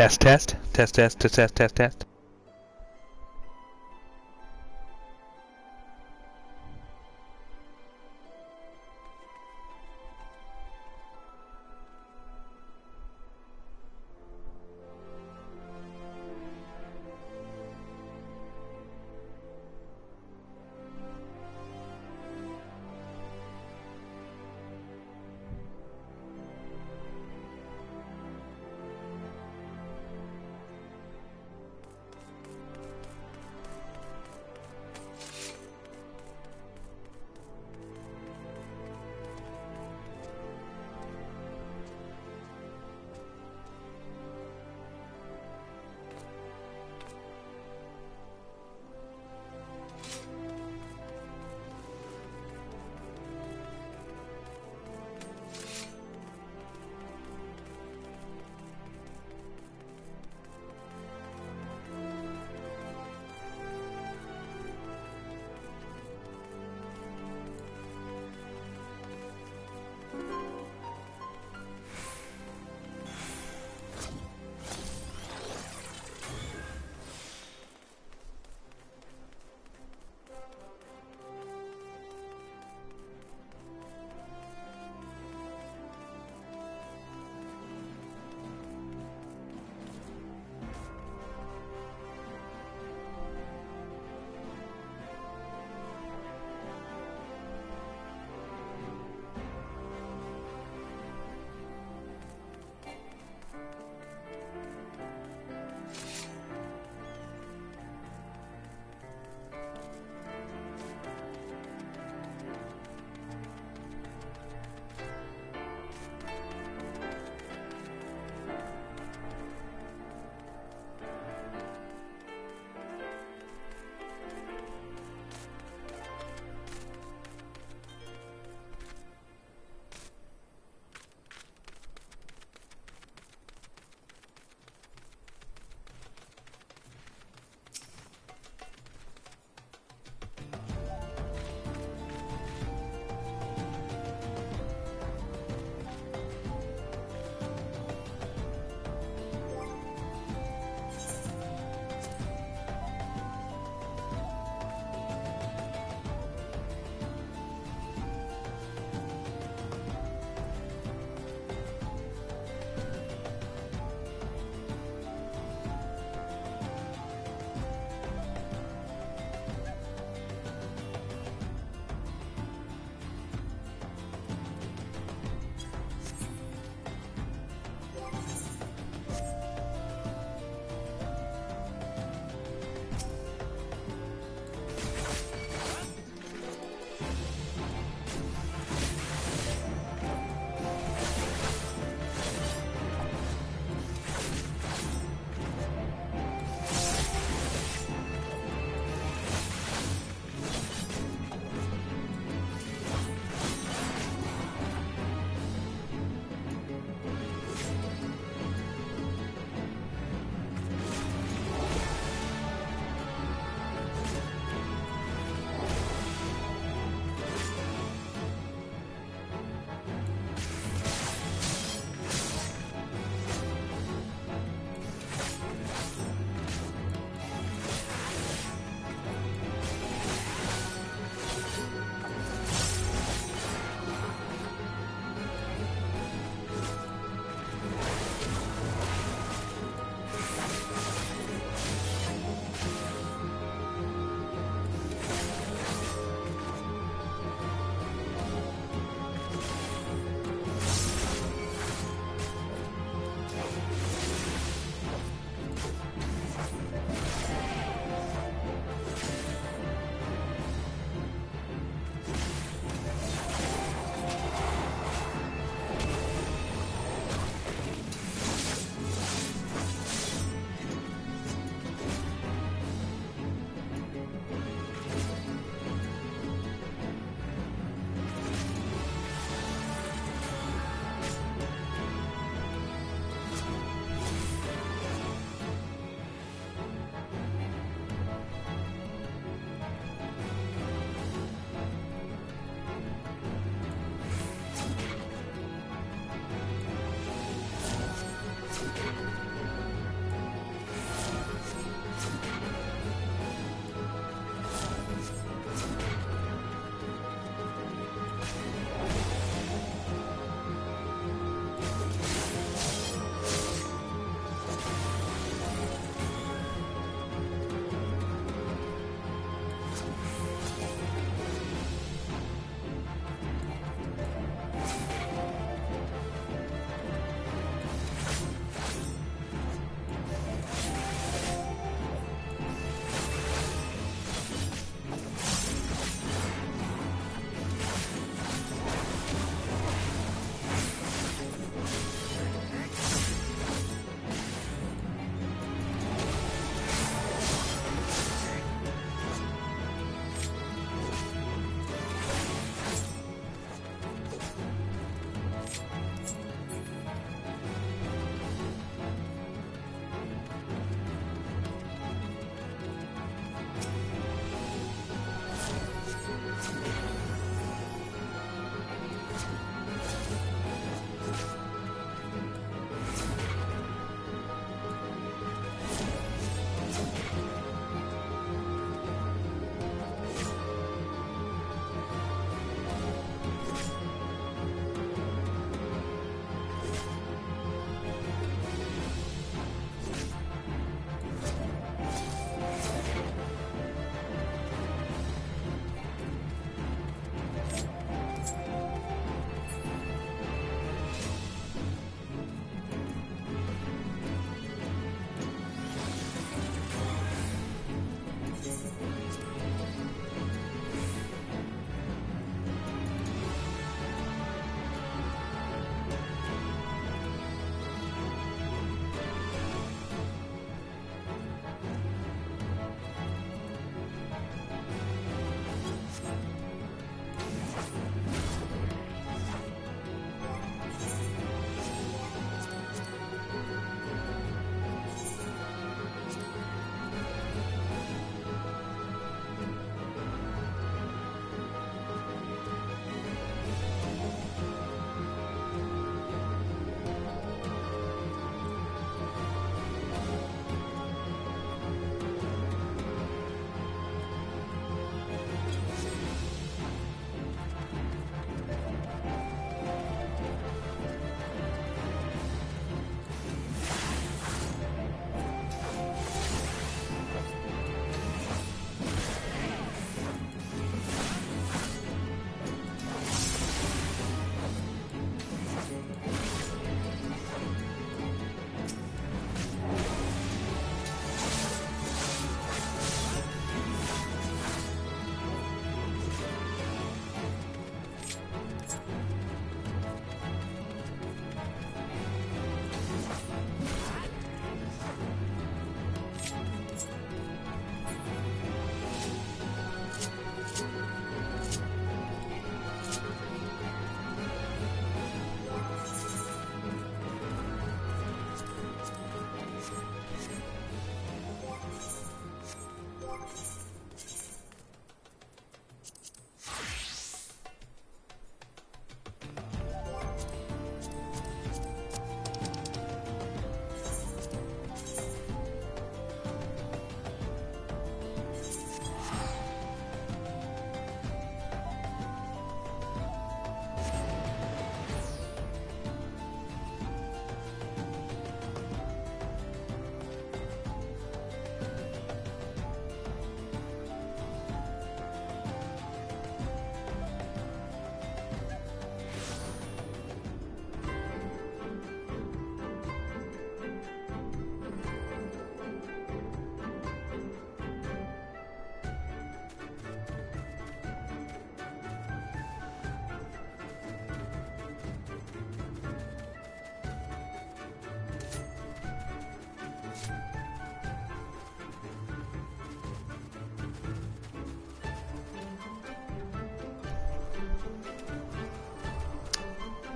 Test, test, test, test, test, test, test, test.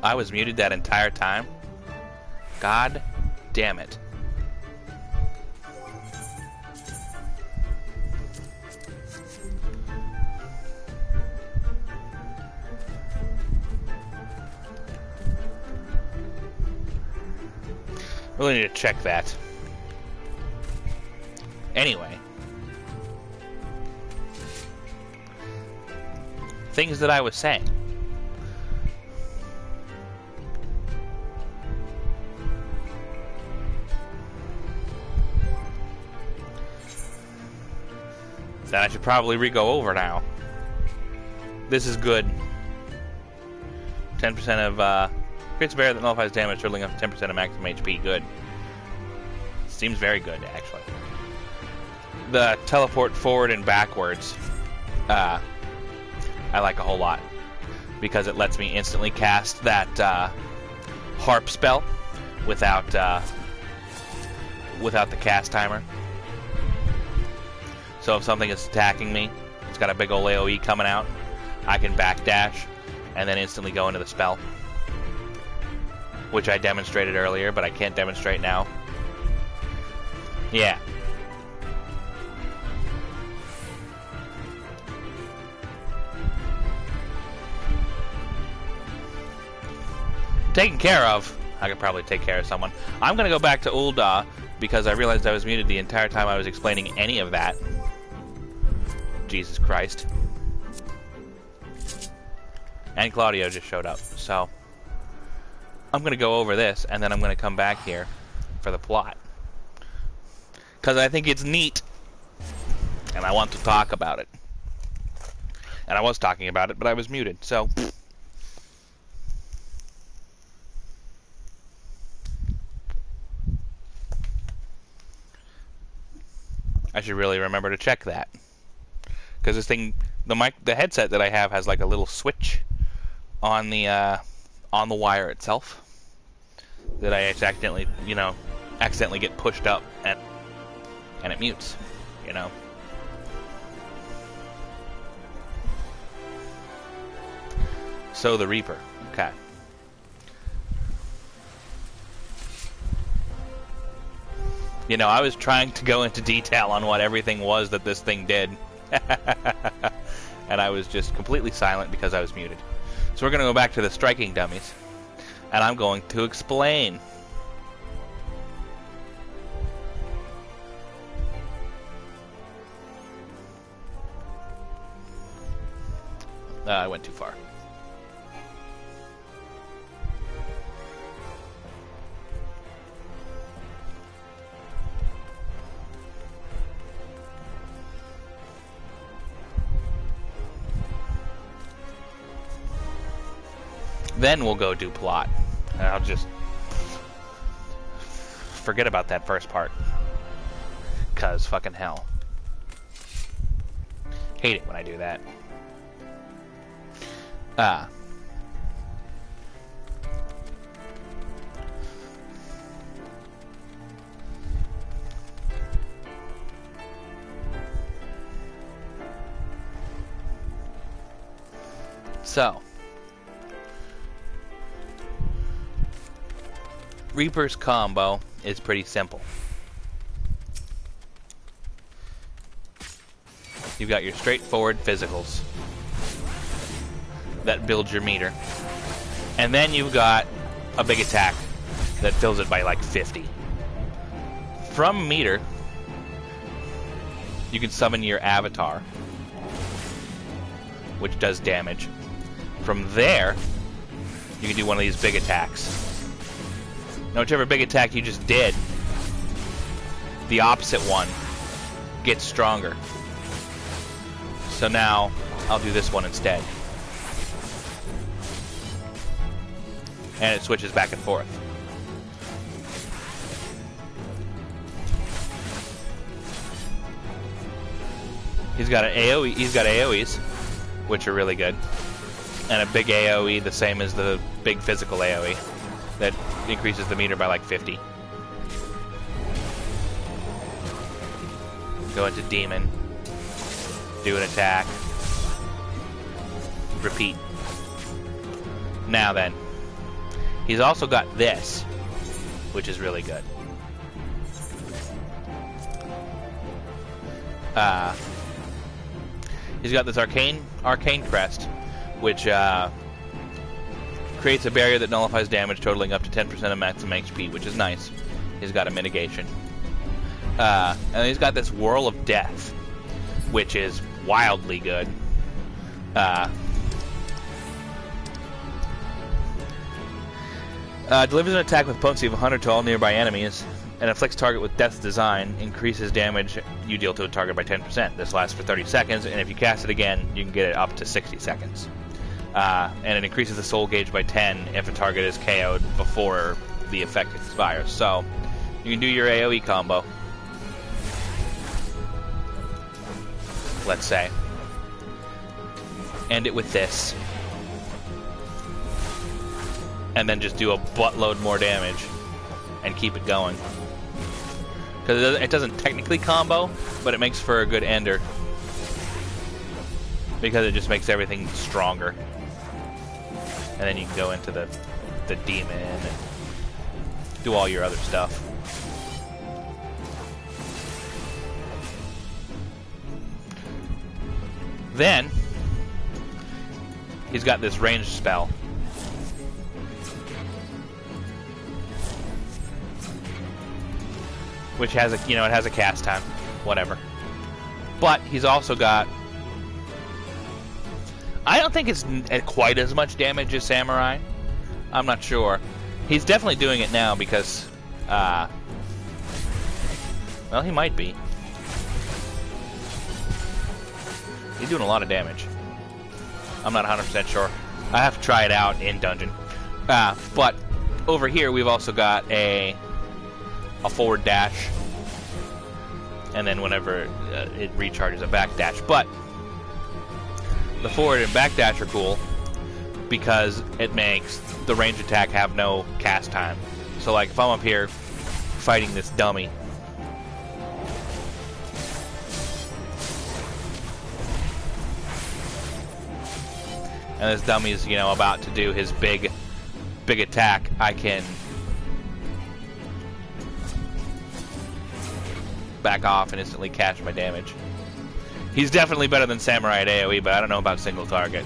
I was muted that entire time? God damn it. Really need to check that. Anyway. Things that I was saying. That I should probably re-go over now. This is good. 10% of, creates a barrier that nullifies damage, totaling up to 10% of maximum HP. Good. Seems very good, actually. The teleport forward and backwards, I like a whole lot. Because it lets me instantly cast that, harp spell without the cast timer. So if something is attacking me, it's got a big ol' AoE coming out, I can backdash and then instantly go into the spell. Which I demonstrated earlier, but I can't demonstrate now. Yeah. Taken care of. I could probably take care of someone. I'm gonna go back to Ul'dah because I realized I was muted the entire time I was explaining any of that. Jesus Christ. And Claudio just showed up, so I'm gonna go over this and then I'm gonna come back here for the plot. Because I think it's neat and I want to talk about it. And I was talking about it, but I was muted, so I should really remember to check that. Because this thing, the headset that I have has like a little switch on the wire itself that I accidentally, accidentally get pushed up and it mutes, So the Reaper, okay. I was trying to go into detail on what everything was that this thing did. And I was just completely silent because I was muted. So we're going to go back to the striking dummies. And I'm going to explain. I went too far. Then we'll go do plot. And I'll just forget about that first part. 'Cause fucking hell. Hate it when I do that. So Reaper's combo is pretty simple. You've got your straightforward physicals that build your meter. And then you've got a big attack that fills it by like 50. From meter, you can summon your avatar, which does damage. From there, you can do one of these big attacks. Now, whichever big attack you just did, the opposite one gets stronger. So now, I'll do this one instead. And it switches back and forth. He's got an AoE, he's got AoEs, which are really good. And a big AoE, the same as the big physical AoE. That increases the meter by like 50. Go into Demon. Do an attack. Repeat. Now then. He's also got this, which is really good. He's got this arcane crest, which creates a barrier that nullifies damage totaling up to 10% of maximum HP, which is nice. He's got a mitigation. And he's got this Whirl of Death, which is wildly good. Delivers an attack with potency of 100 to all nearby enemies, and afflicts target with Death's Design, increases damage you deal to a target by 10%. This lasts for 30 seconds, and if you cast it again, you can get it up to 60 seconds. And it increases the soul gauge by 10 if a target is KO'd before the effect expires. So, you can do your AoE combo. Let's say. End it with this. And then just do a buttload more damage. And keep it going. Because it doesn't technically combo, but it makes for a good ender. Because it just makes everything stronger. And then you can go into the demon and do all your other stuff. Then, he's got this ranged spell. Which has a, it has a cast time. Whatever. But he's also got... I don't think it's quite as much damage as Samurai. I'm not sure. He's definitely doing it now because... well, he might be. He's doing a lot of damage. I'm not 100% sure. I have to try it out in dungeon. But over here we've also got a forward dash. And then whenever it recharges, a back dash. But the forward and back dash are cool because it makes the range attack have no cast time. So like if I'm up here fighting this dummy, and this dummy's, about to do his big attack, I can back off and instantly catch my damage. He's definitely better than Samurai at AoE, but I don't know about single target.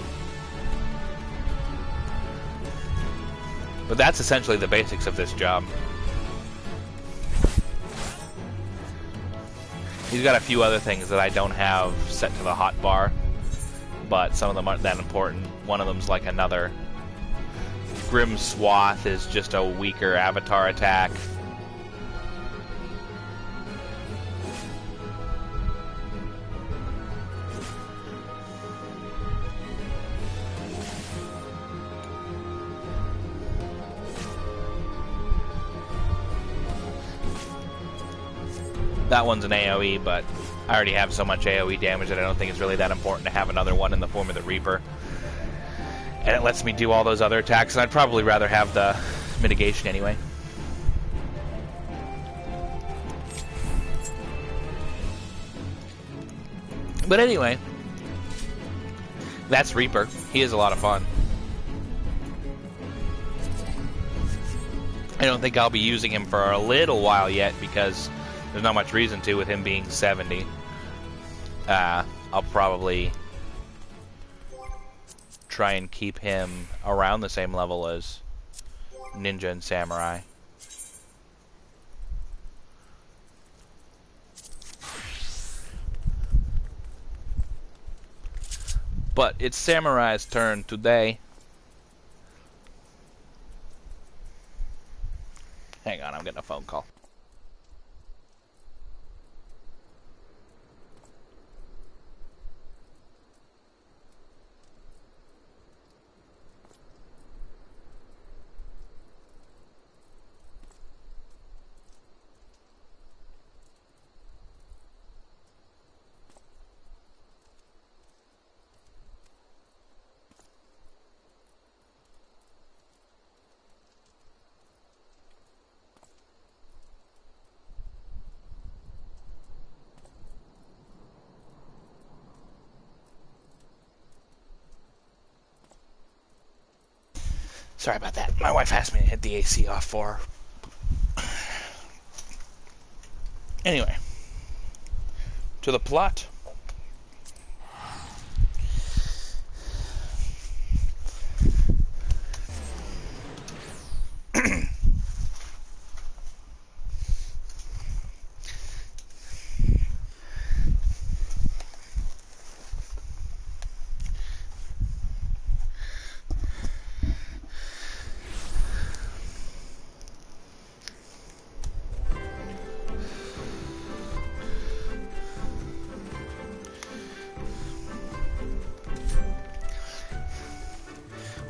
But that's essentially the basics of this job. He's got a few other things that I don't have set to the hotbar, but some of them aren't that important. One of them's like another. Grim Swath is just a weaker avatar attack. That one's an AoE, but I already have so much AoE damage that I don't think it's really that important to have another one in the form of the Reaper. And it lets me do all those other attacks, and I'd probably rather have the mitigation anyway. But anyway, that's Reaper. He is a lot of fun. I don't think I'll be using him for a little while yet because there's not much reason to with him being 70. I'll probably try and keep him around the same level as Ninja and Samurai. But it's Samurai's turn today. Hang on, I'm getting a phone call. Sorry about that. My wife asked me to hit the AC off for her. Anyway, to the plot.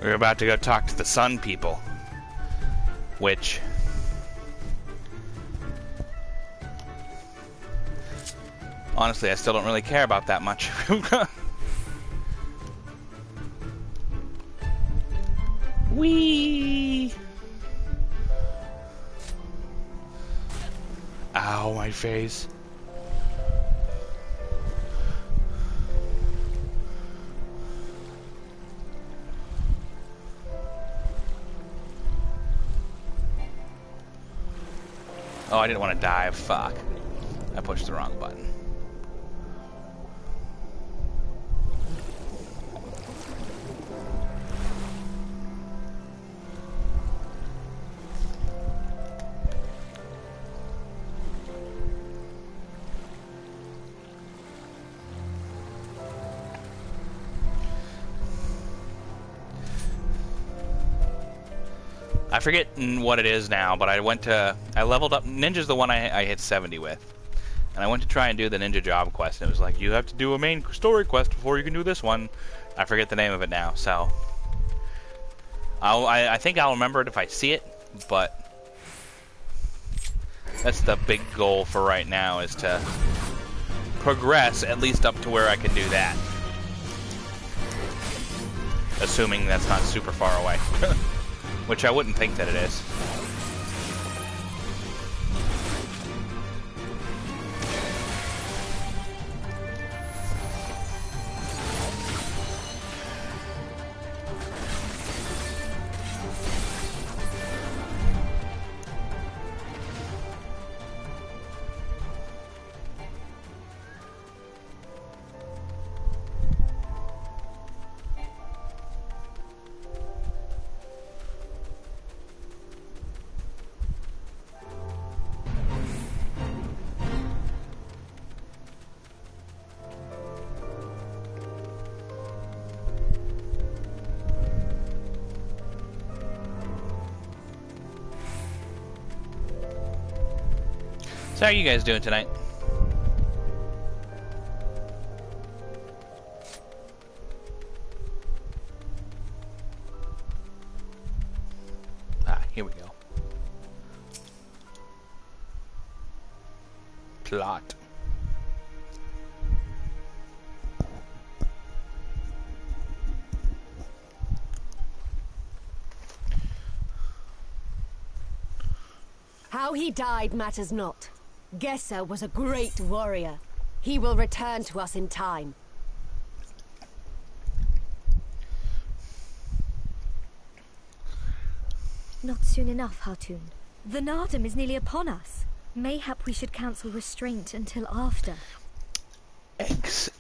We're about to go talk to the Sun people, which honestly I still don't really care about that much. Whee! Ow, my face. Oh, I didn't want to dive. Fuck. I pushed the wrong button. I forget what it is now, but I leveled up. Ninja's the one I hit 70 with. And I went to try and do the ninja job quest, and it was like, you have to do a main story quest before you can do this one. I forget the name of it now, so I think I'll remember it if I see it, but that's the big goal for right now, is to progress at least up to where I can do that. Assuming that's not super far away. Which I wouldn't think that it is. So how are you guys doing tonight? Ah, here we go. Plot. How he died matters not. Gesser was a great warrior. He will return to us in time. Not soon enough, Hatun. The Nardum is nearly upon us. Mayhap we should cancel restraint until after. Eggs.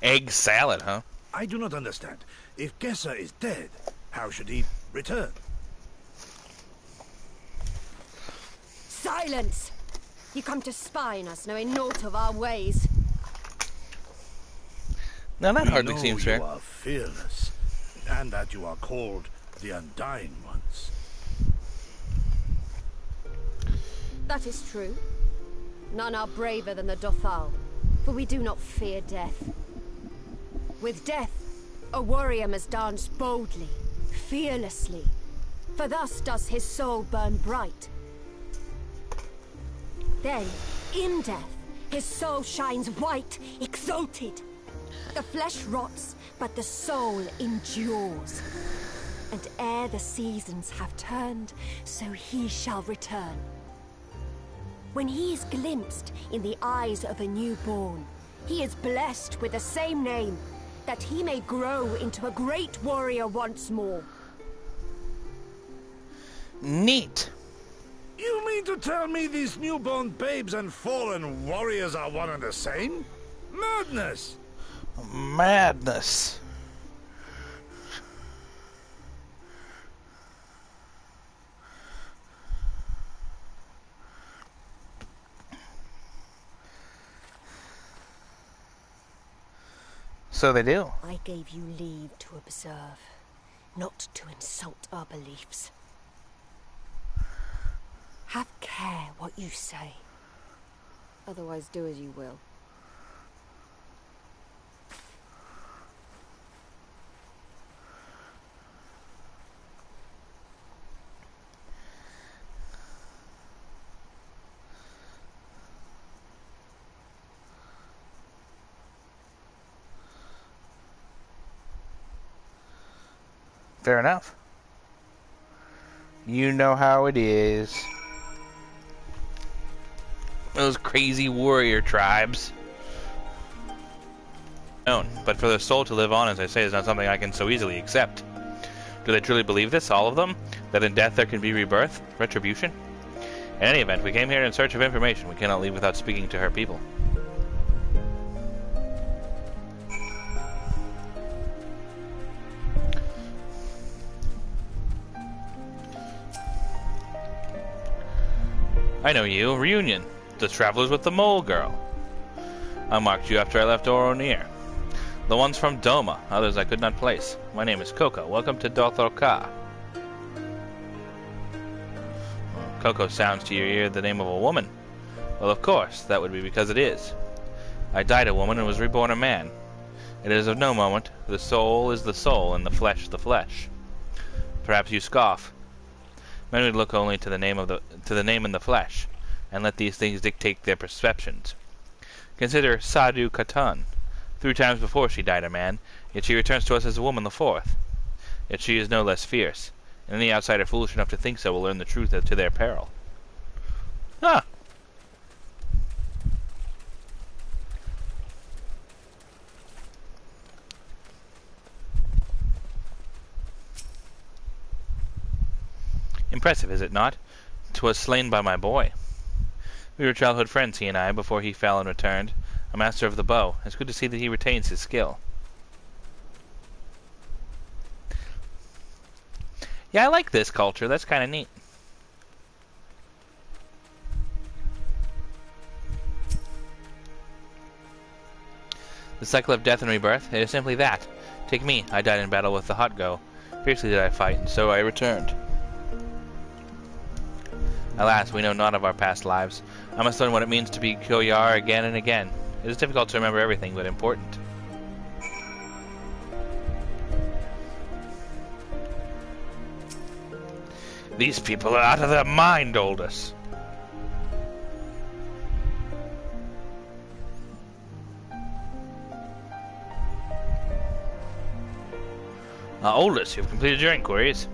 Egg salad, huh? I do not understand. If Gesser is dead, how should he return? Silence! You come to spy on us, knowing naught of our ways. Now that hardly seems fair. You are fearless, and that you are called the Undying Ones. That is true. None are braver than the Dothal, for we do not fear death. With death, a warrior must dance boldly, fearlessly, for thus does his soul burn bright. Then, in death, his soul shines white, exalted. The flesh rots, but the soul endures. And ere the seasons have turned, so he shall return. When he is glimpsed in the eyes of a newborn, he is blessed with the same name, that he may grow into a great warrior once more. Neat. You mean to tell me these newborn babes and fallen warriors are one and the same? Madness! Madness. So they do. I gave you leave to observe, not to insult our beliefs. Have care what you say. Otherwise, do as you will. Fair enough. You know how it is. Those crazy warrior tribes. Known, but for their soul to live on, as I say, is not something I can so easily accept. Do they truly believe this, all of them? That in death there can be rebirth? Retribution? In any event, we came here in search of information. We cannot leave without speaking to her people. I know you. Reunion. The travelers with the mole girl. I marked you after I left Oronir. The ones from Doma. Others I could not place. My name is Coco. Welcome to Dothor-Ka. Coco sounds to your ear the name of a woman. Well, of course. That would be because it is. I died a woman and was reborn a man. It is of no moment. The soul is the soul, and the flesh the flesh. Perhaps you scoff. Men would look only to the name in the flesh, and let these things dictate their perceptions. Consider Sadhu Khatan. 3 times before she died a man, yet she returns to us as a woman the 4th. Yet she is no less fierce, and any outsider foolish enough to think so will learn the truth to their peril. Huh. Impressive, is it not? 'Twas slain by my boy. We were childhood friends, he and I, before he fell and returned, a master of the bow. It's good to see that he retains his skill. Yeah, I like this culture. That's kind of neat. The cycle of death and rebirth, it is simply that. Take me. I died in battle with the Hot Go. Fiercely did I fight, and so I returned. Alas, we know not of our past lives. I must learn what it means to be Koyar again and again. It is difficult to remember everything, but important. These people are out of their mind, Oldus. Oldus, you've completed your inquiries.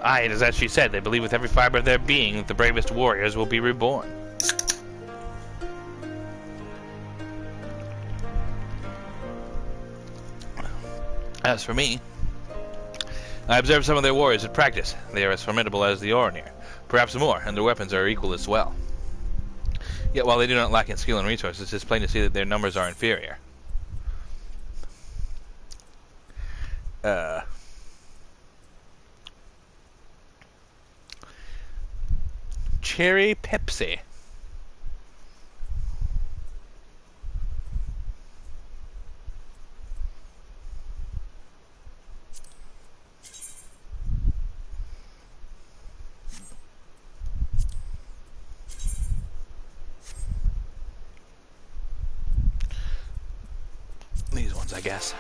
Aye, it is as she said. They believe with every fiber of their being that the bravest warriors will be reborn. As for me, I observed some of their warriors at practice. They are as formidable as the Oronir, perhaps more, and their weapons are equal as well. Yet while they do not lack in skill and resources, it is plain to see that their numbers are inferior. Cherry Pepsi. These ones, I guess.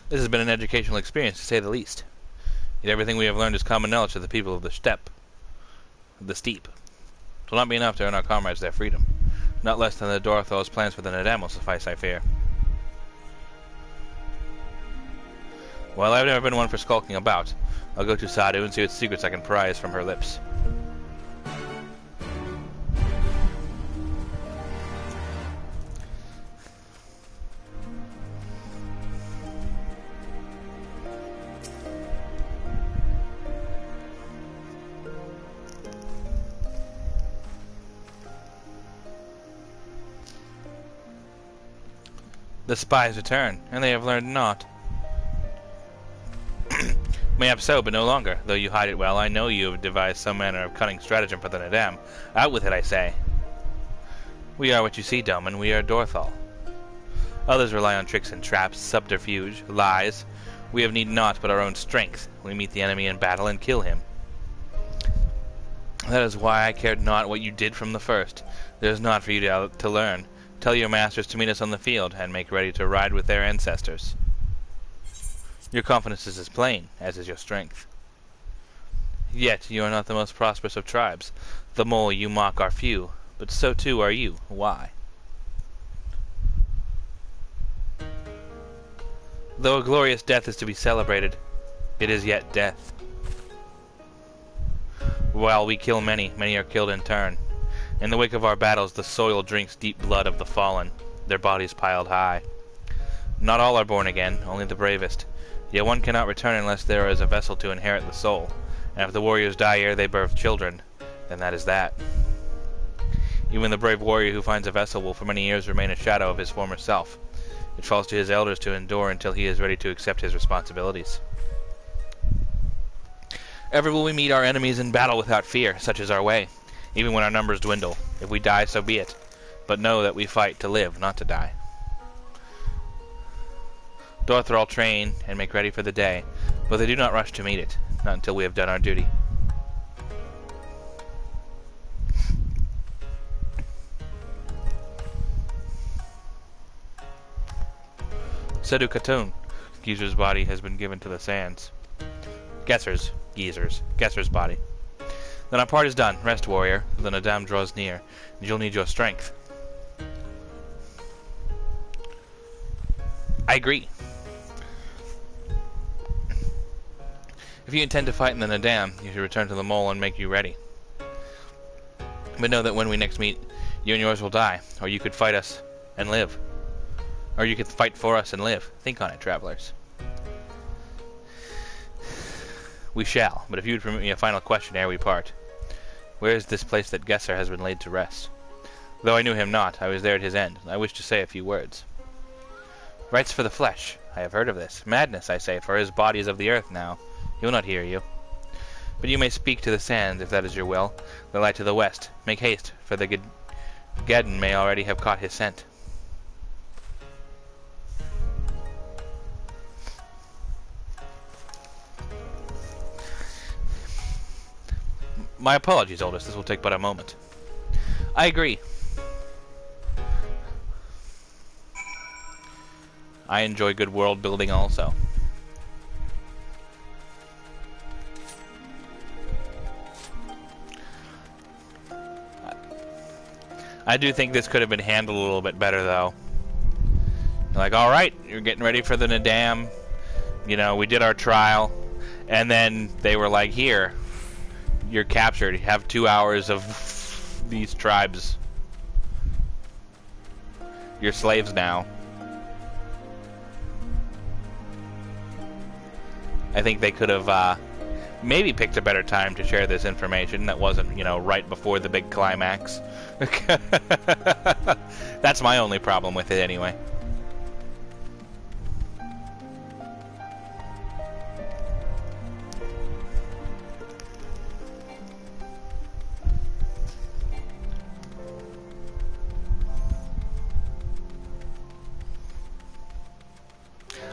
This has been an educational experience, to say the least. Yet everything we have learned is common knowledge to the people of the steppe. The steep. It will not be enough to earn our comrades their freedom. Not less than the Dorothol's plans for the Nadam will suffice, I fear. Well, I've never been one for skulking about. I'll go to Sadhu and see what secrets I can prise from her lips. The spies return, and they have learned naught. Mayhap so, but no longer. Though you hide it well, I know you have devised some manner of cunning stratagem for the Nadam. Out with it, I say. We are what you see, Doman. We are Dorthal. Others rely on tricks and traps, subterfuge, lies. We have need naught but our own strength. We meet the enemy in battle and kill him. That is why I cared not what you did from the first. There is naught for you to learn. Tell your masters to meet us on the field, and make ready to ride with their ancestors. Your confidence is as plain, as is your strength. Yet you are not the most prosperous of tribes. The mole you mock are few, but so too are you. Why? Though a glorious death is to be celebrated, it is yet death. While we kill many, many are killed in turn. In the wake of our battles, the soil drinks deep blood of the fallen, their bodies piled high. Not all are born again, only the bravest. Yet one cannot return unless there is a vessel to inherit the soul, and if the warriors die ere they birth children, then that is that. Even the brave warrior who finds a vessel will for many years remain a shadow of his former self. It falls to his elders to endure until he is ready to accept his responsibilities. Ever will we meet our enemies in battle without fear, such is our way, even when our numbers dwindle. If we die, so be it, but know that we fight to live, not to die. Dorthal train and make ready for the day, but they do not rush to meet it, not until we have done our duty. Sedu Khatun. Geezer's body has been given to the sands. Gesser's body. Then our part is done. Rest, warrior. The Nadam draws near, and you'll need your strength. I agree. If you intend to fight in the Nadam, you should return to the mole and make you ready. But know that when we next meet, you and yours will die, or you could fight us and live. Or you could fight for us and live. Think on it, travelers. We shall, but if you would permit me a final question ere we part. Where is this place that Gesser has been laid to rest? Though I knew him not, I was there at his end, and I wish to say a few words. Rights for the flesh. I have heard of this. Madness, I say, for his body is of the earth now. He will not hear you. But you may speak to the sands, if that is your will. They lie to the west. Make haste, for the Geddon may already have caught his scent. My apologies, Oldest. This will take but a moment. I agree. I enjoy good world building also. I do think this could have been handled a little bit better, though. Like, alright, you're getting ready for the Nadam. You know, we did our trial. And then they were like, here, you're captured. You have 2 hours of these tribes. You're slaves now. I think they could have maybe picked a better time to share this information that wasn't, you know, right before the big climax. That's my only problem with it anyway.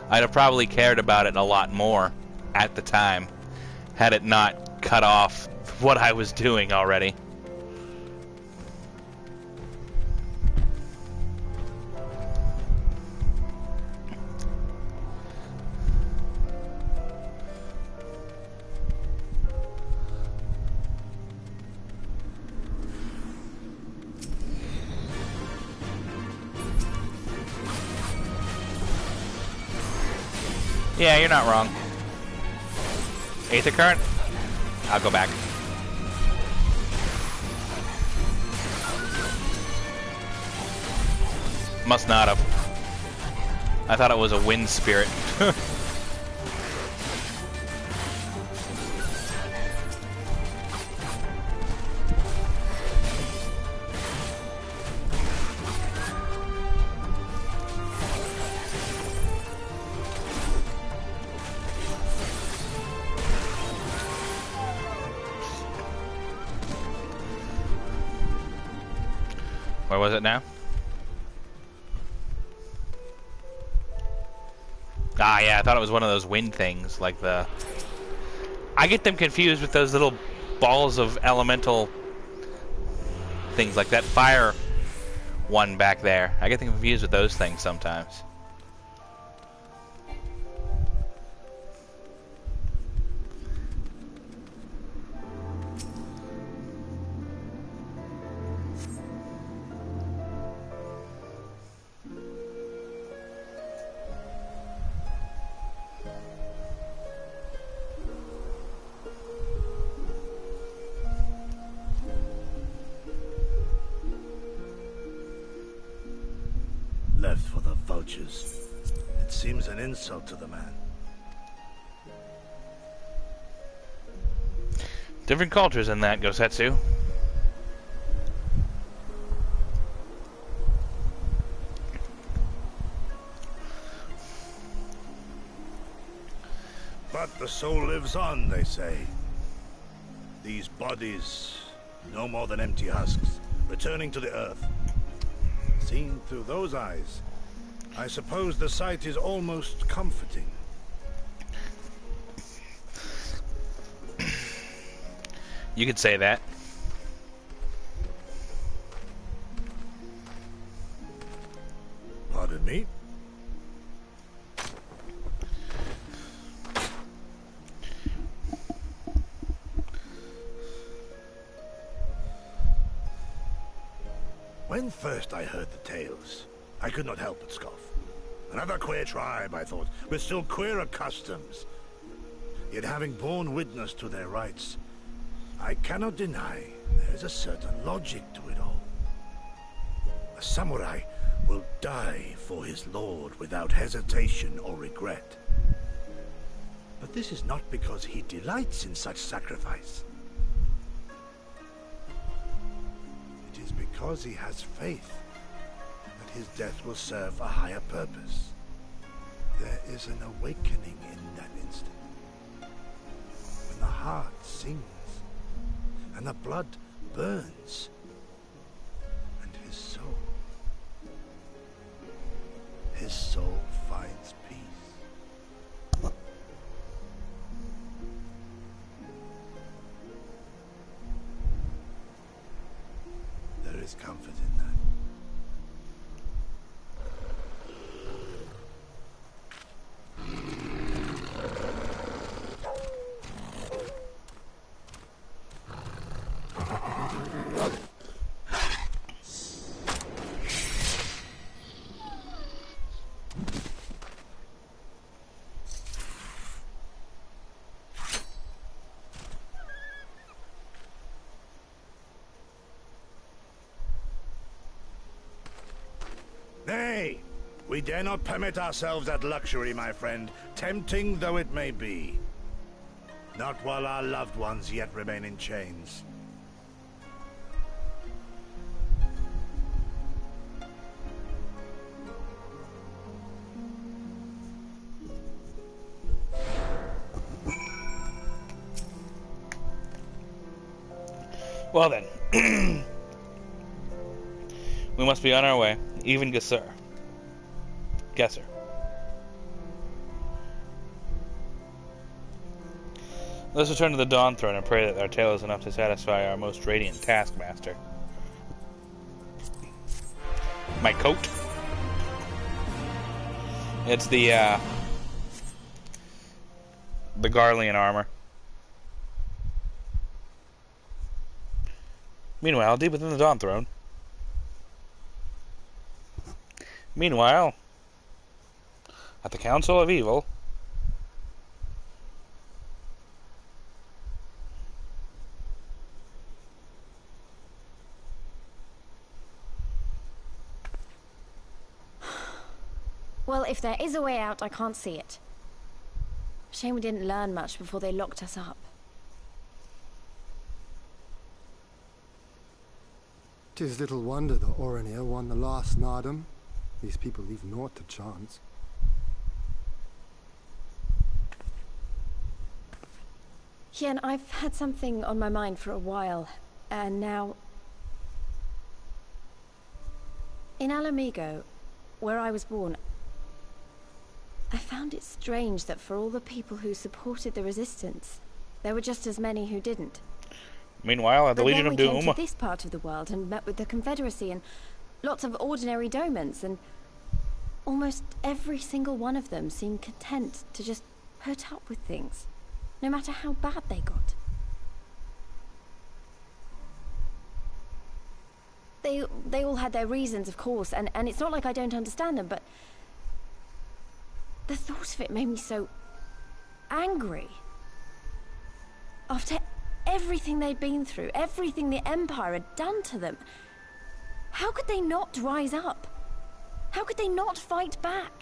I'd have probably cared about it a lot more at the time had it not cut off what I was doing already. Yeah, you're not wrong. Aether current? I'll go back. Must not have. I thought it was a wind spirit. Where was it now? Ah, yeah, I thought it was one of those wind things, like the... I get them confused with those little balls of elemental things, like that fire one back there. I get them confused with those things sometimes. Left for the vultures. It seems an insult to the man. Different cultures in that, Gosetsu. But the soul lives on, they say. These bodies, no more than empty husks, returning to the earth. Seen through those eyes, I suppose the sight is almost comforting. You could say that. Pardon me? When first I heard the tales, I could not help but scoff. Another queer tribe, I thought, with still queerer customs. Yet having borne witness to their rites, I cannot deny there is a certain logic to it all. A samurai will die for his lord without hesitation or regret. But this is not because he delights in such sacrifice. It is because he has faith that his death will serve a higher purpose. There is an awakening in that instant. When the heart sings and the blood burns, and his soul finds peace. There is comfort in that. Nay, we dare not permit ourselves that luxury, my friend, tempting though it may be. Not while our loved ones yet remain in chains. Well then. We must be on our way. Even Gesser. Let's return to the Dawn Throne and pray that our tale is enough to satisfy our most radiant taskmaster. My coat. It's the Garlean armor. Meanwhile, deep within the Dawn Throne. Meanwhile, at the Council of Evil, well, if there is a way out, I can't see it. Shame we didn't learn much before they locked us up. 'Tis little wonder the Orinir won the last Nardum. These people leave naught to chance. Hien, I've had something on my mind for a while, and now... In Alamigo, where I was born, I found it strange that for all the people who supported the resistance, there were just as many who didn't. Meanwhile, at the Legion of Then we Doom... came to this part of the world and met with the Confederacy and lots of ordinary domans, and almost every single one of them seemed content to just put up with things, no matter how bad they got. They all had their reasons, of course, and it's not like I don't understand them, but the thought of it made me so angry. After everything they'd been through, everything the Empire had done to them, how could they not rise up? How could they not fight back?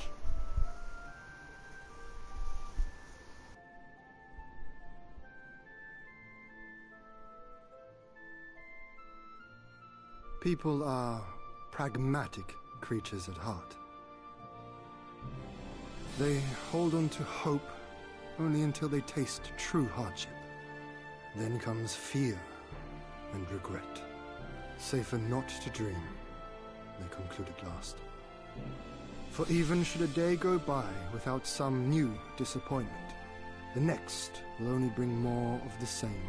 People are pragmatic creatures at heart. They hold on to hope only until they taste true hardship. Then comes fear and regret. Safer not to dream, they conclude at last. For even should a day go by without some new disappointment, the next will only bring more of the same.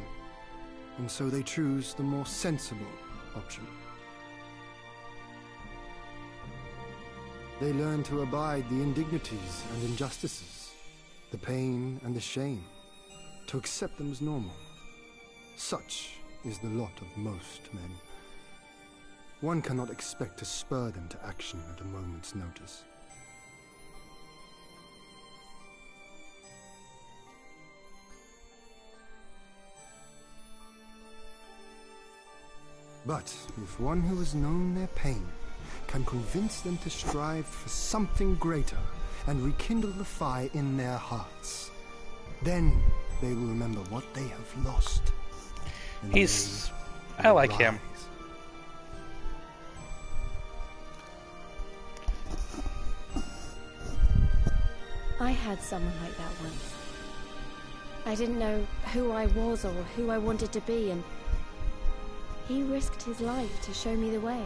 And so they choose the more sensible option. They learn to abide the indignities and injustices, the pain and the shame, to accept them as normal. Such is the lot of most men. One cannot expect to spur them to action at a moment's notice. But if one who has known their pain can convince them to strive for something greater and rekindle the fire in their hearts, then they will remember what they have lost. I like him. I had someone like that once. I didn't know who I was or who I wanted to be, and he risked his life to show me the way.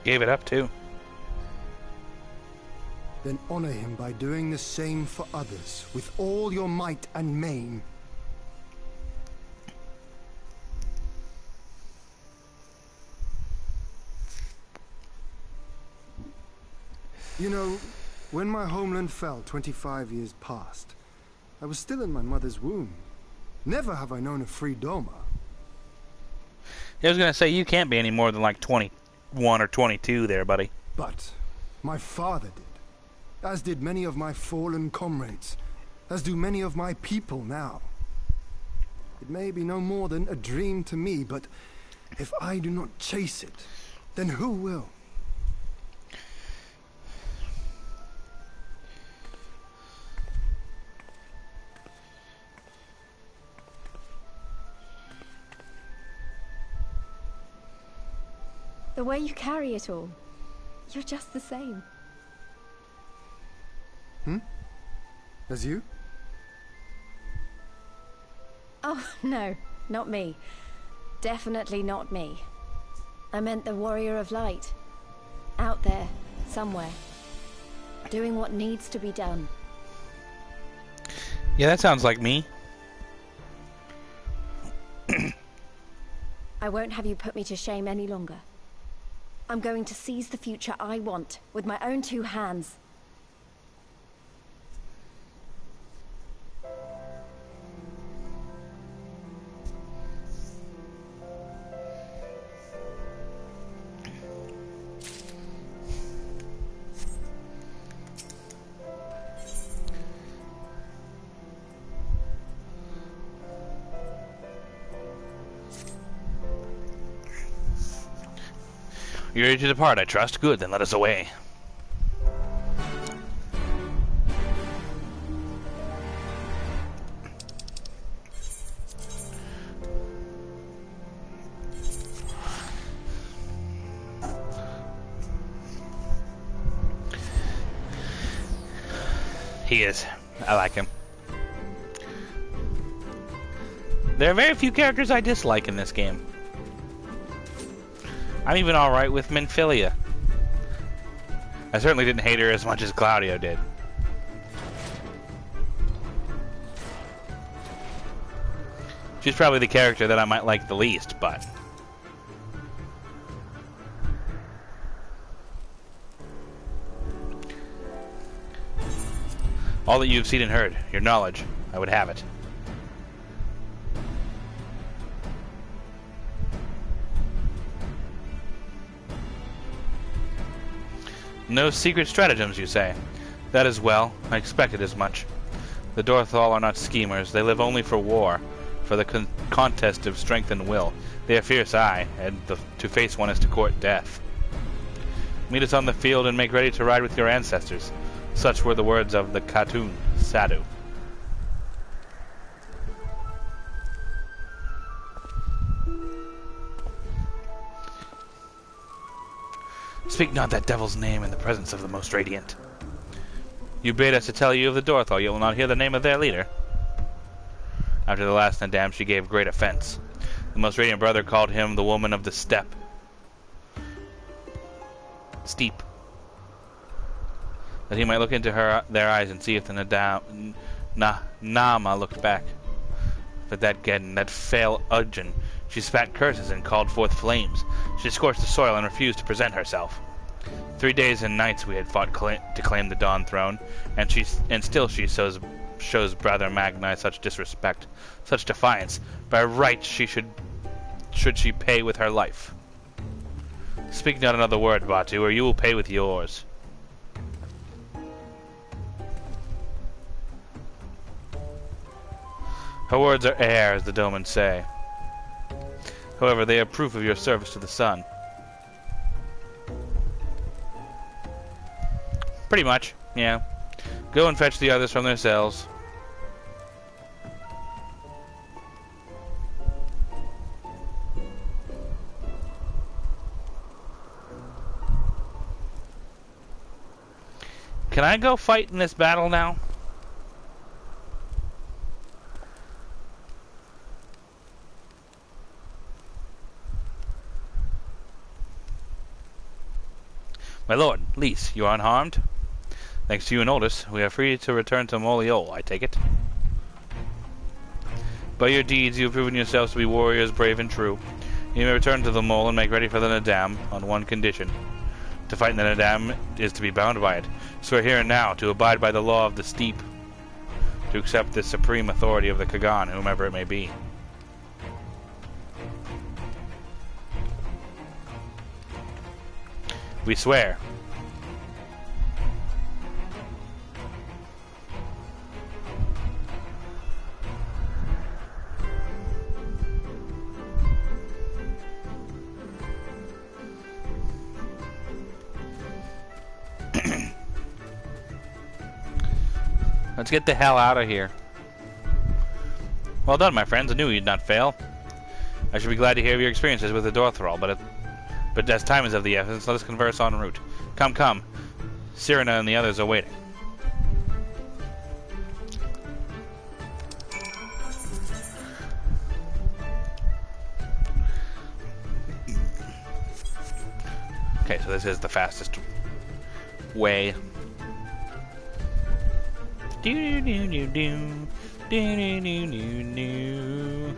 Gave it up, too. Then honor him by doing the same for others, with all your might and main. You know, when my homeland fell 25 years past, I was still in my mother's womb. Never have I known a free Doma. I was going to say, you can't be any more than like 21 or 22 there, buddy. But my father did, as did many of my fallen comrades, as do many of my people now. It may be no more than a dream to me, but if I do not chase it, then who will? The way you carry it all, you're just the same. As you? Oh, no, not me. Definitely not me. I meant the warrior of light. Out there, somewhere. Doing what needs to be done. Yeah, that sounds like me. I won't have you put me to shame any longer. I'm going to seize the future I want, with my own two hands. You're ready to depart, I trust. Good, then let us away. He is. I like him. There are very few characters I dislike in this game. I'm even alright with Minfilia. I certainly didn't hate her as much as Claudio did. She's probably the character that I might like the least, but... all that you've seen and heard, your knowledge, I would have it. No secret stratagems, you say? That is well. I expected as much. The Dorthal are not schemers. They live only for war, for the contest of strength and will. They are fierce, aye, and to face one is to court death. Meet us on the field and make ready to ride with your ancestors. Such were the words of the Khatun, Sadu. Speak not that devil's name in the presence of the Most Radiant. You bade us to tell you of the Dorthal, you will not hear the name of their leader. After the last Nadam, she gave great offense. The Most Radiant brother called him the woman of the steppe. Steep. That he might look into their eyes and see if the Nama looked back. But that Geddon, that fail Udgen, she spat curses and called forth flames. She scorched the soil and refused to present herself. 3 days and nights we had fought to claim the Dawn Throne, and still she shows Brother Magni such disrespect, such defiance. By right should she pay with her life. Speak not another word, Batu, or you will pay with yours. Her words are air, as the Domans say. However, they are proof of your service to the sun. Pretty much, yeah. Go and fetch the others from their cells. Can I go fight in this battle now? My lord, Lys, you are unharmed? Thanks to you and Oldus, we are free to return to Moliol, I take it. By your deeds, you have proven yourselves to be warriors brave and true. You may return to the mole and make ready for the Nadam on one condition. To fight in the Nadam is to be bound by it. Swear here and now to abide by the law of the steep, to accept the supreme authority of the Kagan, whomever it may be. We swear. Let's get the hell out of here. Well done, my friends. I knew you'd not fail. I should be glad to hear of your experiences with the Dorthral, but as time is of the essence, let us converse en route. Come, come. Cyrena and the others are waiting. Okay, so this is the fastest way. Do do do do do do do do do.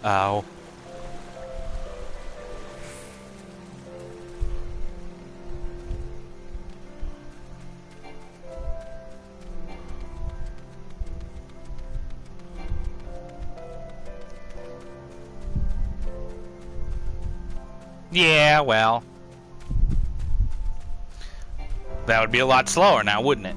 Ow. Yeah, well. That would be a lot slower now, wouldn't it?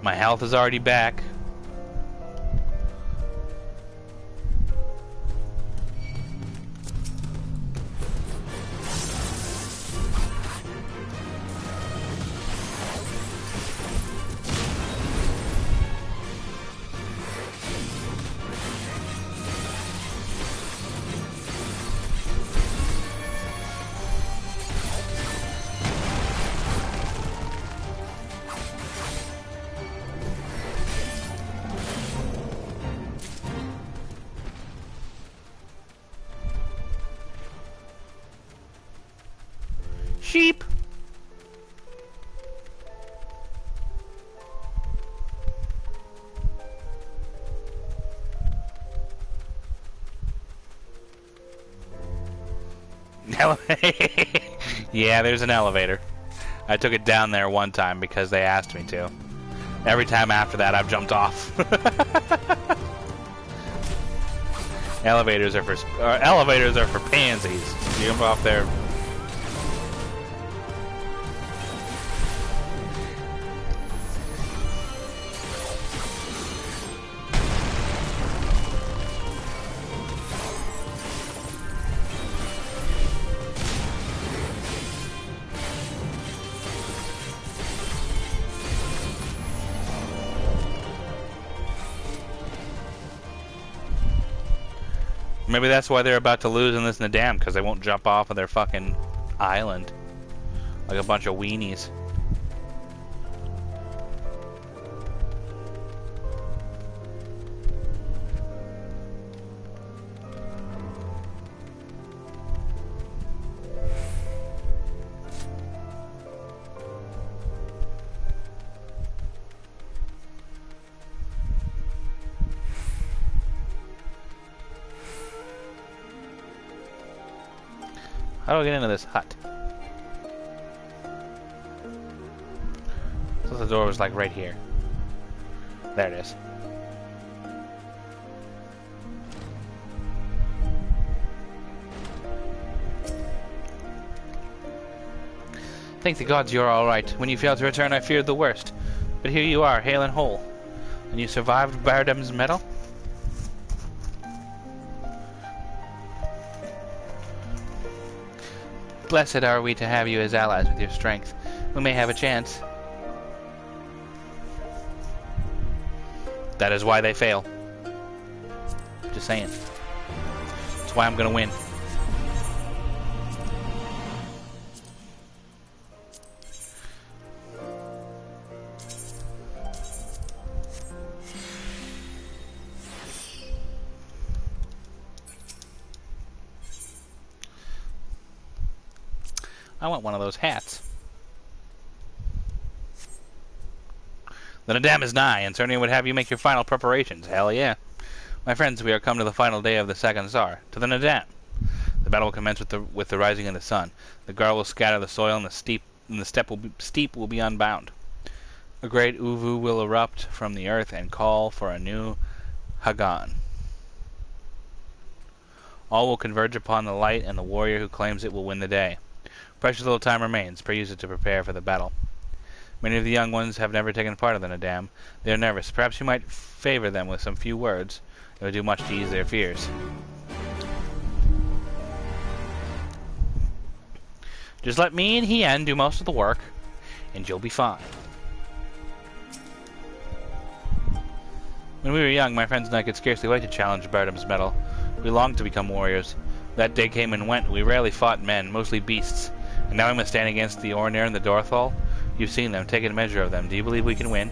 My health is already back. sheep. Yeah, there's an elevator. I took it down there one time because they asked me to. Every time after that, I've jumped off. Elevators are for pansies. You jump off there. Maybe that's why they're about to lose in this Nadam, because they won't jump off of their fucking island like a bunch of weenies. How do I get into this hut? So the door was like right here. There it is. Thank the gods you're all right. When you failed to return, I feared the worst. But here you are, hale and whole. And you survived Bardam's medal? Blessed are we to have you as allies with your strength. We may have a chance. That is why they fail. Just saying. That's why I'm gonna win. I want one of those hats. The Nadam is nigh, and Cernia would have you make your final preparations. Hell yeah. My friends, we are come to the final day of the second Tsar, to the Nadam. The battle will commence with the rising of the sun. The guard will scatter the soil, and the steep will be unbound. A great uvu will erupt from the earth and call for a new Hagan. All will converge upon the light, and the warrior who claims it will win the day. Precious little time remains. Pray use it to prepare for the battle. Many of the young ones have never taken part in the Nadam. They are nervous. Perhaps you might favor them with some few words. It would do much to ease their fears. Just let me and Hien do most of the work, and you'll be fine. When we were young, my friends and I could scarcely wait to challenge Bardam's medal. We longed to become warriors. That day came and went. We rarely fought men, mostly beasts. And now we must stand against the Ornir and the Dorthal. You've seen them. Take a measure of them. Do you believe we can win?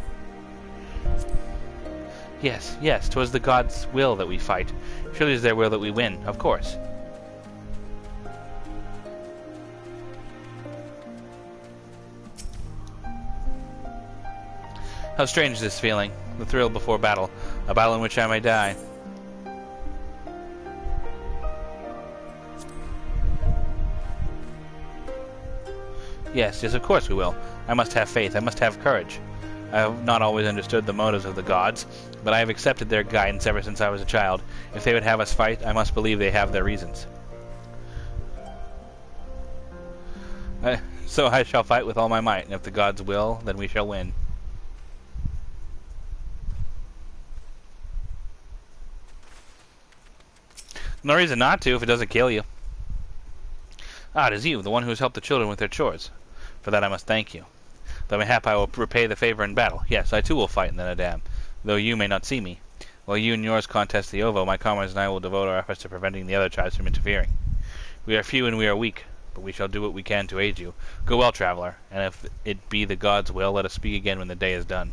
Yes, yes. 'Twas the gods' will that we fight. Surely it is their will that we win. Of course. How strange this feeling. The thrill before battle. A battle in which I may die. Yes, yes, of course we will. I must have faith. I must have courage. I have not always understood the motives of the gods, but I have accepted their guidance ever since I was a child. If they would have us fight, I must believe they have their reasons. So I shall fight with all my might, and if the gods will, then we shall win. No reason not to if it doesn't kill you. Ah, it is you, the one who has helped the children with their chores. For that I must thank you. Though mayhap I will repay the favor in battle. Yes, I too will fight in the Nadam, though you may not see me. While you and yours contest the Ovo, my comrades and I will devote our efforts to preventing the other tribes from interfering. We are few and we are weak, but we shall do what we can to aid you. Go well, traveler, and if it be the gods' will, let us speak again when the day is done.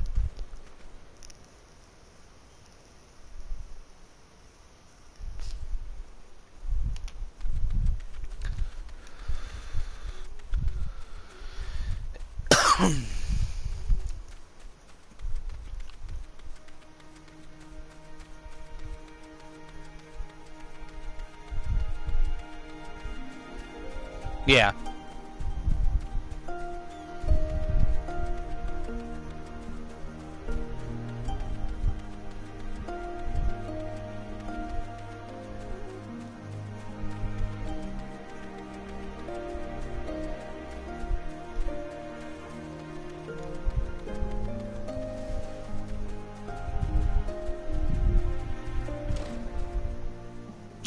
Yeah.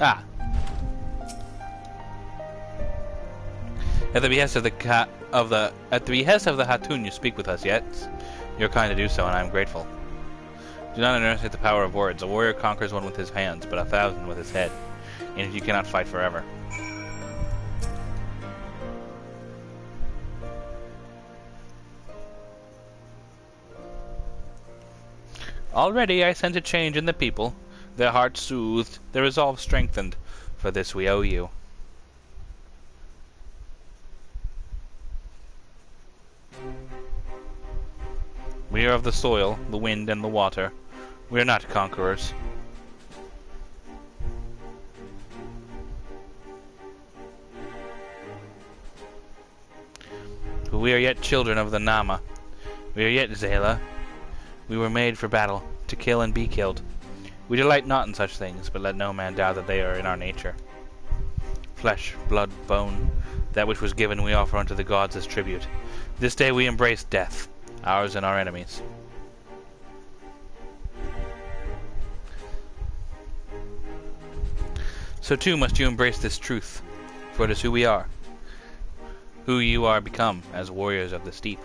Ah. At the behest of the Hatun, you speak with us, yet you're kind to do so, and I am grateful. Do not underestimate the power of words. A warrior conquers one with his hands, but 1,000 with his head. And you cannot fight forever. Already I sense a change in the people. Their hearts soothed, their resolve strengthened. For this we owe you. We are of the soil, the wind, and the water. We are not conquerors. But we are yet children of the Nama. We are yet Zayla. We were made for battle, to kill and be killed. We delight not in such things, but let no man doubt that they are in our nature. Flesh, blood, bone, that which was given we offer unto the gods as tribute. This day we embrace death, ours and our enemies. So too must you embrace this truth, for it is who we are, who you are become as warriors of the steep.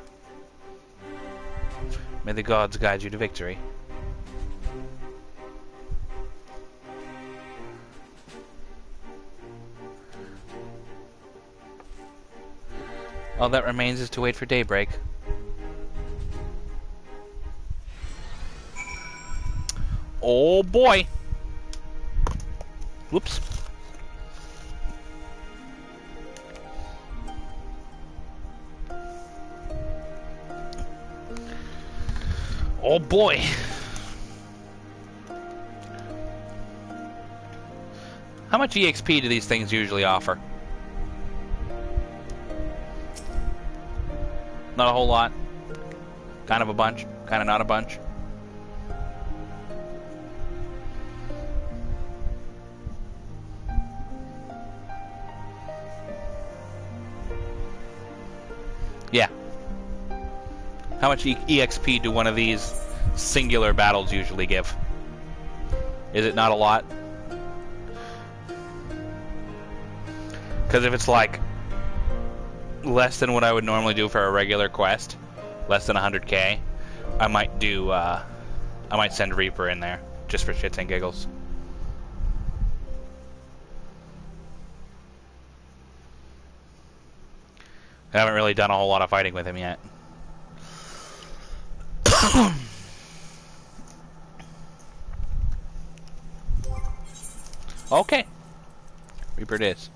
May the gods guide you to victory. All that remains is to wait for daybreak. Oh boy! Whoops. Oh boy! How much EXP do these things usually offer? Not a whole lot. Kind of a bunch. Kind of not a bunch. Yeah. How much EXP do one of these singular battles usually give? Is it not a lot? Because if it's like less than what I would normally do for a regular quest, less than 100k, I might do, I might send Reaper in there, just for shits and giggles. I haven't really done a whole lot of fighting with him yet. Okay. Reaper it is.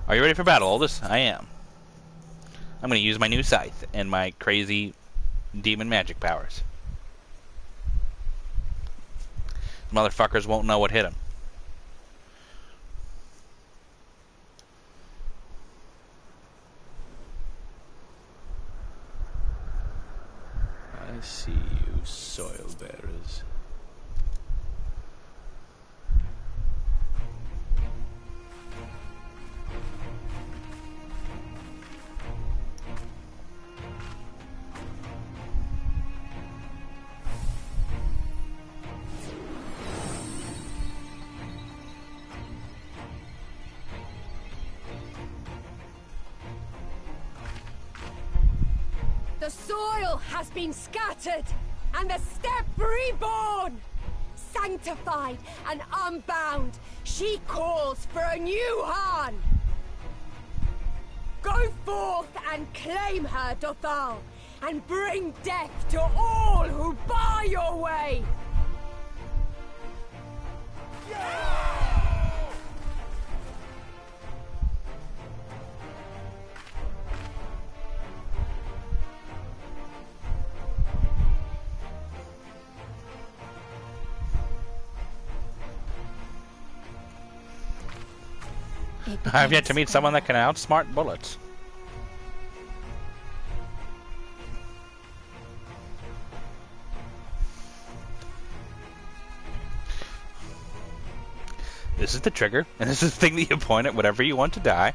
Are you ready for battle, Aldous? I am. I'm going to use my new scythe and my crazy demon magic powers. Motherfuckers won't know what hit them. I see you, soil bearers. The soil has been scattered, and the steppe reborn! Sanctified and unbound, she calls for a new Han! Go forth and claim her, Dothal, and bring death to all who bar your way! I've yet to meet someone that can outsmart bullets. This is the trigger, and this is the thing that you point at whatever you want to die.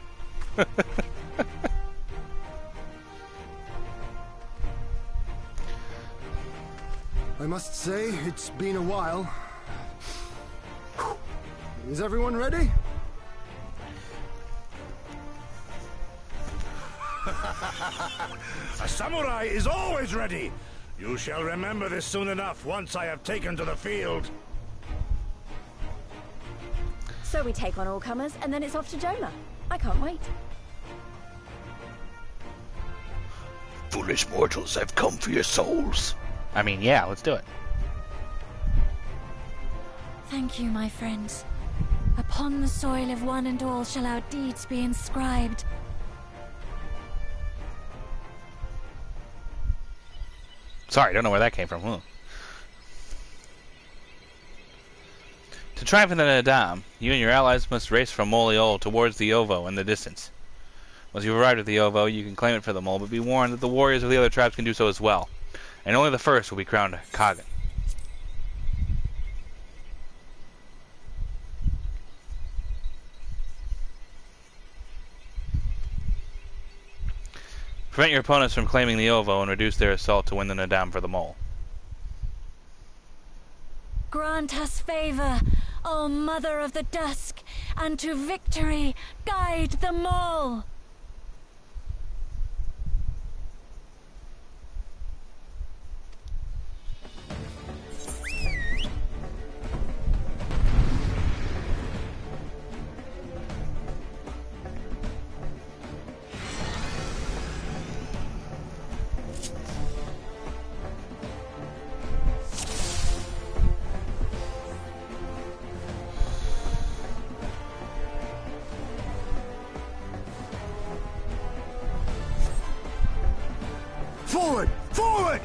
I must say, it's been a while. Is everyone ready? A samurai is always ready. You shall remember this soon enough once I have taken to the field. So we take on all comers, and then it's off to Doma. I can't wait. Foolish mortals, I've come for your souls. I mean, yeah, let's do it. Thank you, my friends. Upon the soil of one and all shall our deeds be inscribed. Sorry, I don't know where that came from. To triumph in the Nadam, you and your allies must race from Moliol towards the Ovo in the distance. Once you've arrived at the Ovo, you can claim it for the mole, but be warned that the warriors of the other tribes can do so as well. And only the first will be crowned Kagan. Prevent your opponents from claiming the Ovo and reduce their assault to win the Nadam for the mole. Grant us favor, O Mother of the Dusk, and to victory guide them all. Forward! Forward!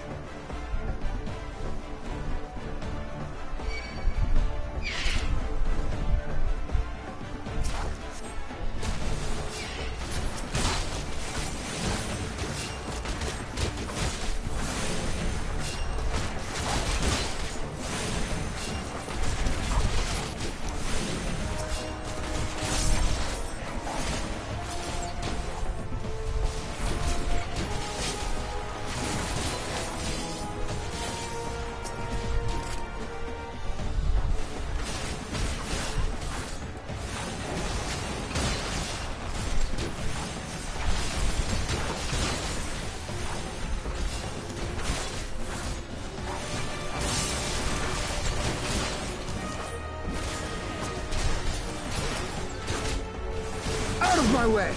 Out of my way!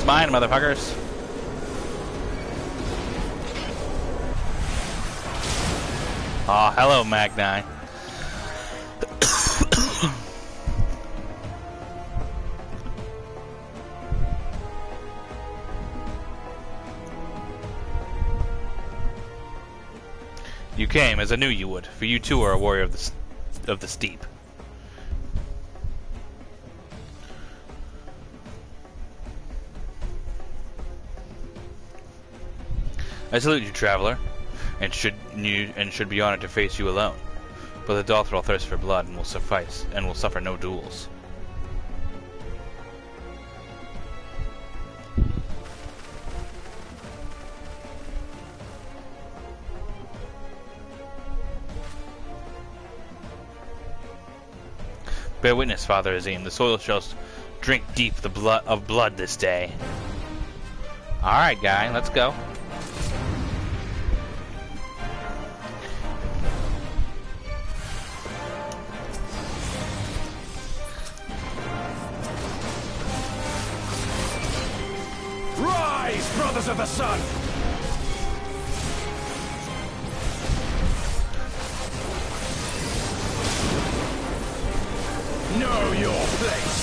mine, motherfuckers. Oh, hello, Magni. You came, as I knew you would, for you too are a warrior of the steep. I salute you, traveler, and should be honored to face you alone. But the Dothraki thirst for blood and will suffer no duels. Bear witness, Father Azim, the soil shall drink deep the blood this day. Alright, guy, let's go. Rise, brothers of the sun! Know your place!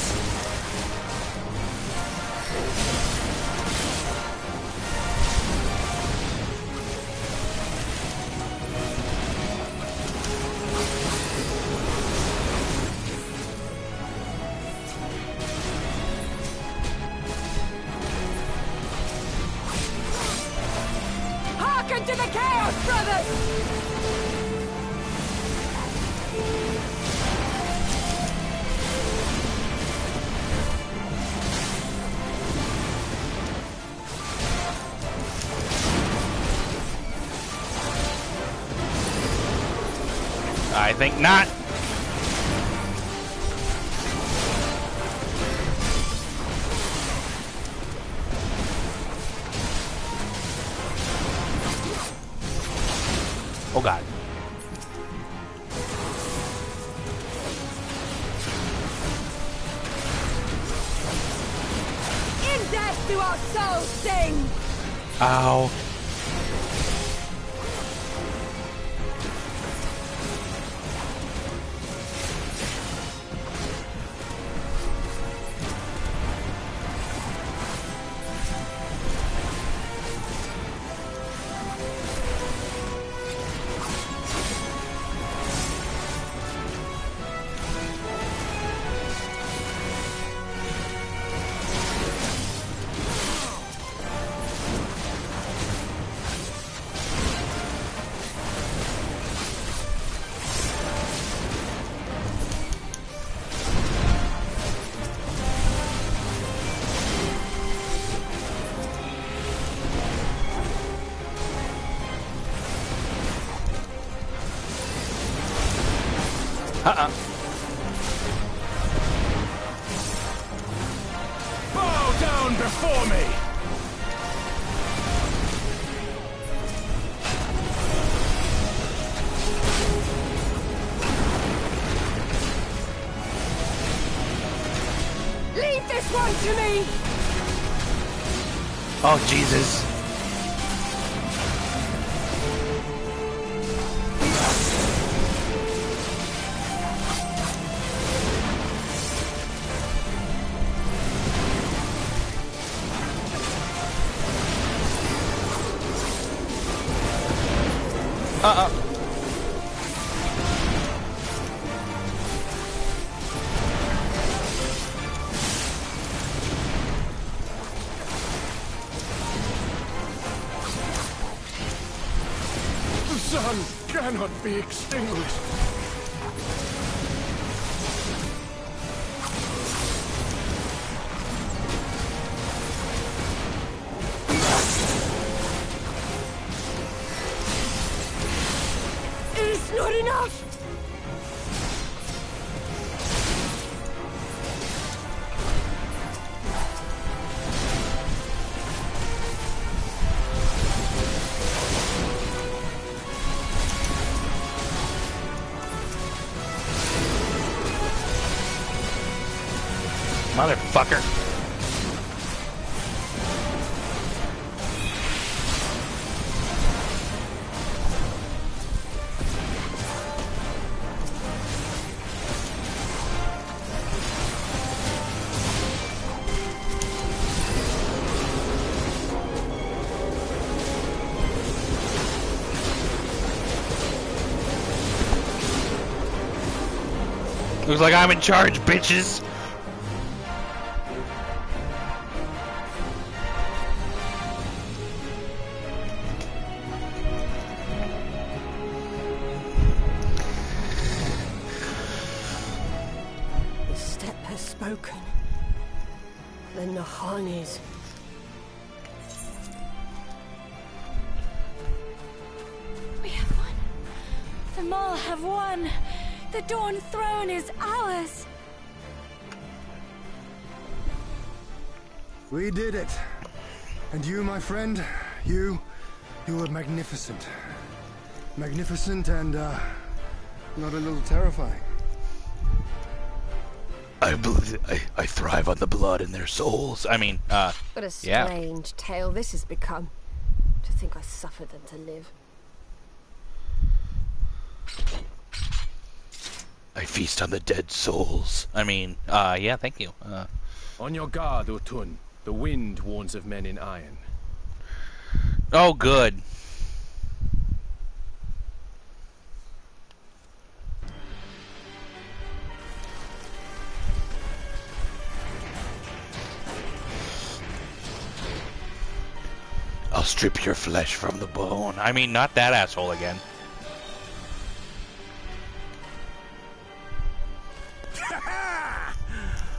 Hearken to the chaos, brothers! I think not. Oh God. In death do our souls sing! Ow. Bow down before me! Leave this one to me! Oh Jesus. The sun cannot be extinguished. It's not enough! Motherfucker. Looks like I'm in charge, bitches. The steppe has spoken. The Nahanis. We have won. The Mole have won. The Dawn Throne is ours. We did it. And you, my friend, you were magnificent. Magnificent and, not a little terrifying. I believe I thrive on the blood in their souls. I mean, What a yeah. strange tale this has become. To think I suffered than to live. I feast on the dead souls. I mean, yeah, thank you. On your guard, Utun. The wind warns of men in iron. Oh, good. I'll strip your flesh from the bone. I mean, not that asshole again.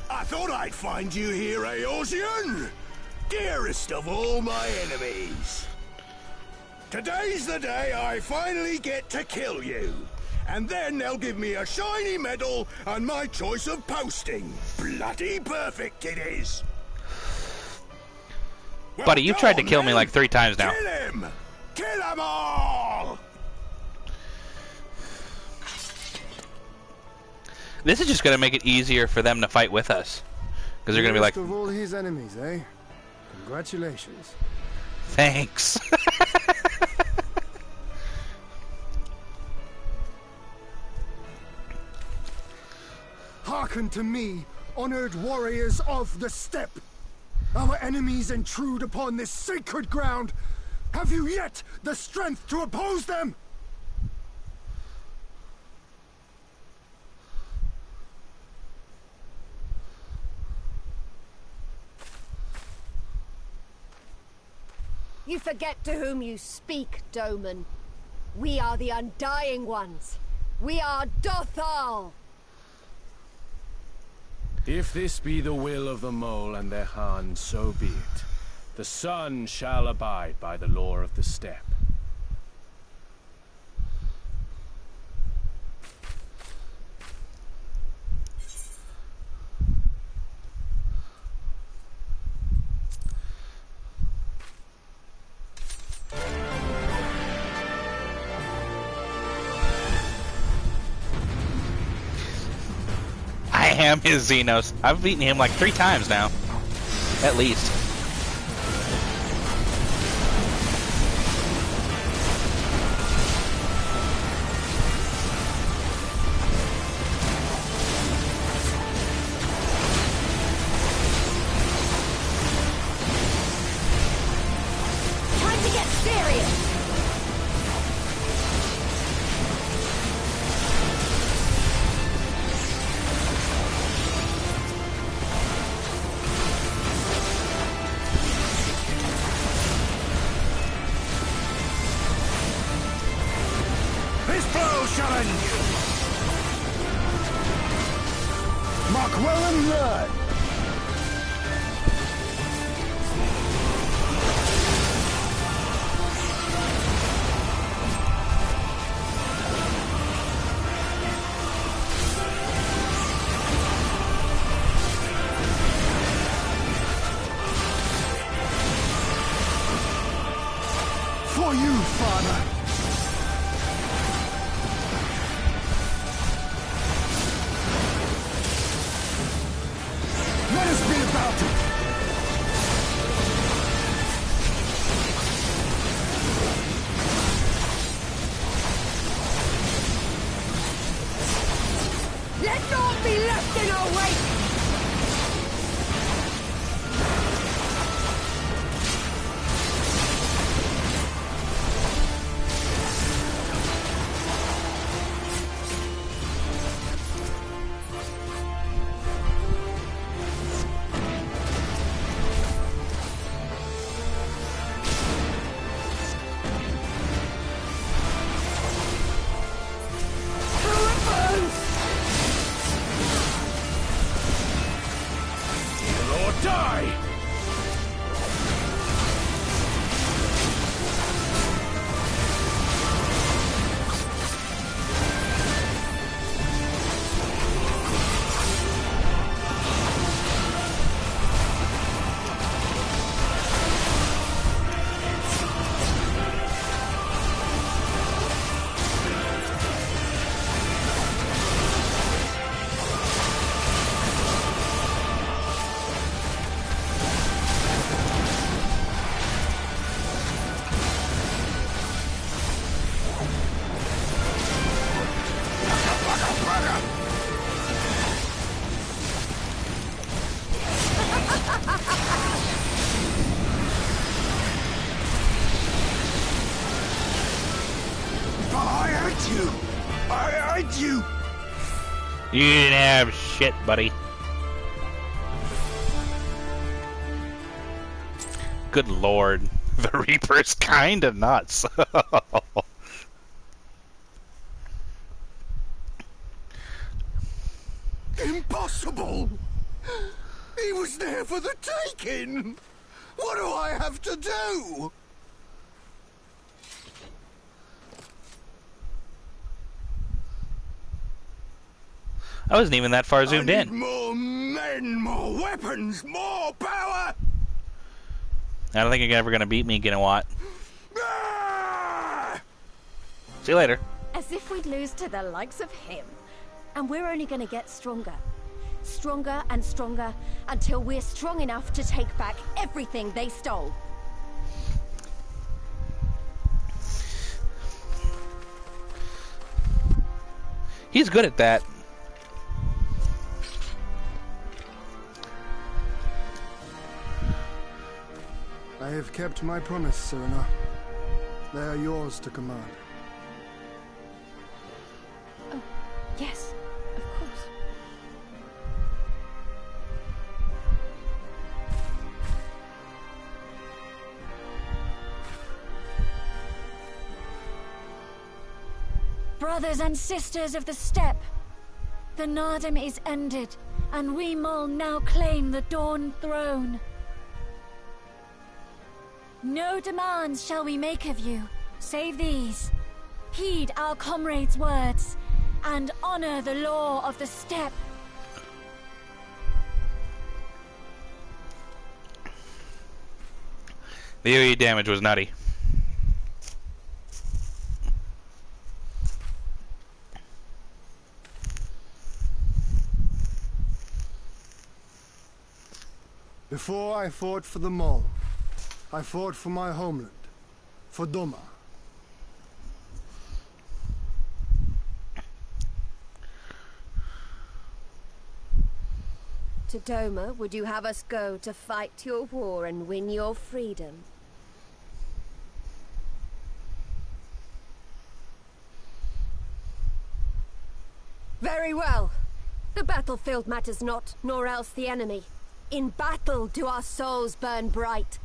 I thought I'd find you here, Eorzean! Dearest of all my enemies! Today's the day I finally get to kill you. And then they'll give me a shiny medal and my choice of posting. Bloody perfect it is! Well, Buddy, you've tried to kill me then. like 3 times now. Kill him! Kill them all! This is just going to make it easier for them to fight with us. Because they're going to be like, Dearest of all his enemies, eh? Congratulations. thanks. Hearken to me, honored warriors of the steppe. Our enemies intrude upon this sacred ground. Have you yet the strength to oppose them? You forget to whom you speak, Doman. We are the Undying Ones. We are Dothal. If this be the will of the Mole and their Khan, so be it. The sun shall abide by the law of the steppe. I am his Xenos. I've beaten him like 3 times now. At least. Time to get serious. This blow shall end you! Mark well and learn! For you, Father. Let us be about it. Let naught be left in our wake. Die! You didn't have shit, buddy. Good lord. The Reaper's kinda nuts. Impossible! He was there for the taking! What do I have to do? I wasn't even that far zoomed in. More men, more weapons, more power! I don't think you're ever gonna beat me, Ginawat. Ah! See you later. As if we'd lose to the likes of him. And we're only gonna get stronger. Stronger and stronger until we're strong enough to take back everything they stole. He's good at that. I have kept my promise, Serena. They are yours to command. Oh, yes, of course. Brothers and sisters of the steppe, the Nardum is ended, and we Mol now claim the Dawn Throne. No demands shall we make of you, save these. Heed our comrades' words, and honor the law of the steppe. The AoE damage was nutty. Before I fought for the Mall, I fought for my homeland, for Doma. To Doma, would you have us go to fight your war and win your freedom? Very well. The battlefield matters not, nor else the enemy. In battle do our souls burn bright.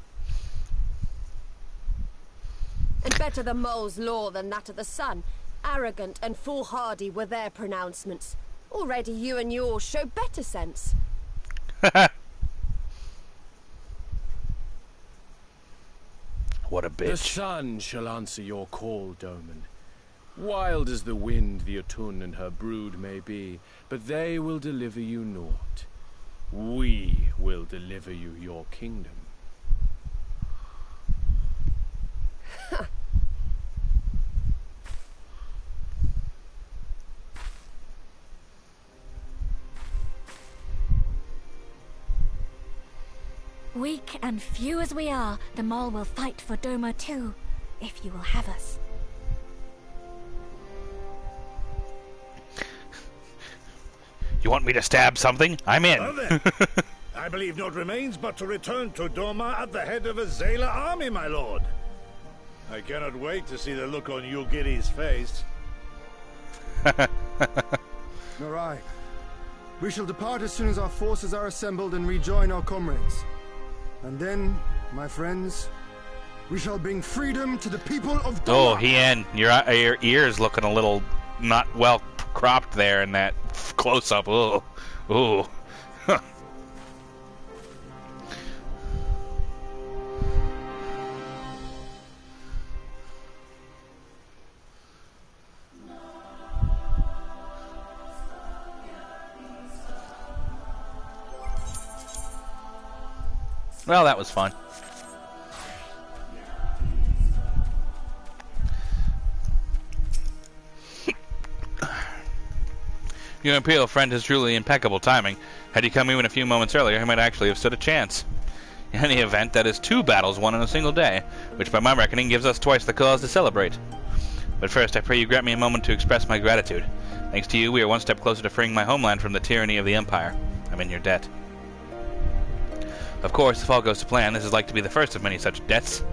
And better the mole's law than that of the sun. Arrogant and foolhardy were their pronouncements. Already you and yours show better sense. What a bitch. The sun shall answer your call, Doman. Wild as the wind the Otun and her brood may be, but they will deliver you naught. We will deliver you your kingdom. Weak and few as we are, the Mole will fight for Doma too, if you will have us. You want me to stab something? I'm in. Well then, I believe naught remains but to return to Doma at the head of a Zayla army, my lord. I cannot wait to see the look on Yugiri's face. Nor I. We shall depart as soon as our forces are assembled and rejoin our comrades. And then, my friends, we shall bring freedom to the people of Doma. Oh, Hien, your ears looking a little not well cropped there in that close-up. Oh, oh. Well, that was fun. Your Imperial friend has truly impeccable timing. Had he come even a few moments earlier, he might actually have stood a chance. In any event, that is 2 battles won in a single day, which by my reckoning gives us twice the cause to celebrate. But first, I pray you grant me a moment to express my gratitude. Thanks to you, we are one step closer to freeing my homeland from the tyranny of the Empire. I'm in your debt. Of course, if all goes to plan, this is like to be the first of many such debts.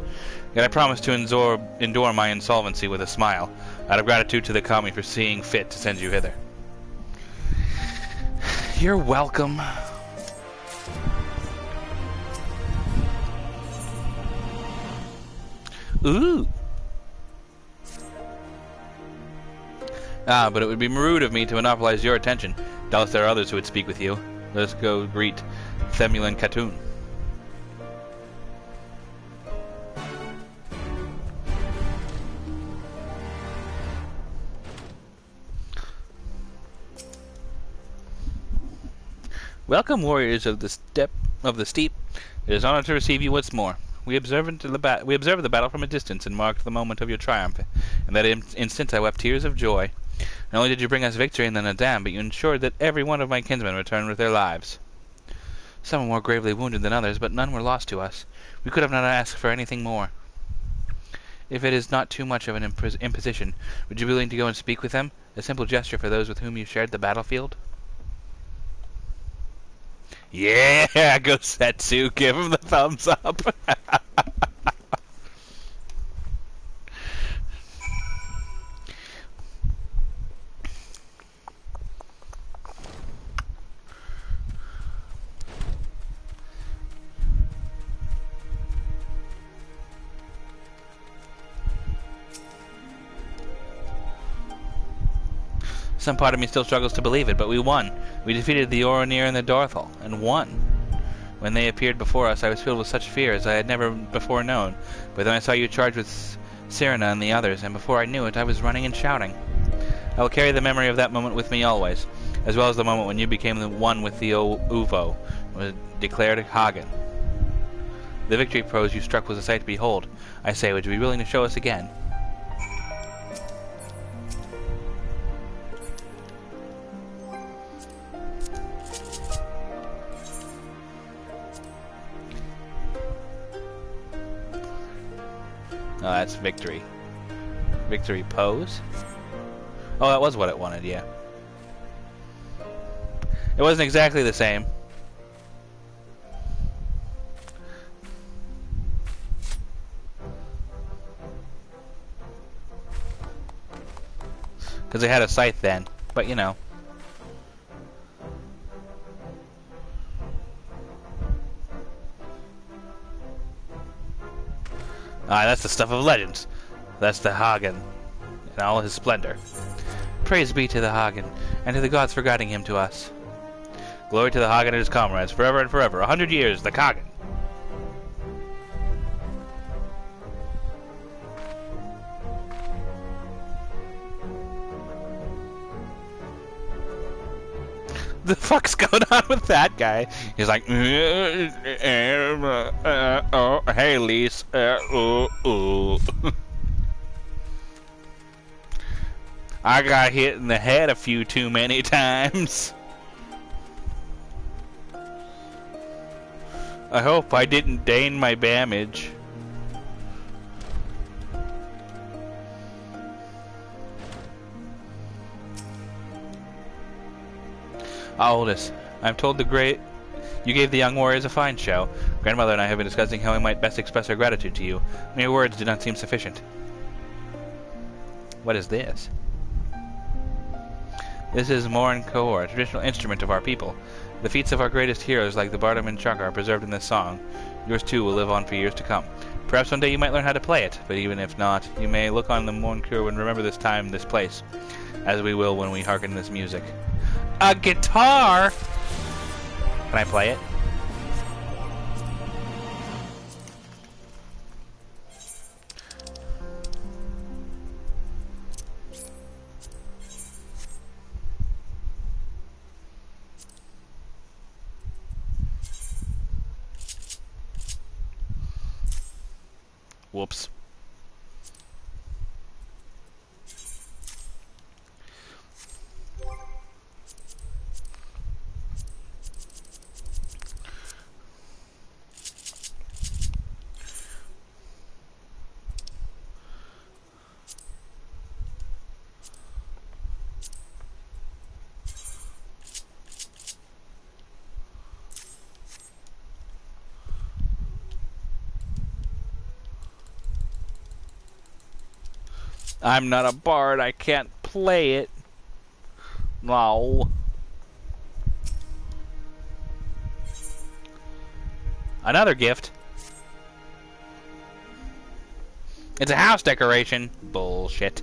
Yet I promise to endure my insolvency with a smile, out of gratitude to the Kami for seeing fit to send you hither. You're welcome. Ooh. But it would be rude of me to monopolize your attention. Doubtless there are others who would speak with you. Let us go greet Themulin Khatun. Welcome, warriors of the steep. It is an honor to receive you once more. We observed the battle from a distance and marked the moment of your triumph. In that instant I wept tears of joy. Not only did you bring us victory and then a dam, but you ensured that every one of my kinsmen returned with their lives. Some were more gravely wounded than others, but none were lost to us. We could have not asked for anything more. If it is not too much of an imposition, would you be willing to go and speak with them? A simple gesture for those with whom you shared the battlefield? Yeah, go Setsu, give him the thumbs up. Some part of me still struggles to believe it, but we won. We defeated the Oronir and the Dorthal, and won. When they appeared before us, I was filled with such fear as I had never before known. But then I saw you charged with Sirena and the others, and before I knew it, I was running and shouting. I will carry the memory of that moment with me always, as well as the moment when you became the one with the Uvo, and was declared Hagen. The victory pose you struck was a sight to behold. I say, would you be willing to show us again? Oh, that's victory. Victory pose? Oh, that was what it wanted, yeah. It wasn't exactly the same. Because they had a scythe then, but you know. Ah, that's the stuff of legends. That's the Hagen in all his splendor. Praise be to the Hagen, and to the gods for guiding him to us. Glory to the Hagen and his comrades, forever and forever. 100 years, the Hagen. The fuck's going on with that guy? He's like, oh, hey, Lise. I got hit in the head a few too many times. I hope I didn't deign my damage. Aldous, I'm told you gave the young warriors a fine show. Grandmother and I have been discussing how we might best express our gratitude to you. Mere words do not seem sufficient. What is this? This is Morin Kohor, a traditional instrument of our people. The feats of our greatest heroes like the Bardam and Chaka are preserved in this song. Yours too will live on for years to come. Perhaps one day you might learn how to play it, but even if not, you may look on the Morin Kohor and remember this time, this place, as we will when we hearken this music. A guitar? Can I play it? Whoops. I'm not a bard, I can't play it. No. Another gift. It's a house decoration. Bullshit.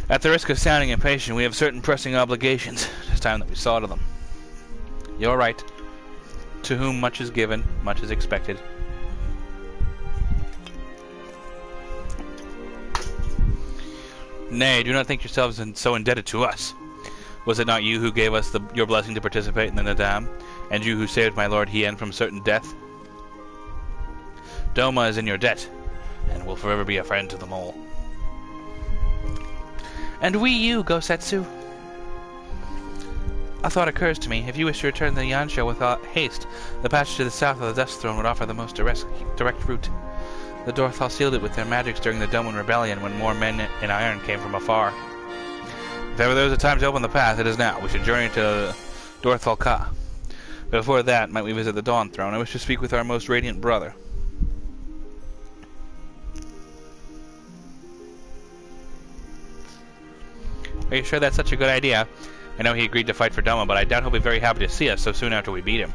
At the risk of sounding impatient, we have certain pressing obligations. It's time that we saw to them. You're right. To whom much is given, much is expected. Nay, do not think yourselves so indebted to us. Was it not you who gave us your blessing to participate in the Nadam, and you who saved my lord Hien from certain death? Doma is in your debt, and will forever be a friend to them all. And we you, Gosetsu. A thought occurs to me. If you wish to return to the Yansha without haste, the passage to the south of the Death Throne would offer the most direct route. The Dorthal sealed it with their magics during the Doman Rebellion when more men in iron came from afar. If ever there was a time to open the path, it is now. We should journey to Dorthal Ka. But before that, might we visit the Dawn Throne? I wish to speak with our most radiant brother. Are you sure that's such a good idea? I know he agreed to fight for Doma, but I doubt he'll be very happy to see us so soon after we beat him.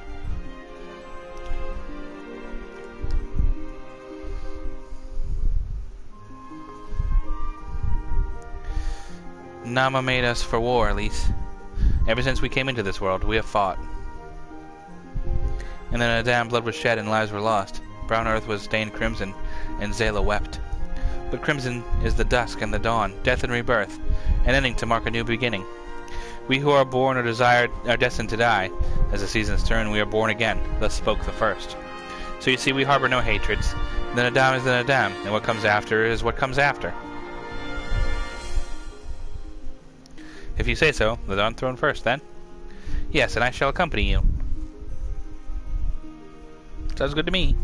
Nama made us for war, Elise. Ever since we came into this world, we have fought. And then a damn blood was shed and lives were lost. Brown earth was stained crimson, and Zayla wept. But crimson is the dusk and the dawn, death and rebirth, an ending to mark a new beginning. We who are born or are destined to die. As the seasons turn, we are born again. Thus spoke the first. So you see, we harbor no hatreds. The Nadam is the Nadam, and what comes after is what comes after. If you say so, the Dawn Throne first, then. Yes, and I shall accompany you. Sounds good to me.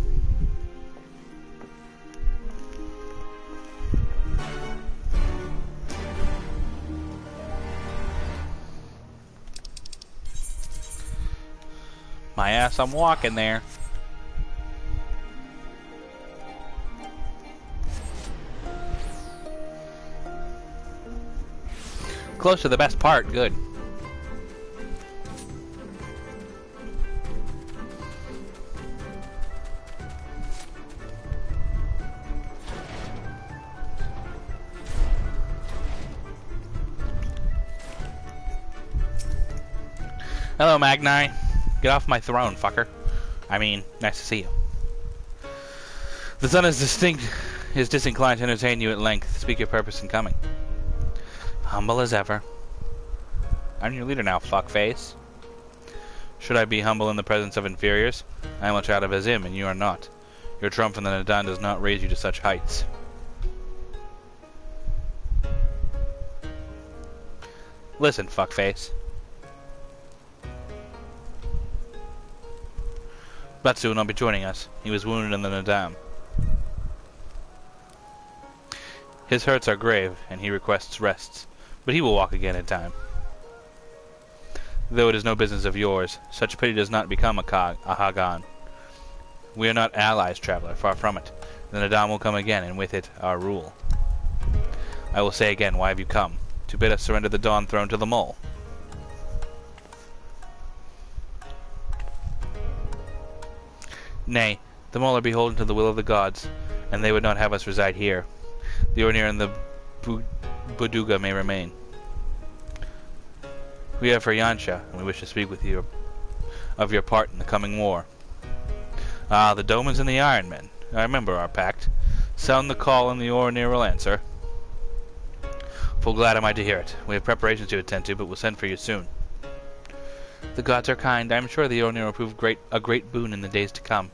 My ass, I'm walking there. Close to the best part, good. Hello, Magni. Get off my throne, fucker. I mean, nice to see you. The sun is disinclined to entertain you at length. Speak your purpose in coming. Humble as ever. I'm your leader now, fuckface. Should I be humble in the presence of inferiors? I am a child of Azim, and you are not. Your trump in the Nadan does not raise you to such heights. Listen, fuckface. Batsu will not be joining us. He was wounded in the Nadam. His hurts are grave, and he requests rests, but he will walk again in time. Though it is no business of yours, such pity does not become a Hagan. We are not allies, traveler, far from it. The Nadam will come again, and with it, our rule. I will say again, why have you come? To bid us surrender the Dawn Throne to the Mole. Nay, the Mole are beholden to the will of the gods, and they would not have us reside here. The Ornir and the Buduga may remain. We are for Yansha, and we wish to speak with you of your part in the coming war. Ah, the Domans and the Iron Men. I remember our pact. Sound the call and the Ornir will answer. Full glad am I to hear it. We have preparations to attend to, but we'll send for you soon. The gods are kind. I am sure the Onir will prove a great boon in the days to come.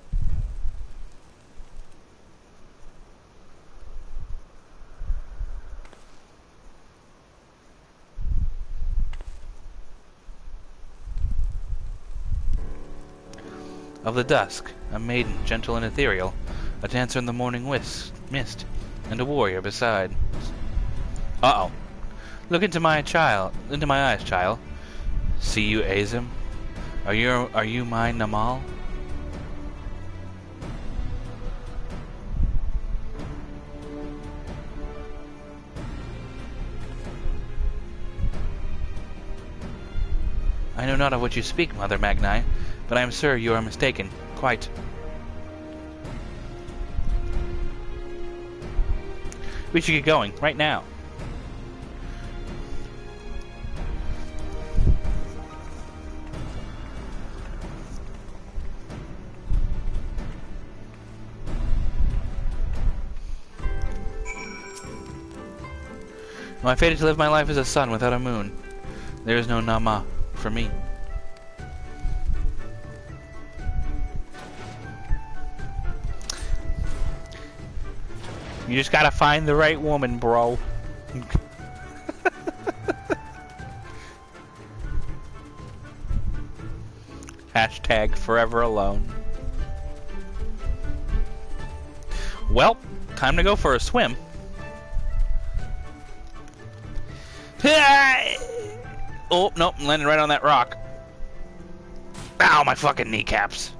Of the dusk, a maiden, gentle and ethereal, a dancer in the morning mist, and a warrior beside. Uh-oh. Look into my eyes, child. See you, Azim? Are you my Namal? I know not of what you speak, Mother Magni, but I am sure you are mistaken. Quite. We should get going, right now. My fate is to live my life as a sun without a moon. There is no Nama for me. You just gotta find the right woman, bro. Hashtag forever alone. Well, time to go for a swim. Oh, nope, I'm landing right on that rock. Ow, my fucking kneecaps.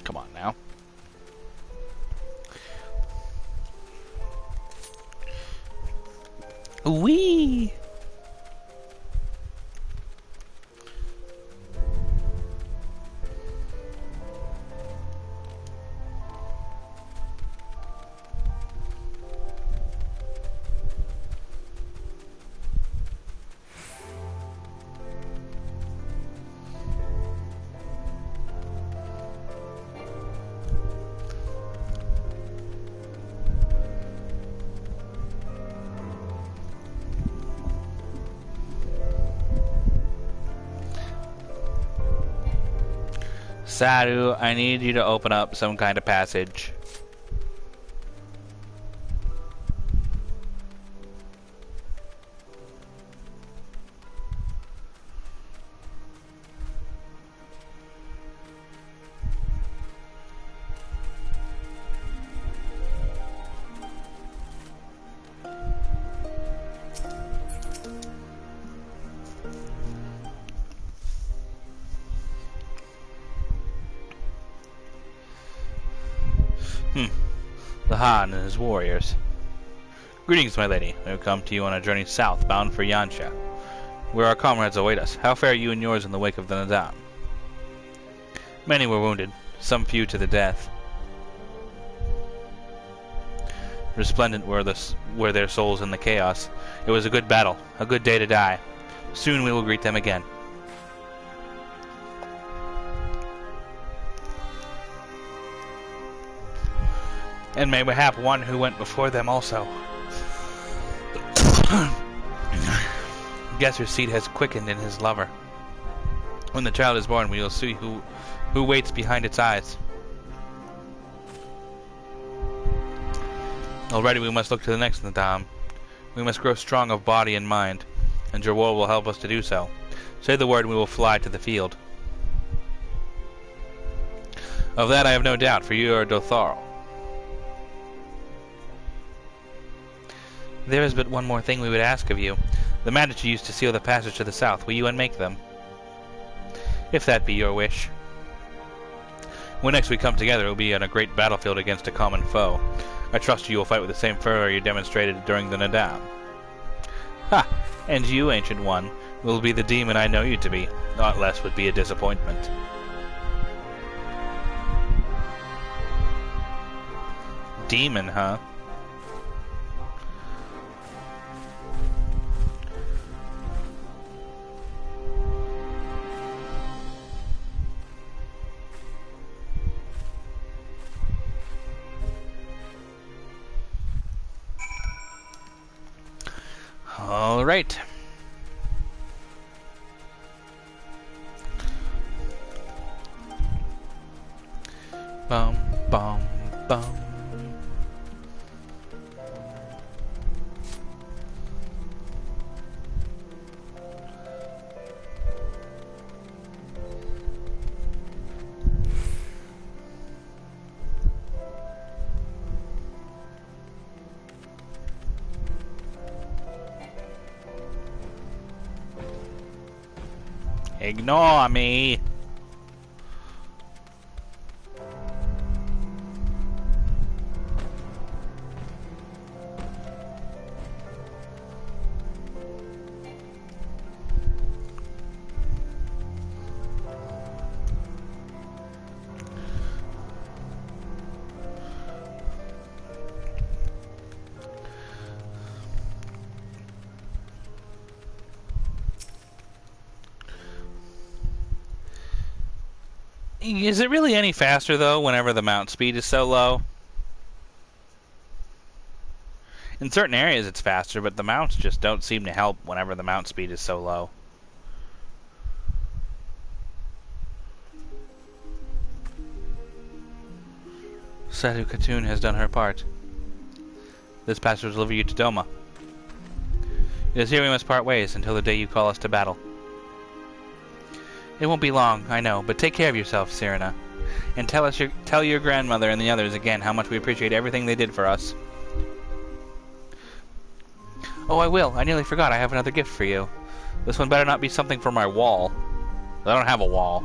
Come on now. Wee. Saru, I need you to open up some kind of passage. The Han and his warriors. Greetings, my lady. We have come to you on a journey south, bound for Yansha, where our comrades await us. How fare you and yours in the wake of the Nadam? Many were wounded, some few to the death. Resplendent were their souls in the chaos. It was a good battle, a good day to die. Soon we will greet them again. And may we have one who went before them also. Guess your seed has quickened in his lover. When the child is born, we will see who waits behind its eyes. Already we must look to the next Nadam. We must grow strong of body and mind, and Jerwol will help us to do so. Say the word and we will fly to the field. Of that I have no doubt, for you are Dothar. There is but one more thing we would ask of you. The magic you used to seal the passage to the south, will you unmake them? If that be your wish. When next we come together, it will be on a great battlefield against a common foe. I trust you will fight with the same fervor you demonstrated during the Nadam. Ha! And you, Ancient One, will be the demon I know you to be. Aught less would be a disappointment. Demon, huh? All right. Bum, bum, bum. Ignore me. Is it really any faster, though, whenever the mount speed is so low? In certain areas it's faster, but the mounts just don't seem to help whenever the mount speed is so low. Satu Khatun has done her part. This passage will deliver you to Doma. It is here we must part ways until the day you call us to battle. It won't be long, I know, but take care of yourself, Cyrena. And tell your grandmother and the others again how much we appreciate everything they did for us. Oh, I will. I nearly forgot. I have another gift for you. This one better not be something for my wall. I don't have a wall.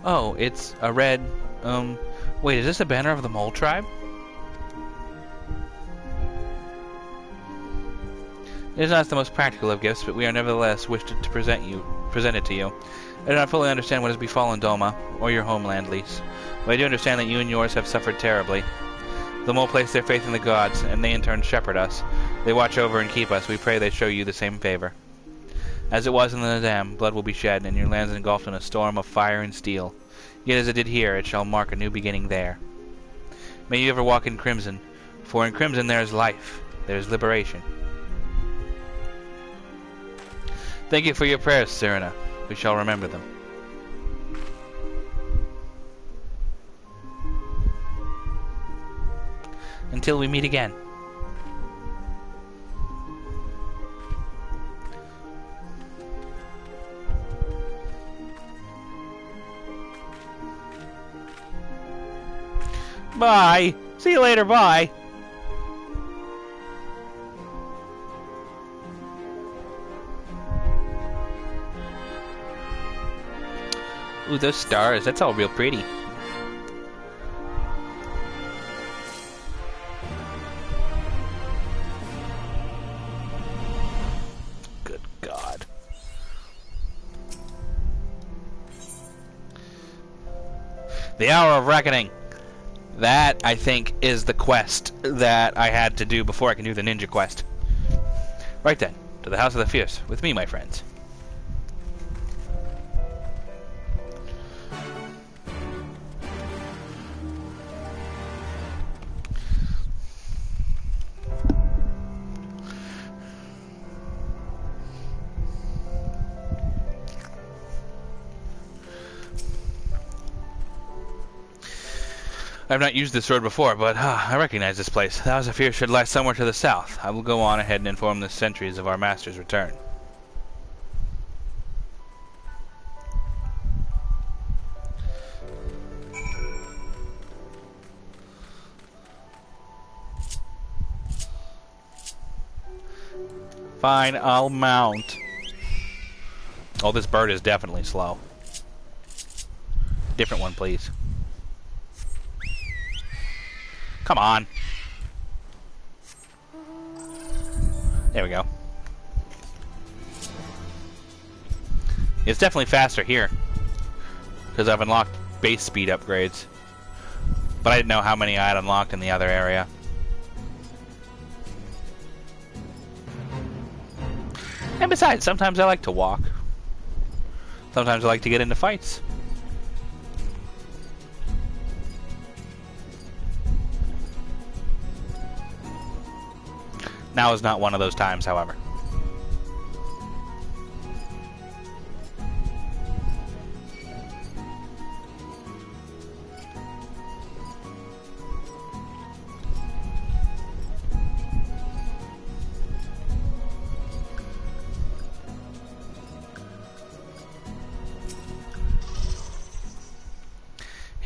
Oh, it's a red, wait, is this a banner of the Mole Tribe? It is not the most practical of gifts, but we are nevertheless wished to present it to you. I do not fully understand what has befallen Doma, or your homeland, Lys, but I do understand that you and yours have suffered terribly. The Mole place their faith in the gods, and they in turn shepherd us. They watch over and keep us. We pray they show you the same favor. As it was in the Nadam, blood will be shed, and your lands engulfed in a storm of fire and steel. Yet as it did here, it shall mark a new beginning there. May you ever walk in crimson, for in crimson there is life, there is liberation. Thank you for your prayers, Cyrena. We shall remember them. Until we meet again. Bye. See you later. Bye. Ooh, those stars. That's all real pretty. Good God. The Hour of Reckoning. That, I think, is the quest that I had to do before I can do the ninja quest. Right then, to the House of the Fierce, with me, my friends. I've not used this sword before, but I recognize this place. The House of Fear should lie somewhere to the south. I will go on ahead and inform the sentries of our master's return. Fine, I'll mount. Oh, this bird is definitely slow. Different one, please. Come on. There we go. It's definitely faster here, because I've unlocked base speed upgrades. But I didn't know how many I had unlocked in the other area. And besides, sometimes I like to walk. Sometimes I like to get into fights. Now is not one of those times, however.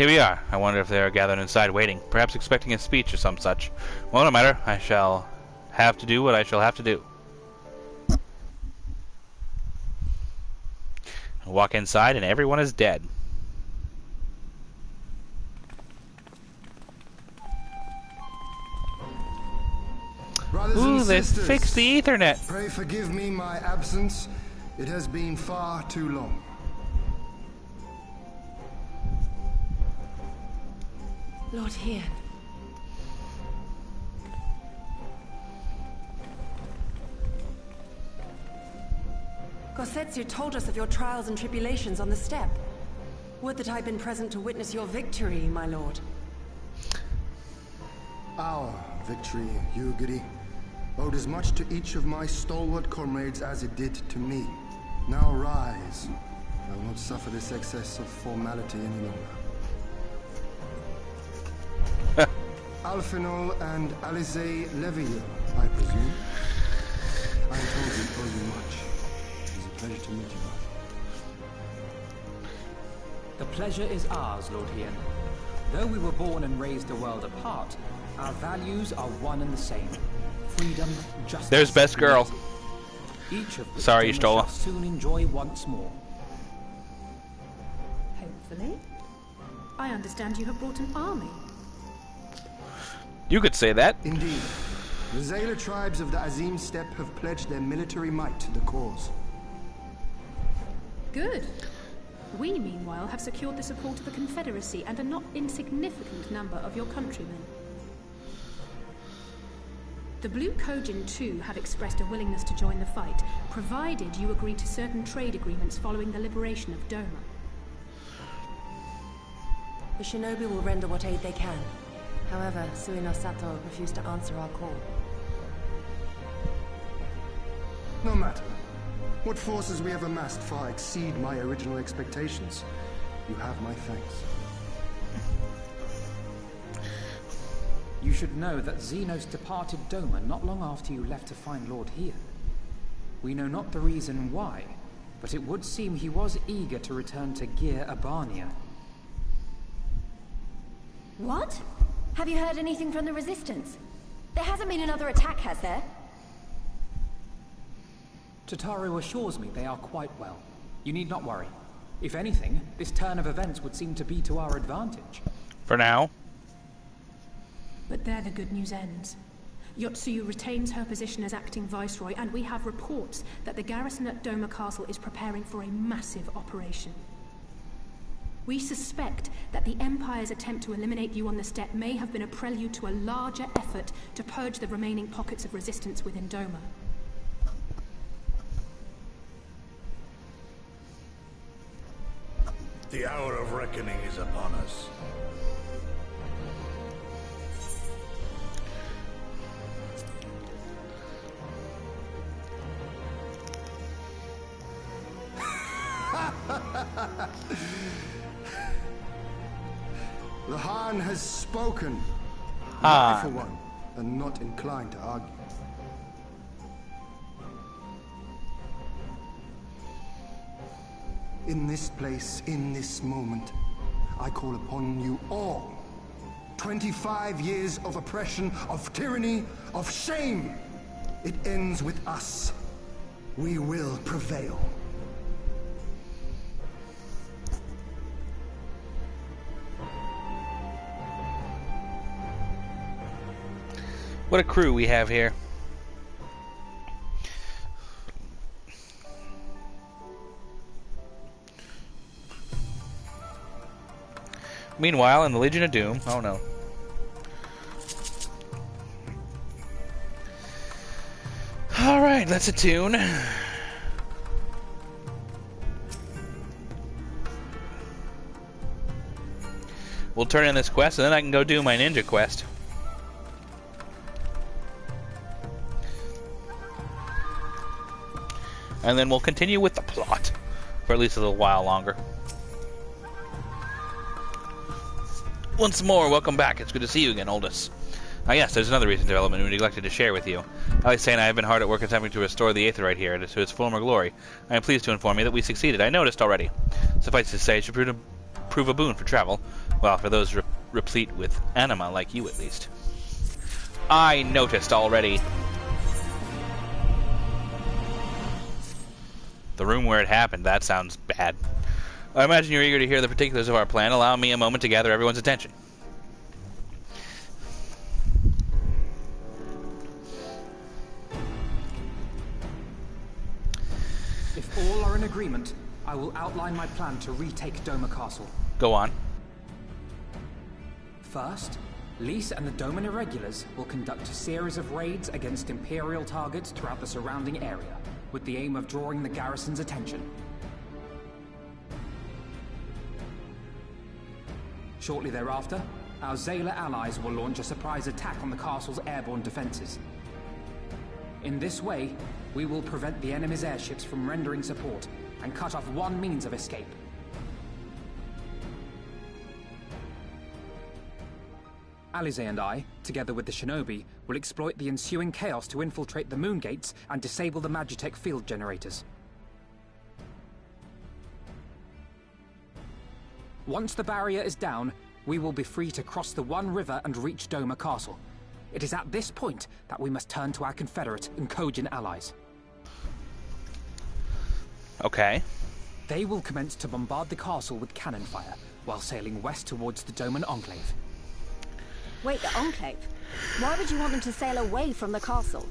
Here we are. I wonder if they are gathered inside waiting, perhaps expecting a speech or some such. Well, no matter. I shall have to do what I shall have to do. I walk inside and everyone is dead. Ooh, they fixed the Ethernet. Pray forgive me my absence. It has been far too long. Lord here. Gosetsu told us of your trials and tribulations on the steppe. Would that I'd been present to witness your victory, my lord. Our victory, Yugiri, owed as much to each of my stalwart comrades as it did to me. Now rise. I will not suffer this excess of formality any longer. Alfinol and Alize Levio, I presume. I am told we owe you much. It is a pleasure to meet you both. The pleasure is ours, Lord Hien. Though we were born and raised a world apart, our values are one and the same. Freedom, justice, There's best girl. unity. Each of which Sorry, we Stola. shall soon enjoy once more. Hopefully. I understand you have brought an army. You could say that. Indeed. The Zayla tribes of the Azim Steppe have pledged their military might to the cause. Good. We, meanwhile, have secured the support of the Confederacy and a not insignificant number of your countrymen. The Blue Kojin, too, have expressed a willingness to join the fight, provided you agree to certain trade agreements following the liberation of Doma. The shinobi will render what aid they can. However, Suino Sato refused to answer our call. No matter. What forces we have amassed far exceed my original expectations. You have my thanks. You should know that Xenos departed Doma not long after you left to find Lord Hien. We know not the reason why, but it would seem he was eager to return to Gir Abania. What? Have you heard anything from the Resistance? There hasn't been another attack, has there? Tataru assures me they are quite well. You need not worry. If anything, this turn of events would seem to be to our advantage. For now. But there the good news ends. Yotsuyu retains her position as acting viceroy, and we have reports that the garrison at Doma Castle is preparing for a massive operation. We suspect that the Empire's attempt to eliminate you on the steppe may have been a prelude to a larger effort to purge the remaining pockets of resistance within Doma. The hour of reckoning is upon us. The Han has spoken. Han. I, for one, am not inclined to argue. In this place, in this moment, I call upon you all. 25 years of oppression, of tyranny, of shame. It ends with us. We will prevail. What a crew we have here. Meanwhile, in the Legion of Doom, oh no. Alright, let's attune. We'll turn in this quest, and then I can go do my ninja quest. And then we'll continue with the plot for at least a little while longer. Once more, welcome back. It's good to see you again, Oldus. Ah yes, there's another recent development we neglected to share with you. Alexei and I have been hard at work attempting to restore the Aetheryte here to its former glory. I am pleased to inform you that we succeeded. I noticed already. Suffice to say, it should prove a boon for travel. Well, for those replete with anima like you, at least. I noticed already. The room where it happened, that sounds bad. I imagine you're eager to hear the particulars of our plan. Allow me a moment to gather everyone's attention. If all are in agreement, I will outline my plan to retake Doma Castle. Go on. First, Lys and the Doman Irregulars will conduct a series of raids against Imperial targets throughout the surrounding area, with the aim of drawing the garrison's attention. Shortly thereafter, our Zayla allies will launch a surprise attack on the castle's airborne defenses. In this way, we will prevent the enemy's airships from rendering support and cut off one means of escape. Alize and I, together with the shinobi, will exploit the ensuing chaos to infiltrate the moon gates and disable the Magitech field generators. Once the barrier is down, we will be free to cross the One River and reach Doma Castle. It is at this point that we must turn to our Confederate and Kojin allies. Okay. They will commence to bombard the castle with cannon fire, while sailing west towards the Doman Enclave. Wait, the Enclave? Why would you want them to sail away from the castle?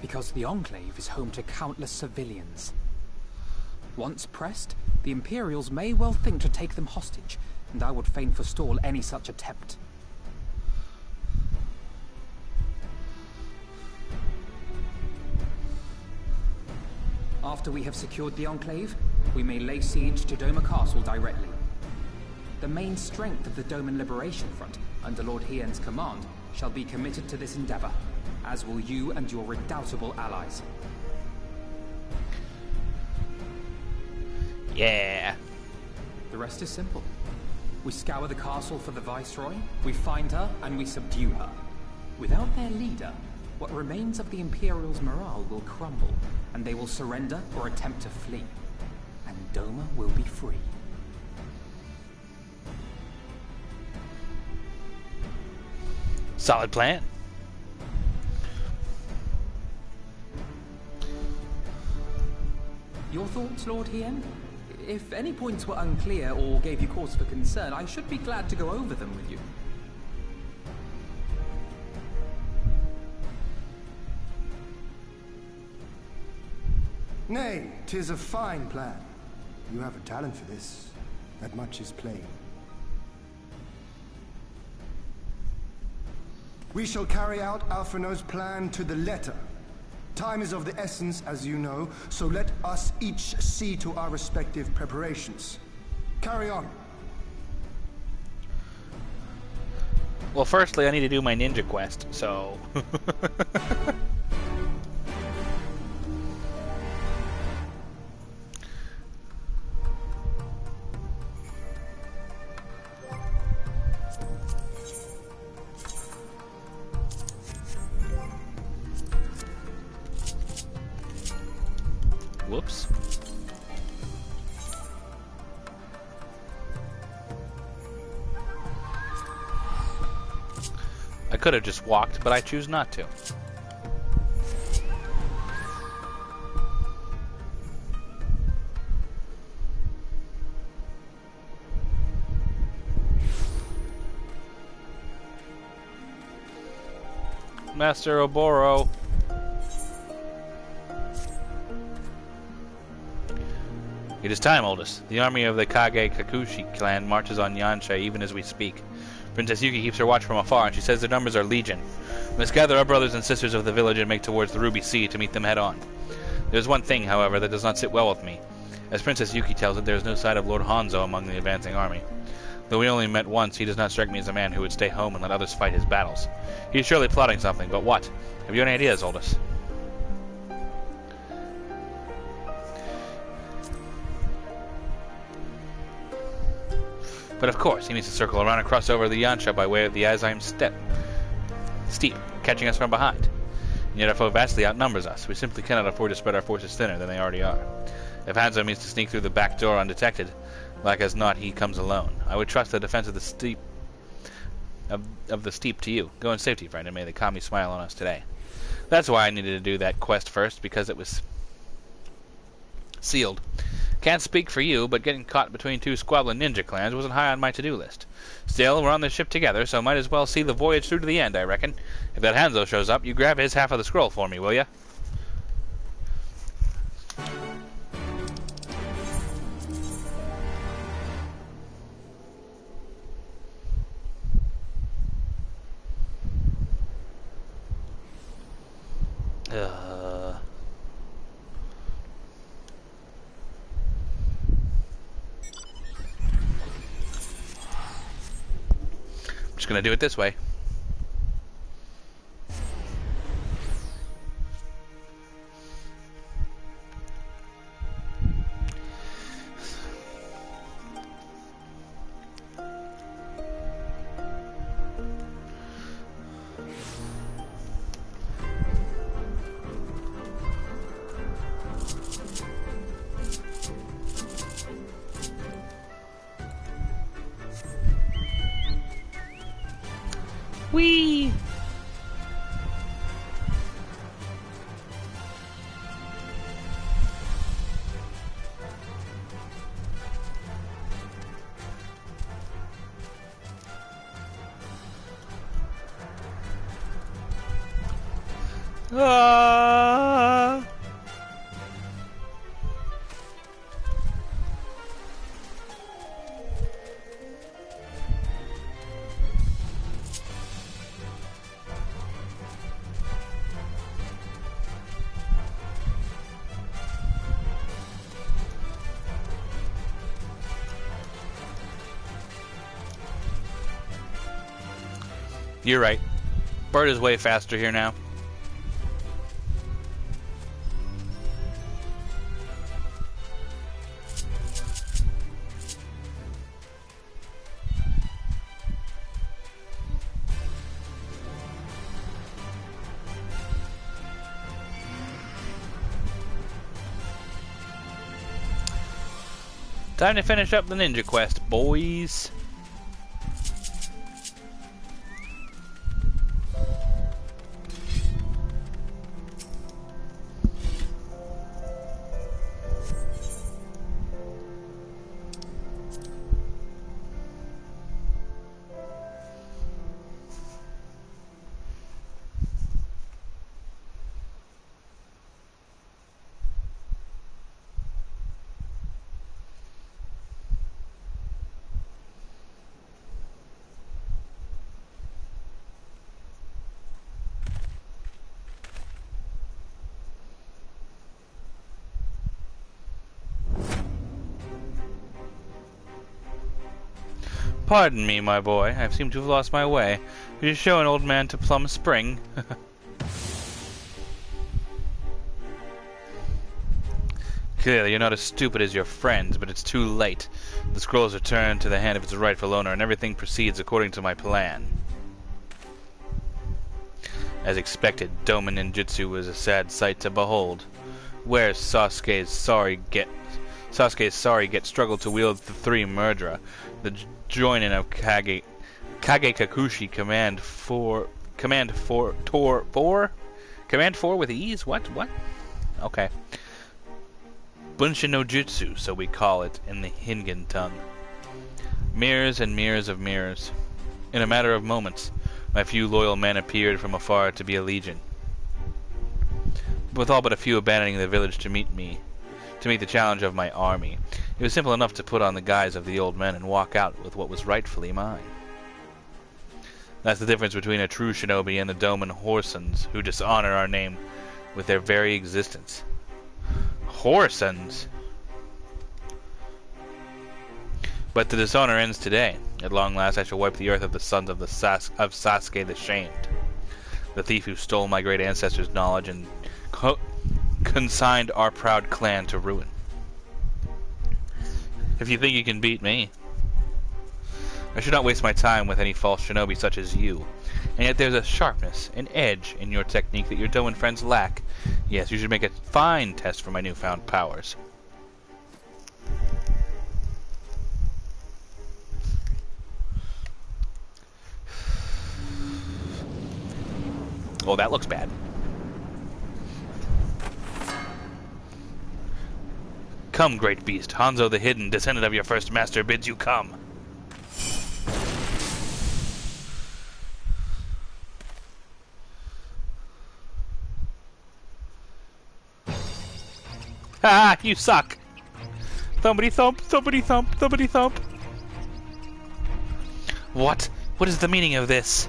Because the Enclave is home to countless civilians. Once pressed, the Imperials may well think to take them hostage, and I would fain forestall any such attempt. After we have secured the Enclave, we may lay siege to Doma Castle directly. The main strength of the Doman Liberation Front, under Lord Hien's command, shall be committed to this endeavor, as will you and your redoubtable allies. Yeah. The rest is simple. We scour the castle for the Viceroy, we find her, and we subdue her. Without their leader, what remains of the Imperials' morale will crumble, and they will surrender or attempt to flee. And Doma will be free. Solid plan. Your thoughts, Lord Hien? If any points were unclear or gave you cause for concern, I should be glad to go over them with you. Nay, 'tis a fine plan. You have a talent for this. That much is plain. We shall carry out Alphinaud's plan to the letter. Time is of the essence, as you know, so let us each see to our respective preparations. Carry on. Well, firstly, I need to do my ninja quest, so... Whoops. I could have just walked, but I choose not to. Master Oboro. It is time, Oldest. The army of the Kage Kakushi clan marches on Yansha even as we speak. Princess Yuki keeps her watch from afar, and she says their numbers are legion. We must gather our brothers and sisters of the village and make towards the Ruby Sea to meet them head on. There is one thing, however, that does not sit well with me. As Princess Yuki tells it, there is no sight of Lord Hanzo among the advancing army. Though we only met once, he does not strike me as a man who would stay home and let others fight his battles. He is surely plotting something, but what? Have you any ideas, Oldest? But of course, he needs to circle around and cross over the Yansha by way of the Azime Steep, catching us from behind. And yet our foe vastly outnumbers us. We simply cannot afford to spread our forces thinner than they already are. If Hanzo means to sneak through the back door undetected, like as not he comes alone. I would trust the defense of the steep to you. Go in safety, friend, and may the kami smile on us today. That's why I needed to do that quest first, because it was sealed. Can't speak for you, but getting caught between two squabbling ninja clans wasn't high on my to-do list. Still, we're on this ship together, so might as well see the voyage through to the end, I reckon. If that Hanzo shows up, you grab his half of the scroll for me, will ya? I'm just gonna do it this way. Whee! Ah! You're right. Bird is way faster here now. Time to finish up the ninja quest, boys. Pardon me, my boy. I seem to have lost my way. Could you show an old man to Plum Spring? Clearly, you're not as stupid as your friends, but it's too late. The scrolls are turned to the hand of its rightful owner, and everything proceeds according to my plan. As expected, Doma Ninjutsu was a sad sight to behold. Where's Sasuke's sorry get struggled to wield the three murderer. The joining of Kage Kakushi command 4 Command 4 with ease? What? Okay. Bunshin no Jutsu, so we call it in the Hingan tongue. Mirrors and mirrors of mirrors. In a matter of moments, my few loyal men appeared from afar to be a legion. With all but a few abandoning the village to meet the challenge of my army, it was simple enough to put on the guise of the old men and walk out with what was rightfully mine. That's the difference between a true shinobi and the Doman Horsons, who dishonor our name with their very existence. Horsons! But the dishonor ends today. At long last I shall wipe the earth of the sons of Sasuke the Shamed, the thief who stole my great ancestors' knowledge and consigned our proud clan to ruin. If you think you can beat me, I should not waste my time with any false shinobi such as you. And yet there's a sharpness, an edge in your technique that your Doman friends lack. Yes, you should make a fine test for my newfound powers. Oh, that looks bad. Come, great beast. Hanzo the Hidden, descendant of your first master, bids you come. Ah, you suck. Thumpity thump, thumpity thump, thumpity thump. What? What is the meaning of this?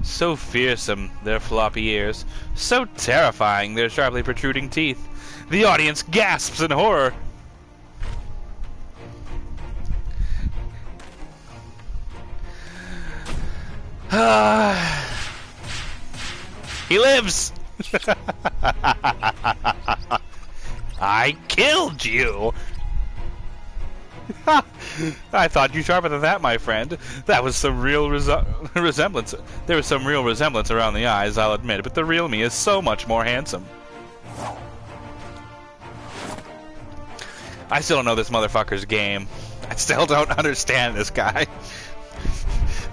So fearsome, their floppy ears. So terrifying, their sharply protruding teeth. The audience gasps in horror. He lives! I killed you! I thought you sharper than that, my friend. That was some real resemblance. There was some real resemblance around the eyes, I'll admit, but the real me is so much more handsome. I still don't know this motherfucker's game. I still don't understand this guy.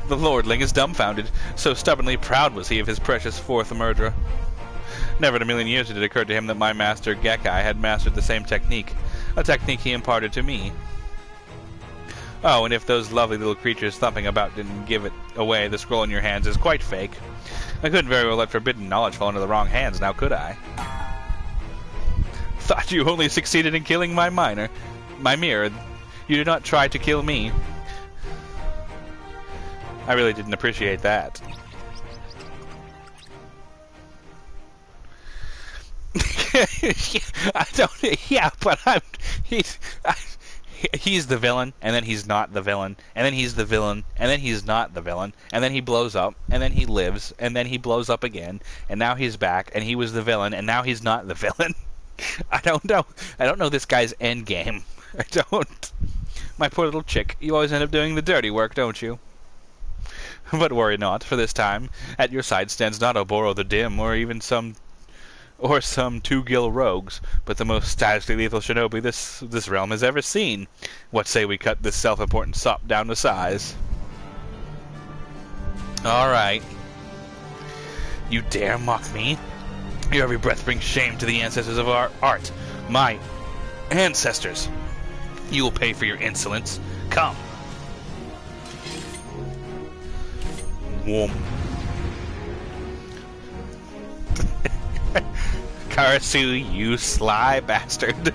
The lordling is dumbfounded. So stubbornly proud was he of his precious fourth murderer. Never in a million years did it occur to him that my master Gekkai had mastered the same technique, a technique he imparted to me. Oh, and if those lovely little creatures thumping about didn't give it away, the scroll in your hands is quite fake. I couldn't very well let forbidden knowledge fall into the wrong hands, now could I? Thought you only succeeded in killing my mirror. You did not try to kill me. I really didn't appreciate that. I don't. Yeah, but he's the villain, and then he's not the villain, and then he's the villain, and then he's not the villain, and then he blows up, and then he lives, and then he blows up again, and now he's back, and he was the villain, and now he's not the villain. I don't know. I don't know this guy's end game. I don't. My poor little chick. You always end up doing the dirty work, don't you? But worry not, for this time at your side stands not Oboro the Dim, or even some two-gill rogues, but the most stylishly lethal shinobi this realm has ever seen. What say we cut this self-important sop down to size? All right. You dare mock me? Your every breath brings shame to the ancestors of our art. My ancestors. You will pay for your insolence. Come. Whoom. Karasu, you sly bastard.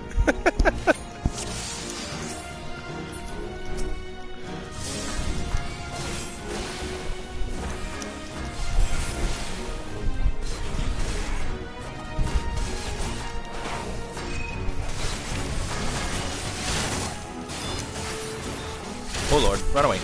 Oh lord, run away.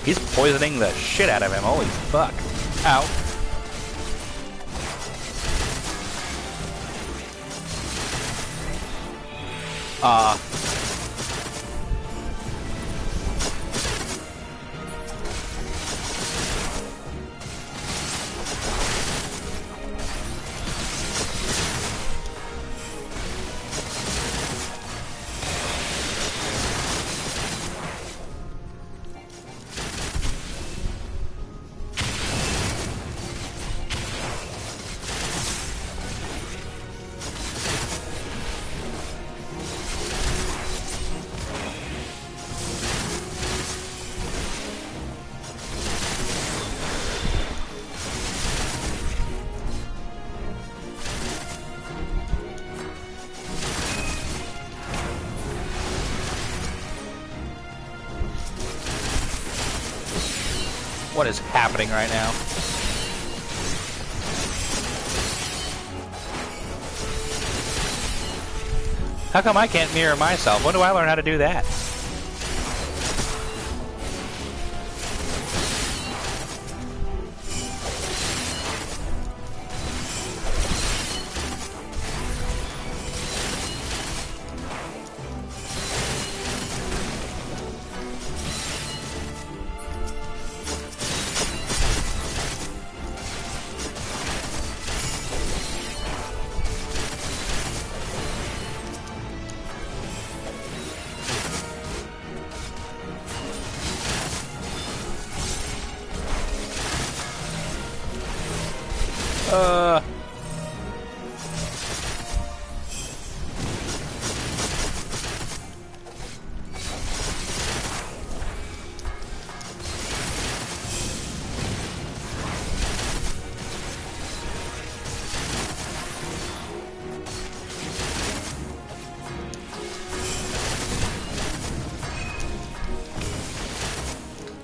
He's poisoning the shit out of him, holy fuck. Ow. What is happening right now? How come I can't mirror myself? When do I learn how to do that?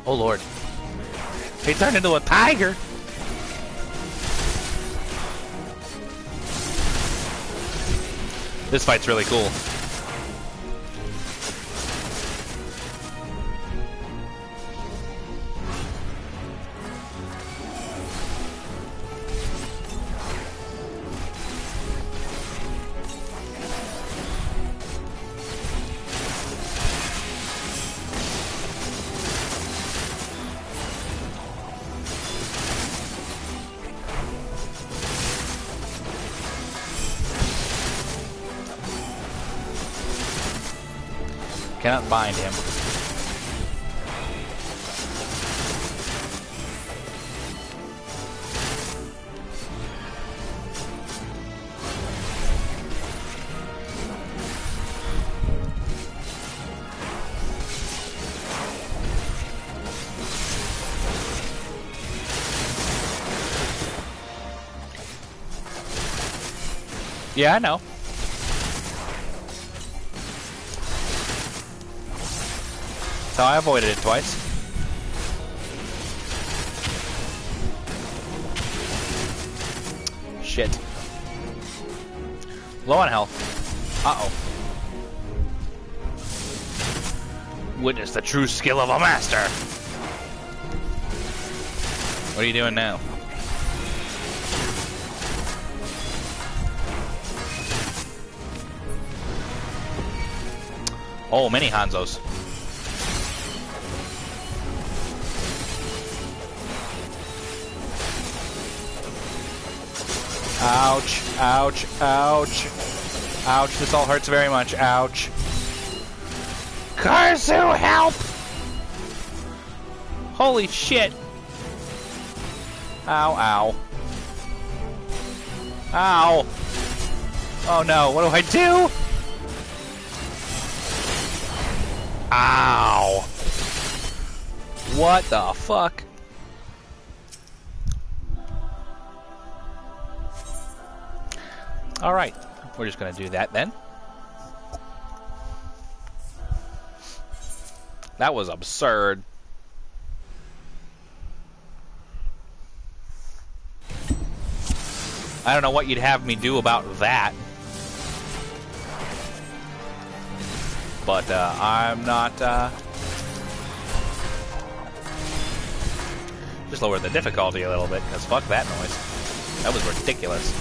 Oh lord. He turned into a tiger! This fight's really cool. Cannot bind him. Yeah, I know. So I avoided it twice. Shit. Low on health. Uh-oh. Witness the true skill of a master. What are you doing now? Oh, many Hanzos. Ouch, ouch, ouch. Ouch, this all hurts very much. Ouch. Karsu, help! Holy shit. Ow, ow. Ow. Oh no, what do I do? Ow. What the fuck? Alright, we're just gonna do that then. That was absurd. I don't know what you'd have me do about that. But, I'm not, just lower the difficulty a little bit, because fuck that noise. That was ridiculous.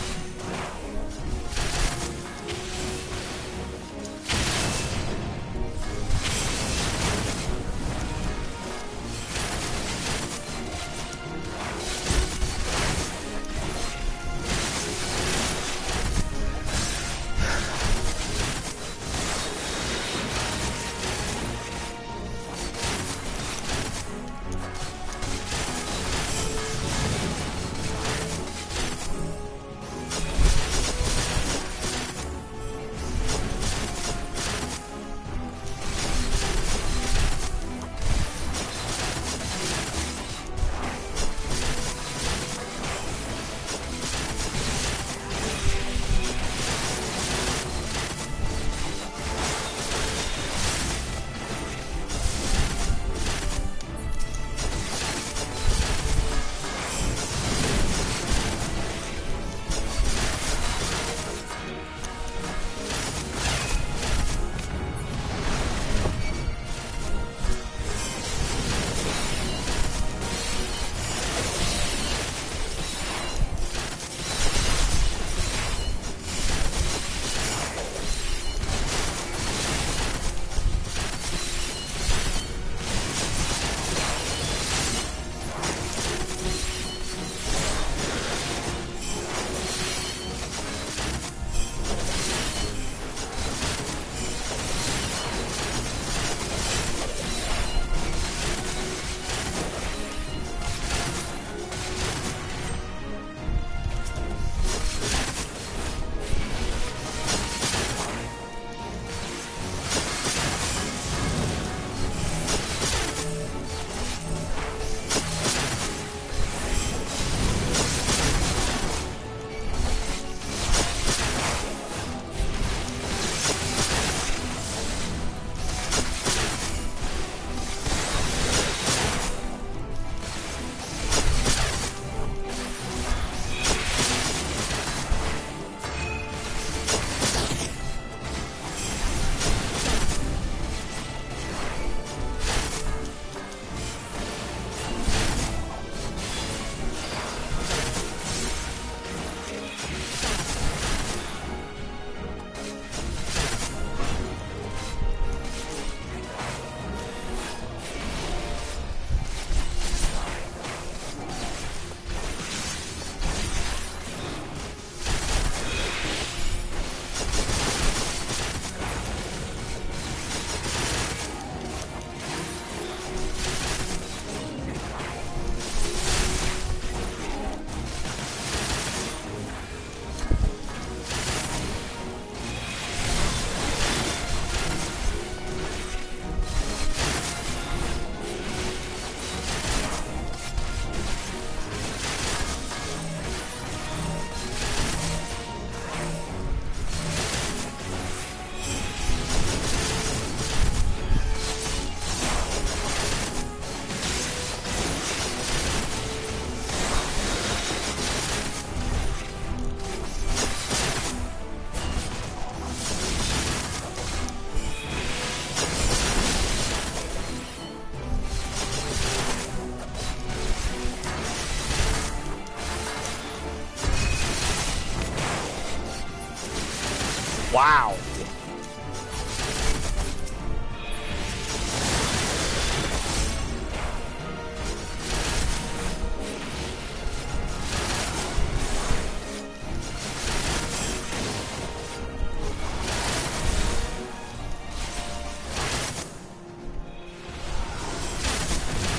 Wow.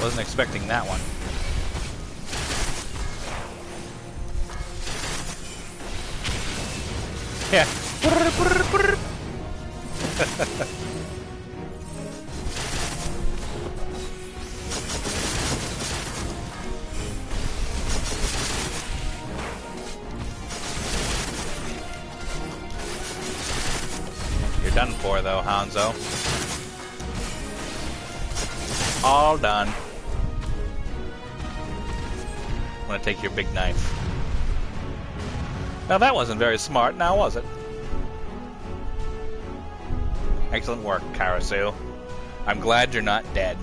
Wasn't expecting that one. Yeah. You're done for, though, Hanzo. All done. I'm gonna take your big knife. Now that wasn't very smart, now was it? Excellent work, Karasu. I'm glad you're not dead.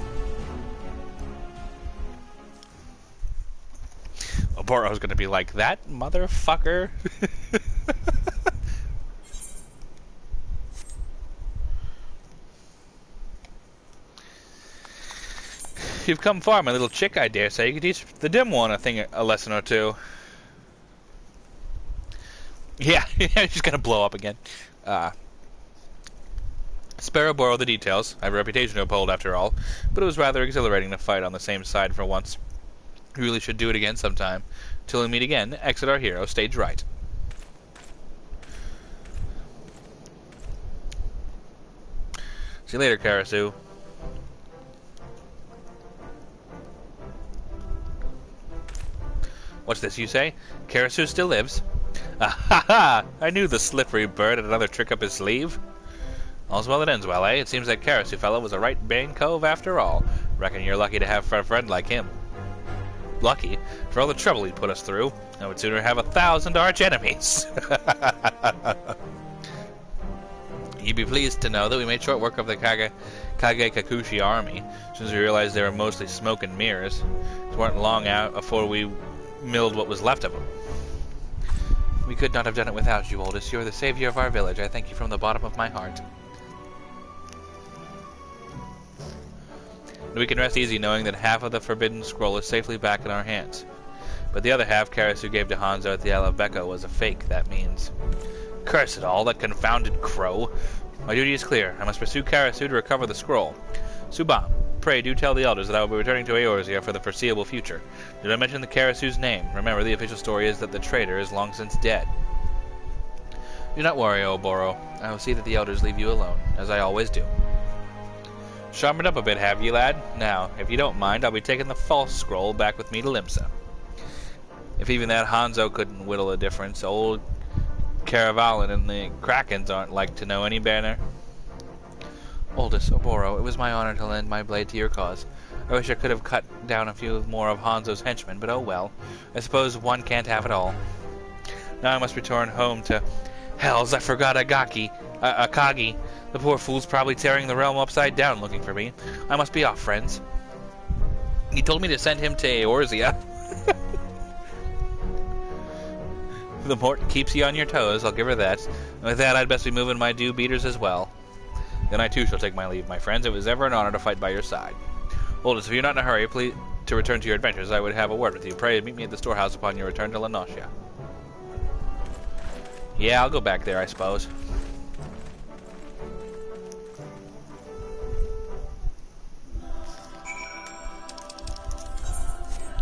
Oboro's gonna be like, that motherfucker. You've come far, my little chick, I dare say. You could teach the dim one a lesson or two. Yeah, she's gonna blow up again. Sparrow borrowed the details. I have a reputation to uphold, after all. But it was rather exhilarating to fight on the same side for once. We really should do it again sometime. Till we meet again, exit our hero, stage right. See you later, Karasu. What's this, you say? Karasu still lives? Ah-ha-ha! I knew the slippery bird had another trick up his sleeve. All's well that ends well, eh? It seems that Karasu fellow was a right Bane cove after all. Reckon you're lucky to have a friend like him. Lucky? For all the trouble he'd put us through. I would sooner have 1,000 arch enemies. You'd be pleased to know that we made short work of the Kage Kakushi army, since we realized they were mostly smoke and mirrors. It weren't long out before we milled what was left of them. We could not have done it without you, Oldest. You are the savior of our village. I thank you from the bottom of my heart. We can rest easy knowing that half of the Forbidden Scroll is safely back in our hands. But the other half Karasu gave to Hanzo at the Isle of Becca was a fake, that means. Curse it all, that confounded crow. My duty is clear. I must pursue Karasu to recover the scroll. Subam, pray do tell the elders that I will be returning to Eorzea for the foreseeable future. Do not mention the Karasu's name. Remember, the official story is that the traitor is long since dead. Do not worry, Oboro. I will see that the elders leave you alone, as I always do. Sharpened up a bit, have you, lad? Now, if you don't mind, I'll be taking the false scroll back with me to Limsa. If even that Hanzo couldn't whittle a difference, old Caravalin and the Krakens aren't like to know any better. Oldest, Oboro, it was my honor to lend my blade to your cause. I wish I could have cut down a few more of Hanzo's henchmen, but oh well. I suppose one can't have it all. Now I must return home to... Hells, I forgot Akagi. The poor fool's probably tearing the realm upside down looking for me. I must be off, friends. He told me to send him to Eorzea. The Mort keeps you on your toes, I'll give her that. And with that, I'd best be moving my dew beaters as well. Then I too shall take my leave, my friends. It was ever an honor to fight by your side. Oldest, if you're not in a hurry, please to return to your adventures, I would have a word with you. Pray meet me at the storehouse upon your return to La Noscia. Yeah, I'll go back there, I suppose.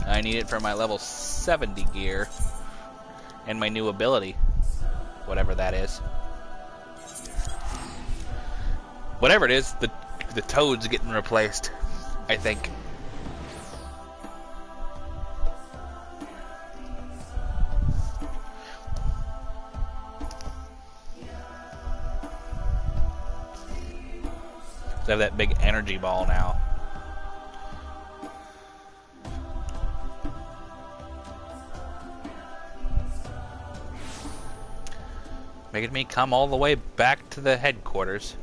I need it for my level 70 gear. And my new ability. Whatever that is. Whatever it is, the toad's getting replaced, I think. So I have that big energy ball now. Making me come all the way back to the headquarters.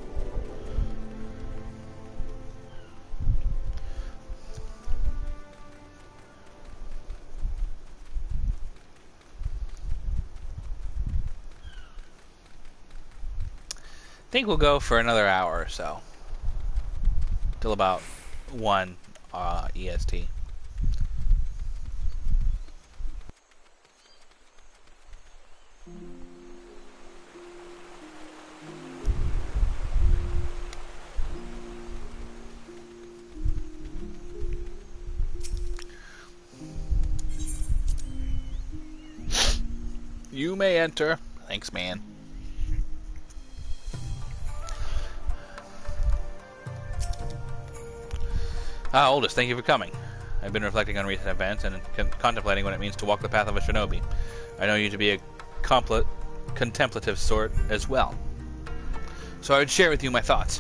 think we'll go for another hour or so. Till about 1 EST. You may enter. Thanks, man. Oldest, thank you for coming. I've been reflecting on recent events and contemplating what it means to walk the path of a shinobi. I know you to be a contemplative sort as well. So I would share with you my thoughts.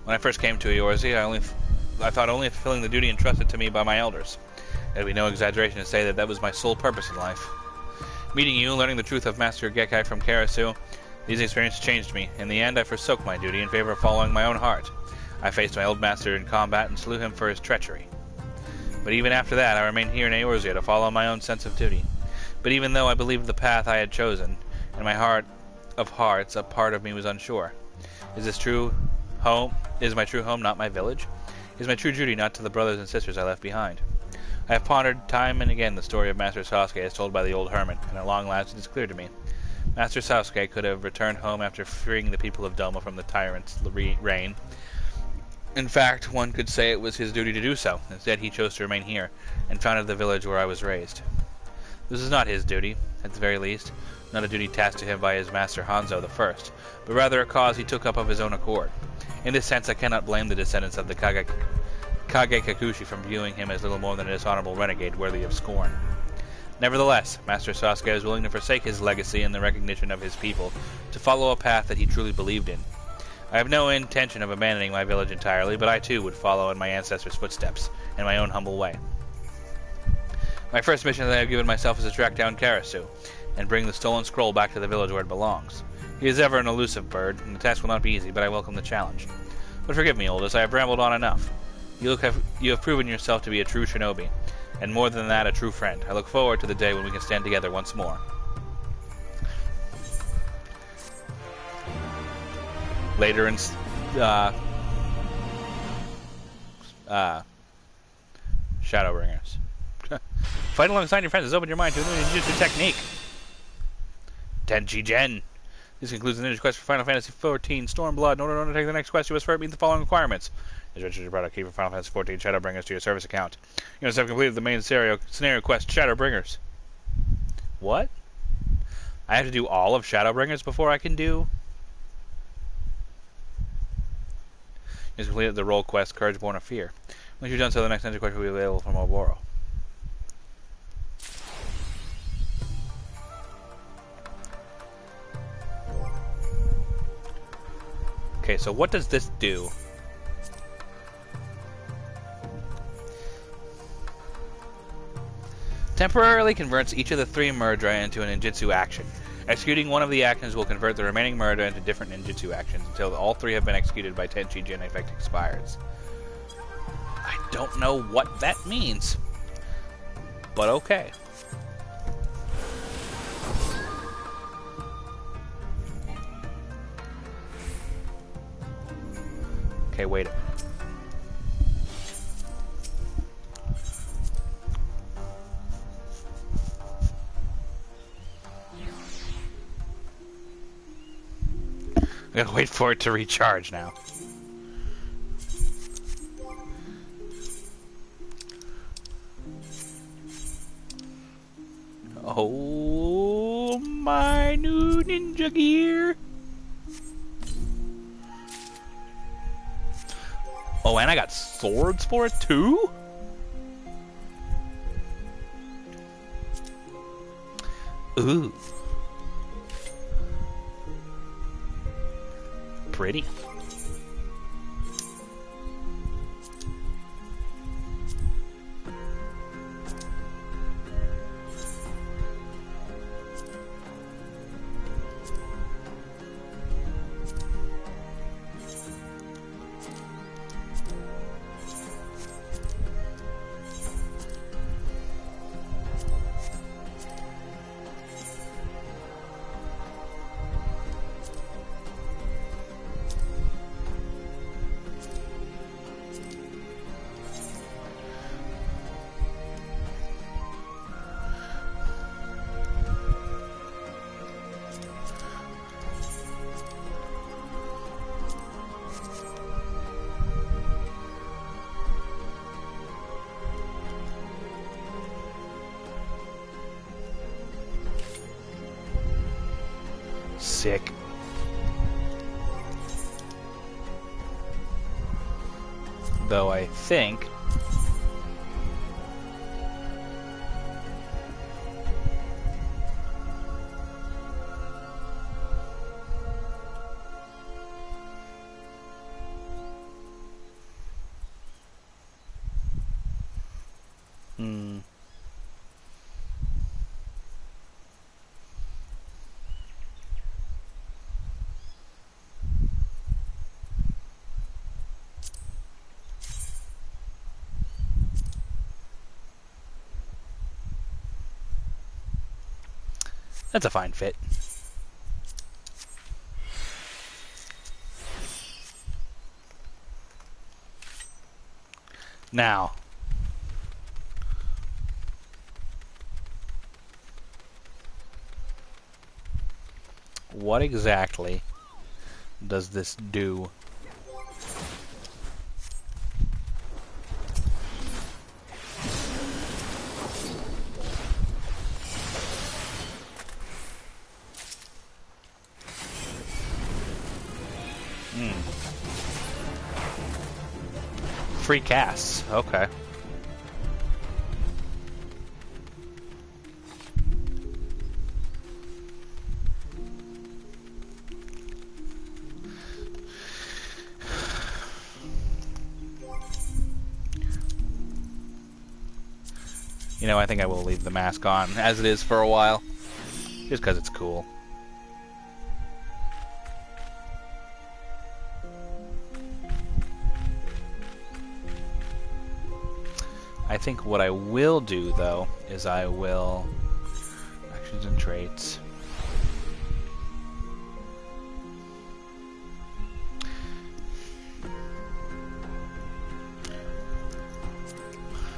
When I first came to Eorzea, I thought only of fulfilling the duty entrusted to me by my elders. It would be no exaggeration to say that that was my sole purpose in life. Meeting you, learning the truth of Master Gekai from Karasu, these experiences changed me. In the end, I forsook my duty in favor of following my own heart. I faced my old master in combat and slew him for his treachery. But even after that, I remained here in Eorzea to follow my own sense of duty. But even though I believed the path I had chosen, in my heart of hearts, a part of me was unsure. Is this true home? Is my true home not my village? Is my true duty not to the brothers and sisters I left behind? I have pondered time and again the story of Master Sasuke as told by the old hermit, and at long last it is clear to me. Master Sasuke could have returned home after freeing the people of Doma from the tyrant's reign. In fact, one could say it was his duty to do so. Instead, he chose to remain here, and founded the village where I was raised. This is not his duty, at the very least, not a duty tasked to him by his master Hanzo the First, but rather a cause he took up of his own accord. In this sense, I cannot blame the descendants of the Kage Kakushi from viewing him as little more than a dishonorable renegade worthy of scorn. Nevertheless, Master Sasuke is willing to forsake his legacy in the recognition of his people, to follow a path that he truly believed in. I have no intention of abandoning my village entirely, but I too would follow in my ancestors' footsteps, in my own humble way. My first mission that I have given myself is to track down Karasu, and bring the stolen scroll back to the village where it belongs. He is ever an elusive bird, and the task will not be easy, but I welcome the challenge. But forgive me, oldest, I have rambled on enough. You have proven yourself to be a true shinobi, and more than that, a true friend. I look forward to the day when we can stand together once more. Later in Shadowbringers. Fight alongside your friends has opened your mind to a new ninjutsu technique. Tenchi Gen. This concludes the ninja quest for Final Fantasy XIV Stormblood. In order to undertake the next quest, you must first meet the following requirements. Is registered your product key for Final Fantasy XIV Shadowbringers to your service account. You must have completed the main scenario quest Shadowbringers. What? I have to do all of Shadowbringers before I can do... You must completed the role quest Courage Born of Fear. Once you've done so, the next ninja quest will be available from Oboro. Okay, so what does this do? Temporarily converts each of the 3 Murdra into a ninjutsu action. Executing one of the actions will convert the remaining Murdra into different ninjutsu actions until all 3 have been executed by Tenchi Gen effect expires. I don't know what that means, but okay. Okay, wait a minute. I gotta wait for it to recharge now. Oh, my new ninja gear. Oh, and I got swords for it too? Ooh. Pretty. sick. Though I think... That's a fine fit. Now, what exactly does this do? Free casts, okay. You know, I think I will leave the mask on as it is for a while, just because it's cool. I think what I will do, though, is I will... Actions and traits.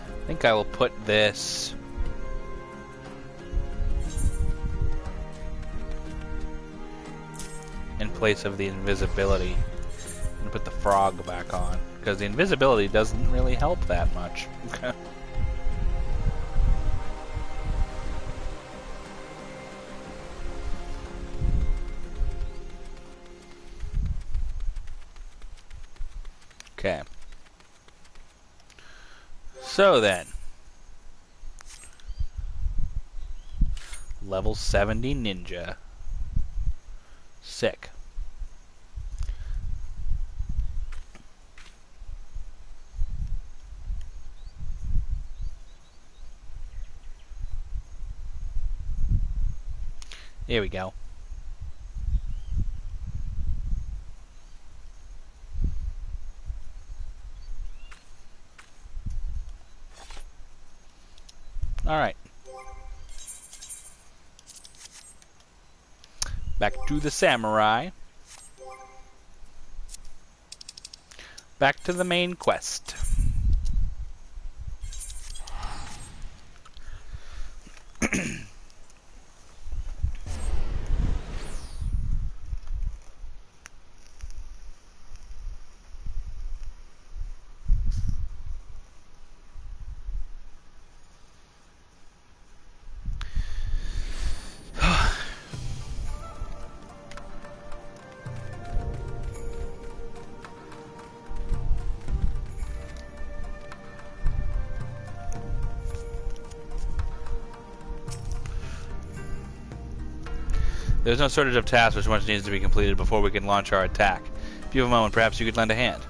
I think I will put this... in place of the invisibility. And put the frog back on. Because the invisibility doesn't really help that much. Okay. So then. Level 70 ninja. Sick. Here we go. All right. Back to the samurai. Back to the main quest. There's no shortage of tasks which much needs to be completed before we can launch our attack. If you have a moment, perhaps you could lend a hand.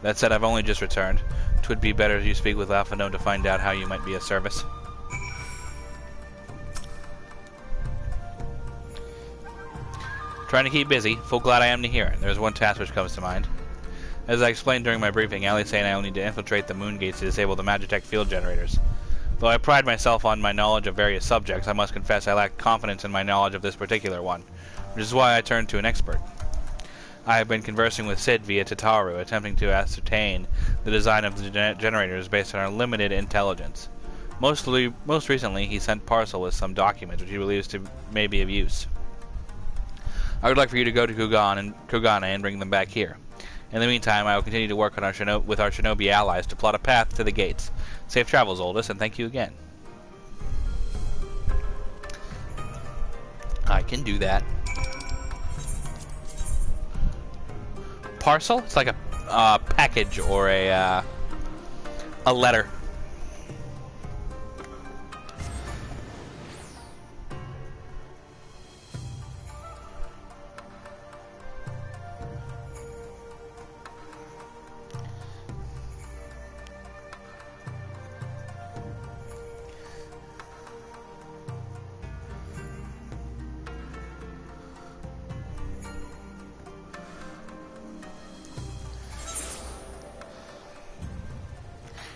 That said, I've only just returned. 'Twould be better if you speak with Alpha Gnome to find out how you might be of service. Trying to keep busy. Full glad I am to hear it. There's one task which comes to mind. As I explained during my briefing, Allie's saying I will need to infiltrate the moon gates to disable the Magitech field generators. Though I pride myself on my knowledge of various subjects, I must confess I lack confidence in my knowledge of this particular one, which is why I turned to an expert. I have been conversing with Sid via Tataru, attempting to ascertain the design of the generators based on our limited intelligence. Most recently, he sent Parcel with some documents which he believes to may be of use. I would like for you to go to Kugana and bring them back here. In the meantime, I will continue to work on with our shinobi allies to plot a path to the gates. Safe travels, Oldest, and thank you again. I can do that. parcel? It's like a package or a letter.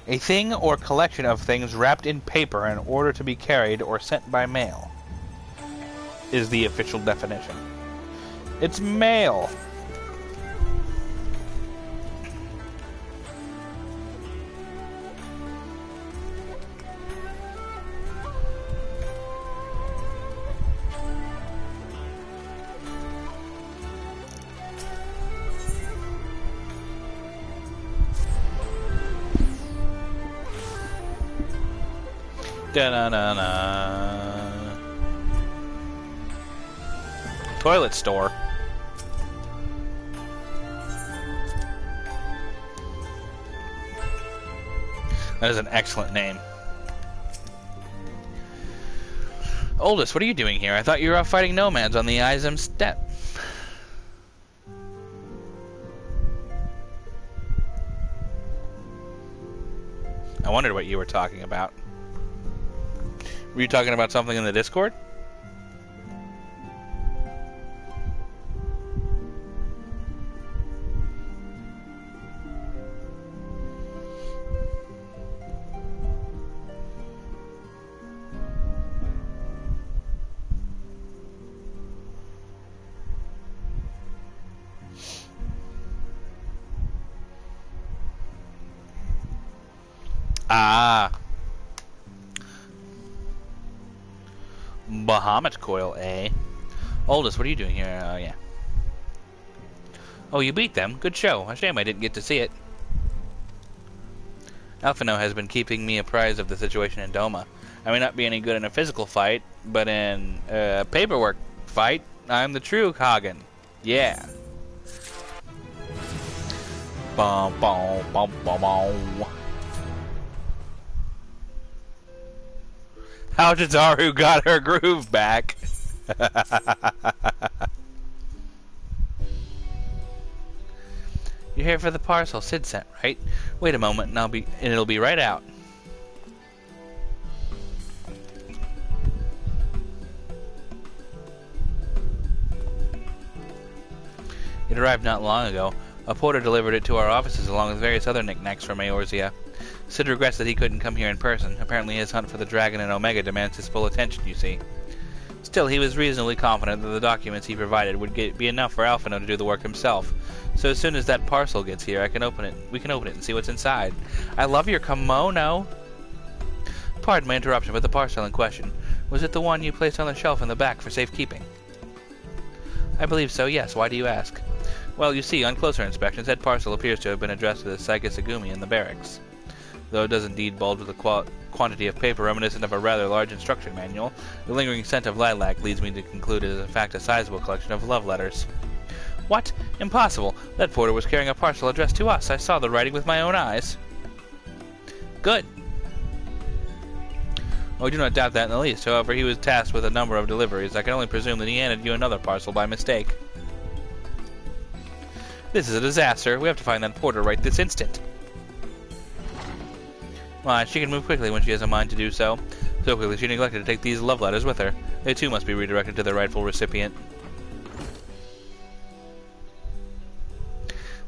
A thing or collection of things wrapped in paper in order to be carried or sent by mail is the official definition. It's mail. Da-na-na-na. Toilet store. That is an excellent name. Oldest, what are you doing here? I thought you were off fighting nomads on the Izem steppe. I wondered what you were talking about. Were you talking about something in the Discord? Ah. Bahamut coil, eh? Oldest, what are you doing here? Oh, yeah. Oh, you beat them? Good show. A shame I didn't get to see it. Alphino has been keeping me apprised of the situation in Doma. I may not be any good in a physical fight, but in a paperwork fight, I'm the true Hagen. Yeah. Bum, bum, bum, bum, bum. How Tazaru got her groove back. You're here for the parcel Sid sent, right? Wait a moment, and it'll be right out. It arrived not long ago. A porter delivered it to our offices along with various other knickknacks from Eorzea. Sid regrets that he couldn't come here in person. Apparently his hunt for the dragon and Omega demands his full attention, you see. Still, he was reasonably confident that the documents he provided would be enough for Alphino to do the work himself. So as soon as that parcel gets here, we can open it and see what's inside. I love your kimono! Pardon my interruption, but the parcel in question, was it the one you placed on the shelf in the back for safekeeping? I believe so, yes. Why do you ask? Well, you see, on closer inspection, said parcel appears to have been addressed to the Saigisagumi in the barracks. Though it does indeed bulge with a quantity of paper reminiscent of a rather large instruction manual, the lingering scent of lilac leads me to conclude it is in fact a sizable collection of love letters. What? Impossible! That porter was carrying a parcel addressed to us. I saw the writing with my own eyes. Good. Oh, I do not doubt that in the least. However, he was tasked with a number of deliveries. I can only presume that he handed you another parcel by mistake. This is a disaster. We have to find that porter right this instant. Why, she can move quickly when she has a mind to do so. So quickly she neglected to take these love letters with her. They too must be redirected to their rightful recipient.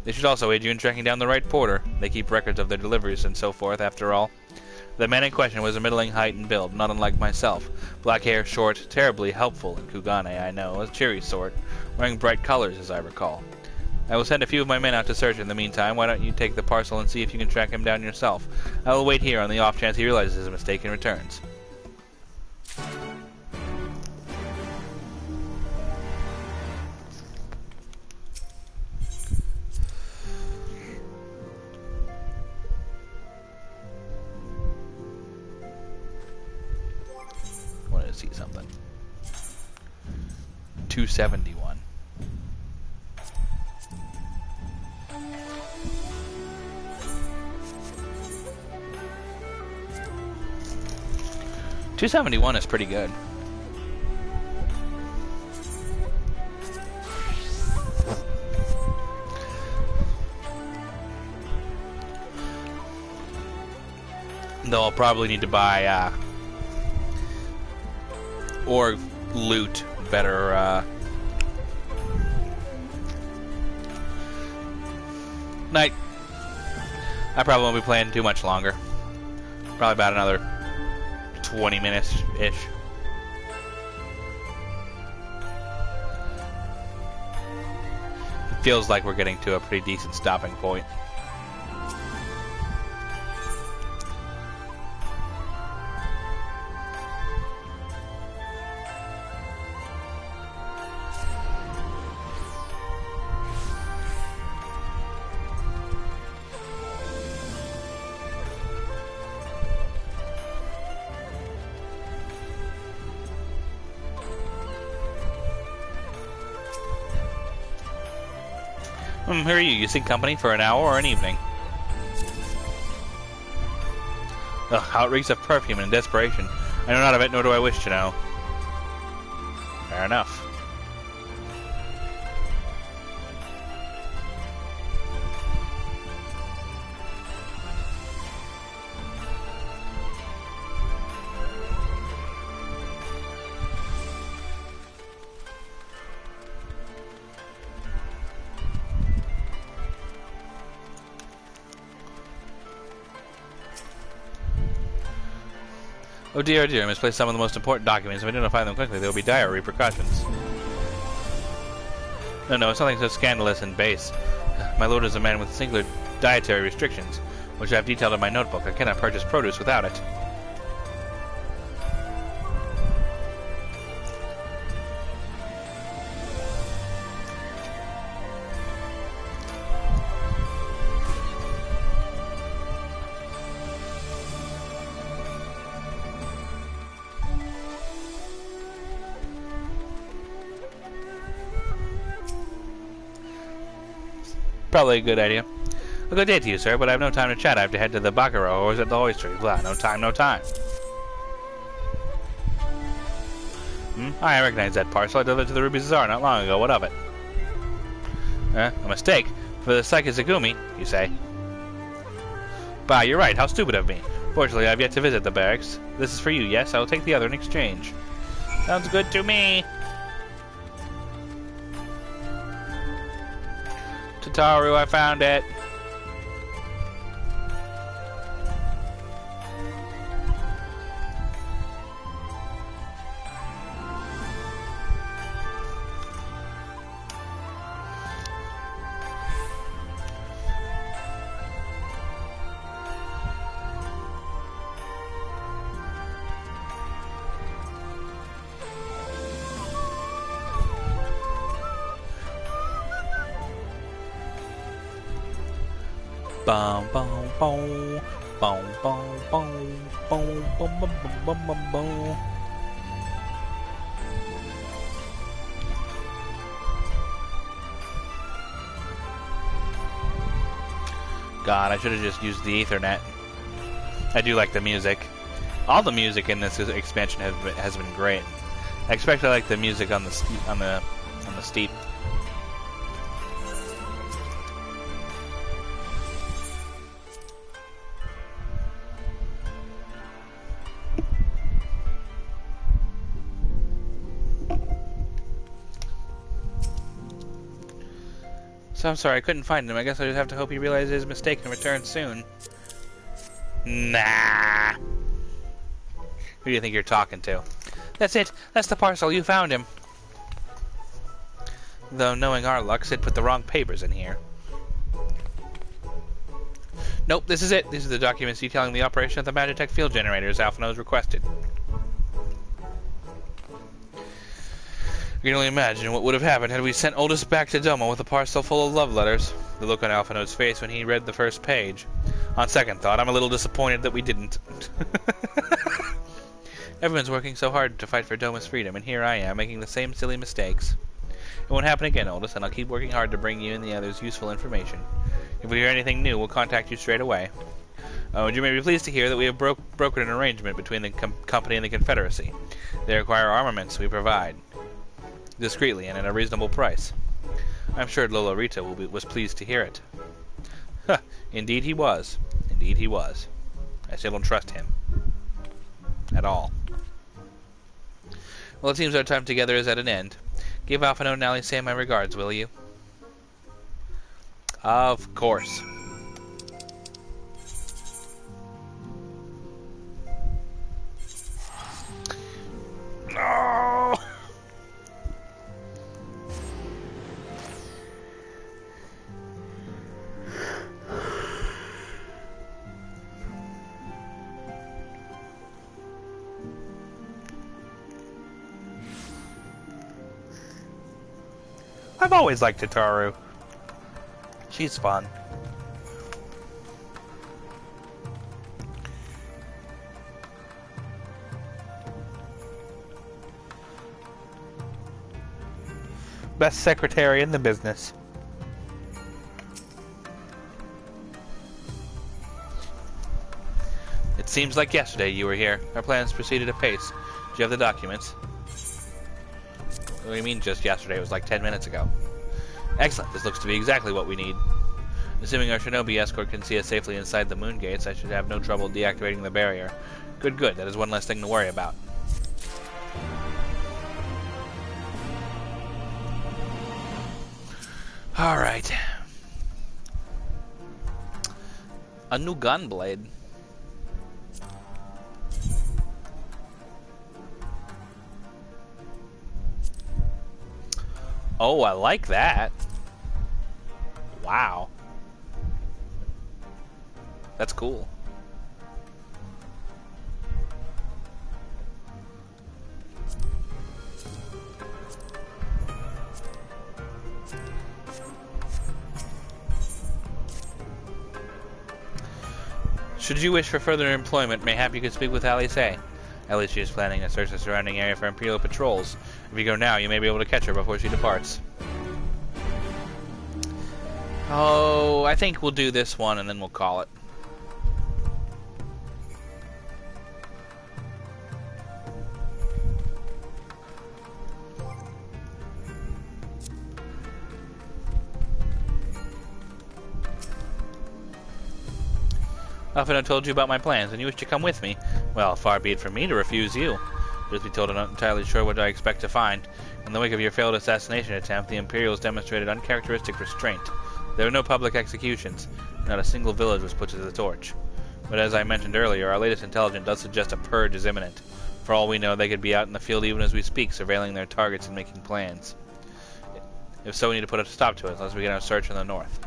They should also aid you in tracking down the right porter. They keep records of their deliveries and so forth, after all. The man in question was a middling height and build, not unlike myself. Black hair, short, terribly helpful in Kugane, I know, a cheery sort, wearing bright colors, as I recall. I will send a few of my men out to search in the meantime. Why don't you take the parcel and see if you can track him down yourself? I will wait here on the off chance he realizes his mistake and returns. I wanted to see something. 271. 271 is pretty good. Though I'll probably need to buy or loot better night. I probably won't be playing too much longer. Probably about another 20 minutes-ish. It feels like we're getting to a pretty decent stopping point. Who are you? You seek company for an hour or an evening? Ugh, how it reeks of perfume and desperation. I know not of it, nor do I wish to know. Fair enough. Oh dear, I misplaced some of the most important documents. If I do not find them quickly, there will be dire repercussions. No, it's nothing so scandalous and base. My lord is a man with singular dietary restrictions, which I have detailed in my notebook. I cannot purchase produce without it. Probably a good idea. A good day to you, sir, but I have no time to chat. I have to head to the Baccarat or is it the Oyster? Blah, no time, no time. I recognize that parcel. I delivered to the Ruby Czar not long ago. What of it? A mistake? For the Psyche Zagumi, you say? Bah, you're right. How stupid of me. Fortunately, I have yet to visit the barracks. This is for you, yes? I will take the other in exchange. Sounds good to me. Tataru, I found it. Bum bum bum bum bum bum bum bum bum bum bum. God, I should have just used the Ethernet. I do like the music. All the music in this expansion has been great. I especially like the music on the steep. So I'm sorry, I couldn't find him. I guess I just have to hope he realizes his mistake and returns soon. Nah. Who do you think you're talking to? That's it. That's the parcel. You found him. Though, knowing our luck, Sid put the wrong papers in here. Nope, this is it. These are the documents detailing the operation of the Magitech field generators Alphinaud requested. You can only imagine what would have happened had we sent Oldest back to Doma with a parcel full of love letters. The look on Alphinaud's face when he read the first page. On second thought, I'm a little disappointed that we didn't. Everyone's working so hard to fight for Doma's freedom, and here I am, making the same silly mistakes. It won't happen again, Oldest, and I'll keep working hard to bring you and the others useful information. If we hear anything new, we'll contact you straight away. You may be pleased to hear that we have brokered an arrangement between the company and the Confederacy. They require armaments we provide, discreetly and at a reasonable price. I'm sure Lola Rita was pleased to hear it. Huh, indeed he was. Indeed he was. I still don't trust him. At all. Well, it seems our time together is at an end. Give Alphino and Alisaie my regards, will you? Of course. No! I've always liked Tataru. She's fun. Best secretary in the business. It seems like yesterday you were here. Our plans proceeded apace. Do you have the documents? What do you mean just yesterday? It was like 10 minutes ago. Excellent. This looks to be exactly what we need. Assuming our shinobi escort can see us safely inside the moon gates, I should have no trouble deactivating the barrier. Good, good. That is one less thing to worry about. Alright. A new gun blade. Oh, I like that. Wow. That's cool. Should you wish for further employment, mayhap you could speak with Alisaie. At least she is planning to search the surrounding area for Imperial patrols. If you go now, you may be able to catch her before she departs. Oh, I think we'll do this one and then we'll call it. Alphino told you about my plans, and you wish to come with me. Well, far be it from me to refuse you. Truth be told, I'm not entirely sure what I expect to find. In the wake of your failed assassination attempt, the Imperials demonstrated uncharacteristic restraint. There were no public executions. Not a single village was put to the torch. But as I mentioned earlier, our latest intelligence does suggest a purge is imminent. For all we know, they could be out in the field even as we speak, surveilling their targets and making plans. If so, we need to put a stop to it, unless we get on a search in the north.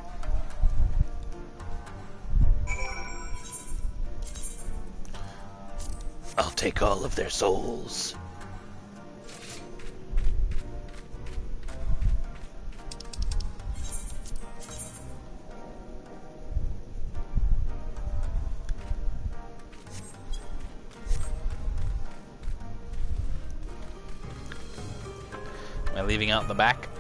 I'll take all of their souls. Am I leaving out the back?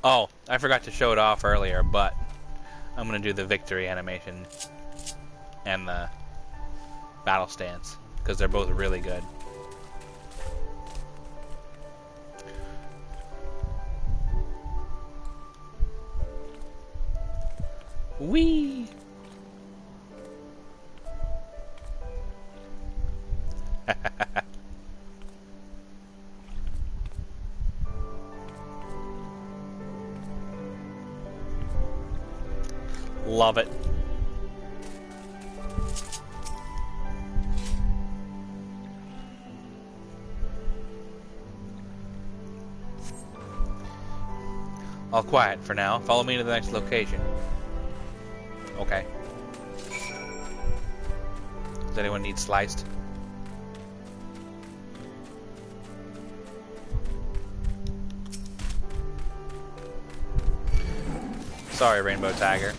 Oh, I forgot to show it off earlier, but I'm going to do the victory animation and the battle stance, because they're both really good. Whee! Love it. All quiet for now. Follow me to the next location. Okay. Does anyone need sliced? Sorry, Rainbow Tiger.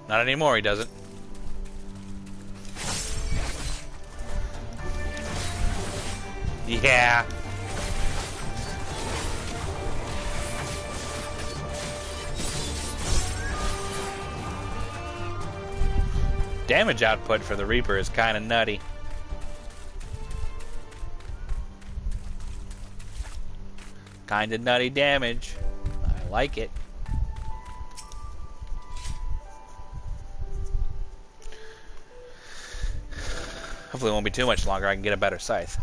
Not anymore, he doesn't. Yeah. Damage output for the Reaper is kind of nutty. Kind of nutty damage. I like it. Hopefully it won't be too much longer. I can get a better scythe.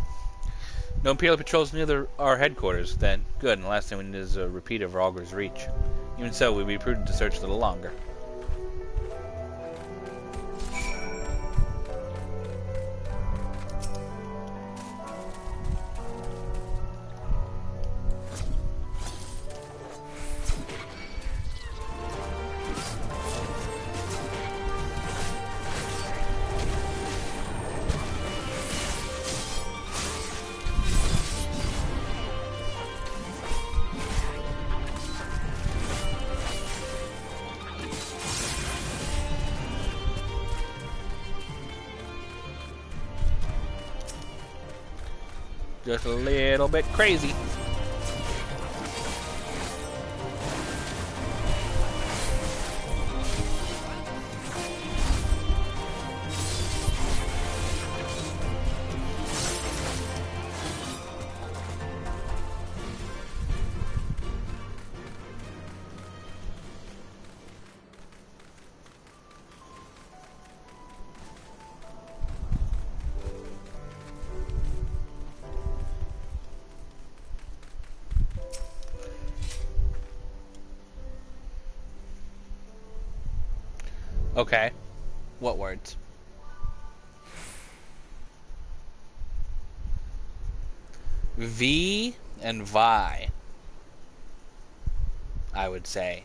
No Imperial patrols near our headquarters, then. Good, and the last thing we need is a repeat of Ralger's reach. Even so, it would be prudent to search a little longer. Just a little bit crazy. Okay. What words? V and Vi, I would say.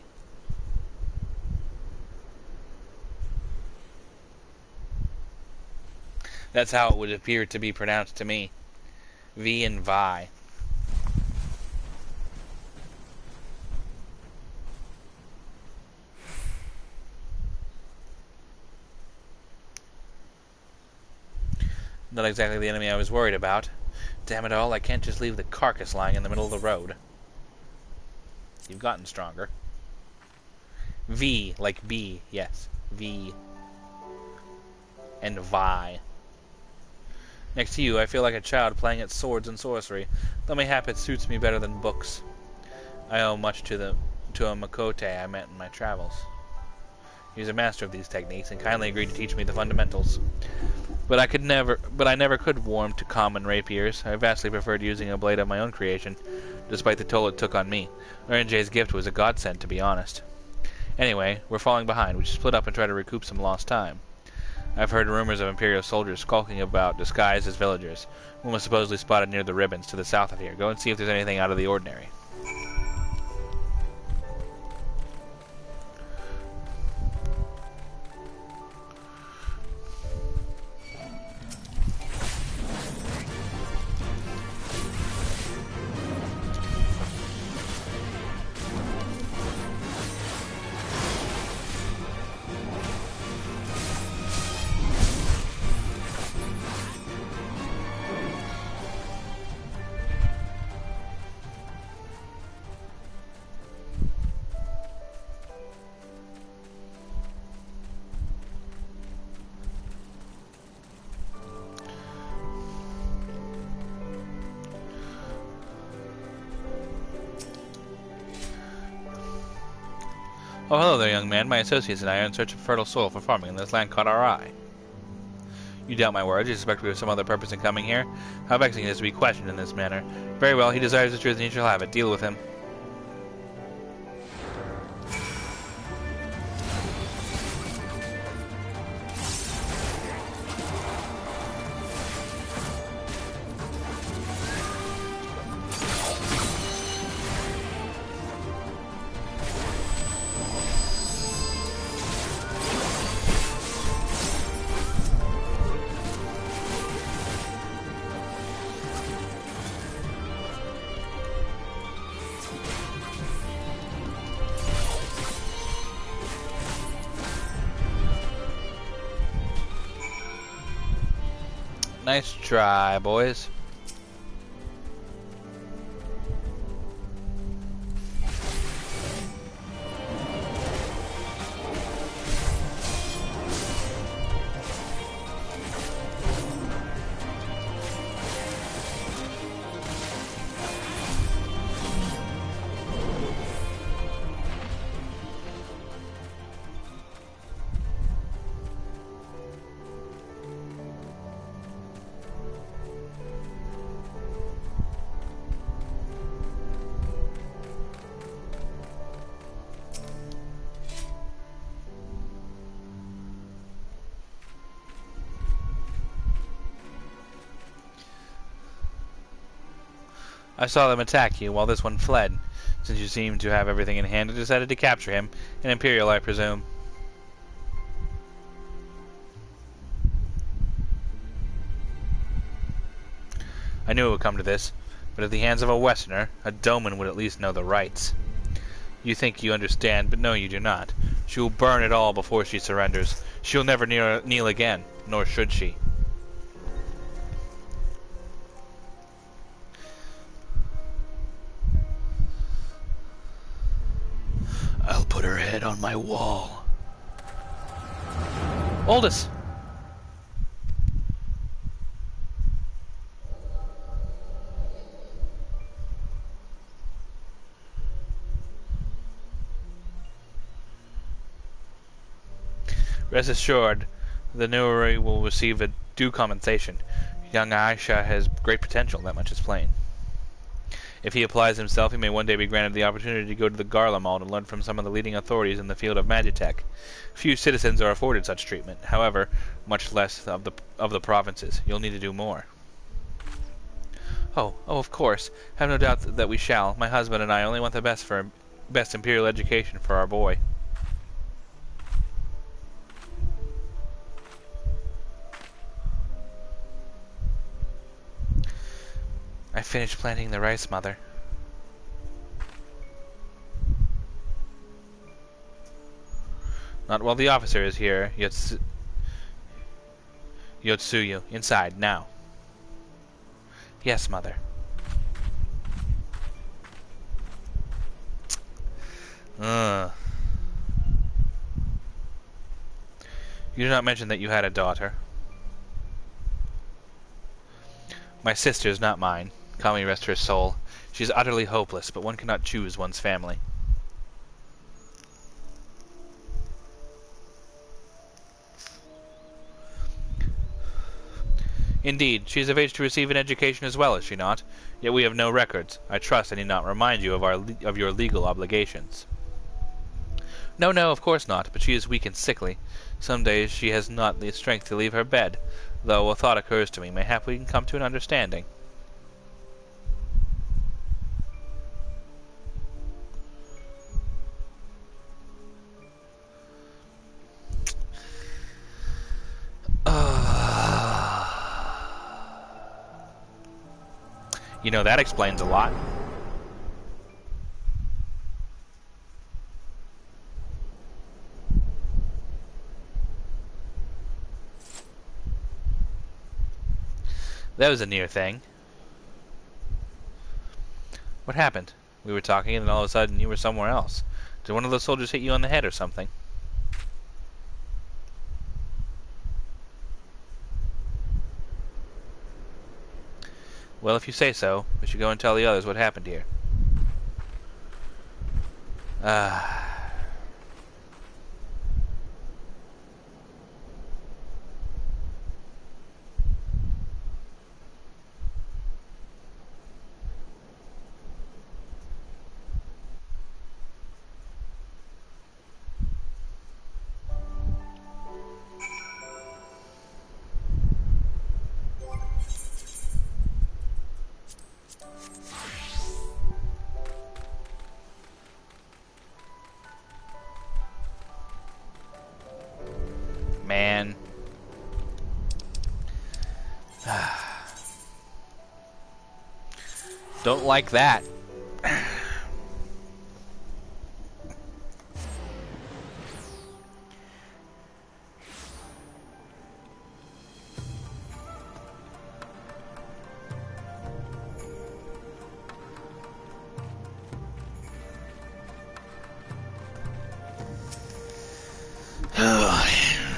That's how it would appear to be pronounced to me. V and Vi. Not exactly the enemy I was worried about. Damn it all, I can't just leave the carcass lying in the middle of the road. You've gotten stronger. V, like B, yes. V. And Vi. Next to you, I feel like a child playing at swords and sorcery, though mayhap it suits me better than books. I owe much to a Makote I met in my travels. He's a master of these techniques, and kindly agreed to teach me the fundamentals. But I never could warm to common rapiers. I vastly preferred using a blade of my own creation, despite the toll it took on me. RNJ's gift was a godsend, to be honest. Anyway, we're falling behind. We should split up and try to recoup some lost time. I've heard rumors of Imperial soldiers skulking about disguised as villagers. One was supposedly spotted near the ribbons to the south of here. Go and see if there's anything out of the ordinary. Oh, hello there, young man. My associates and I are in search of fertile soil for farming, and this land caught our eye. You doubt my words. You suspect we have some other purpose in coming here? How vexing it is to be questioned in this manner. Very well, he desires the truth, and he shall have it. Deal with him. Nice try, boys. I saw them attack you while this one fled. Since you seem to have everything in hand, I decided to capture him. An Imperial, I presume. I knew it would come to this, but at the hands of a Westerner, a Doman would at least know the rights. You think you understand, but no, you do not. She will burn it all before she surrenders. She'll never kneel again, nor should she. I'll put her head on my wall. Aldous! Rest assured, the Nuri will receive a due compensation. Young Aisha has great potential, that much is plain. If he applies himself, he may one day be granted the opportunity to go to the Garlemald and learn from some of the leading authorities in the field of Magitech. Few citizens are afforded such treatment, however, much less of the provinces. You'll need to do more. Oh, of course. Have no doubt that we shall. My husband and I only want the best Imperial education for our boy. I finished planting the rice, Mother. Not while the officer is here, Yotsuyu. Inside, now. Yes, Mother. You did not mention that you had a daughter. My sister's, not mine. Kami rest her soul. She is utterly hopeless, but one cannot choose one's family. Indeed, she is of age to receive an education as well, is she not? Yet we have no records. I trust I need not remind you of your legal obligations. No, of course not, but she is weak and sickly. Some days she has not the strength to leave her bed, though a thought occurs to me. Mayhap we can come to an understanding. You know, that explains a lot. That was a near thing. What happened? We were talking and then all of a sudden you were somewhere else. Did one of those soldiers hit you on the head or something? Well, if you say so, we should go and tell the others what happened here. Man. Don't like that.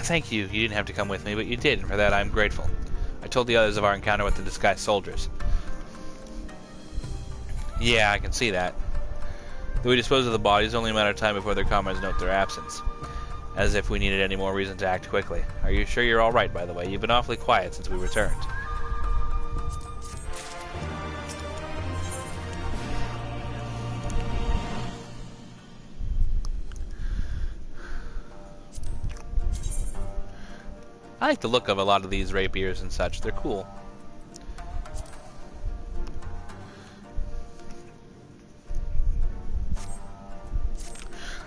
Thank you. You didn't have to come with me, but you did, and for that I'm grateful. I told the others of our encounter with the disguised soldiers. Yeah, I can see that. Though we dispose of the bodies, only a matter of time before their comrades note their absence. As if we needed any more reason to act quickly. Are you sure you're alright, by the way? You've been awfully quiet since we returned. I like the look of a lot of these rapiers and such. They're cool.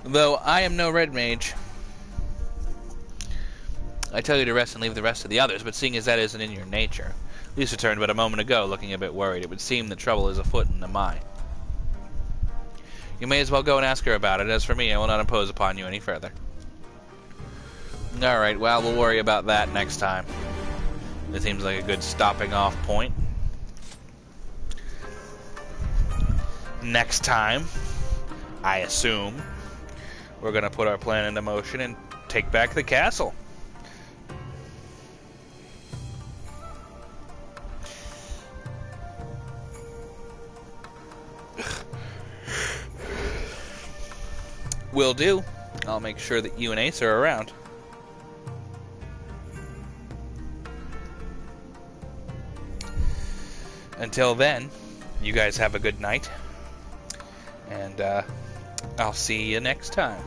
Though I am no red mage. I tell you to rest and leave the rest to the others, but seeing as that isn't in your nature. Lisa returned but a moment ago, looking a bit worried. It would seem the trouble is afoot in the mine. You may as well go and ask her about it. As for me, I will not impose upon you any further. Alright, well, we'll worry about that next time. It seems like a good stopping off point. Next time, I assume, we're going to put our plan into motion and take back the castle. Will do. I'll make sure that you and Ace are around. Until then, you guys have a good night. And I'll see you next time.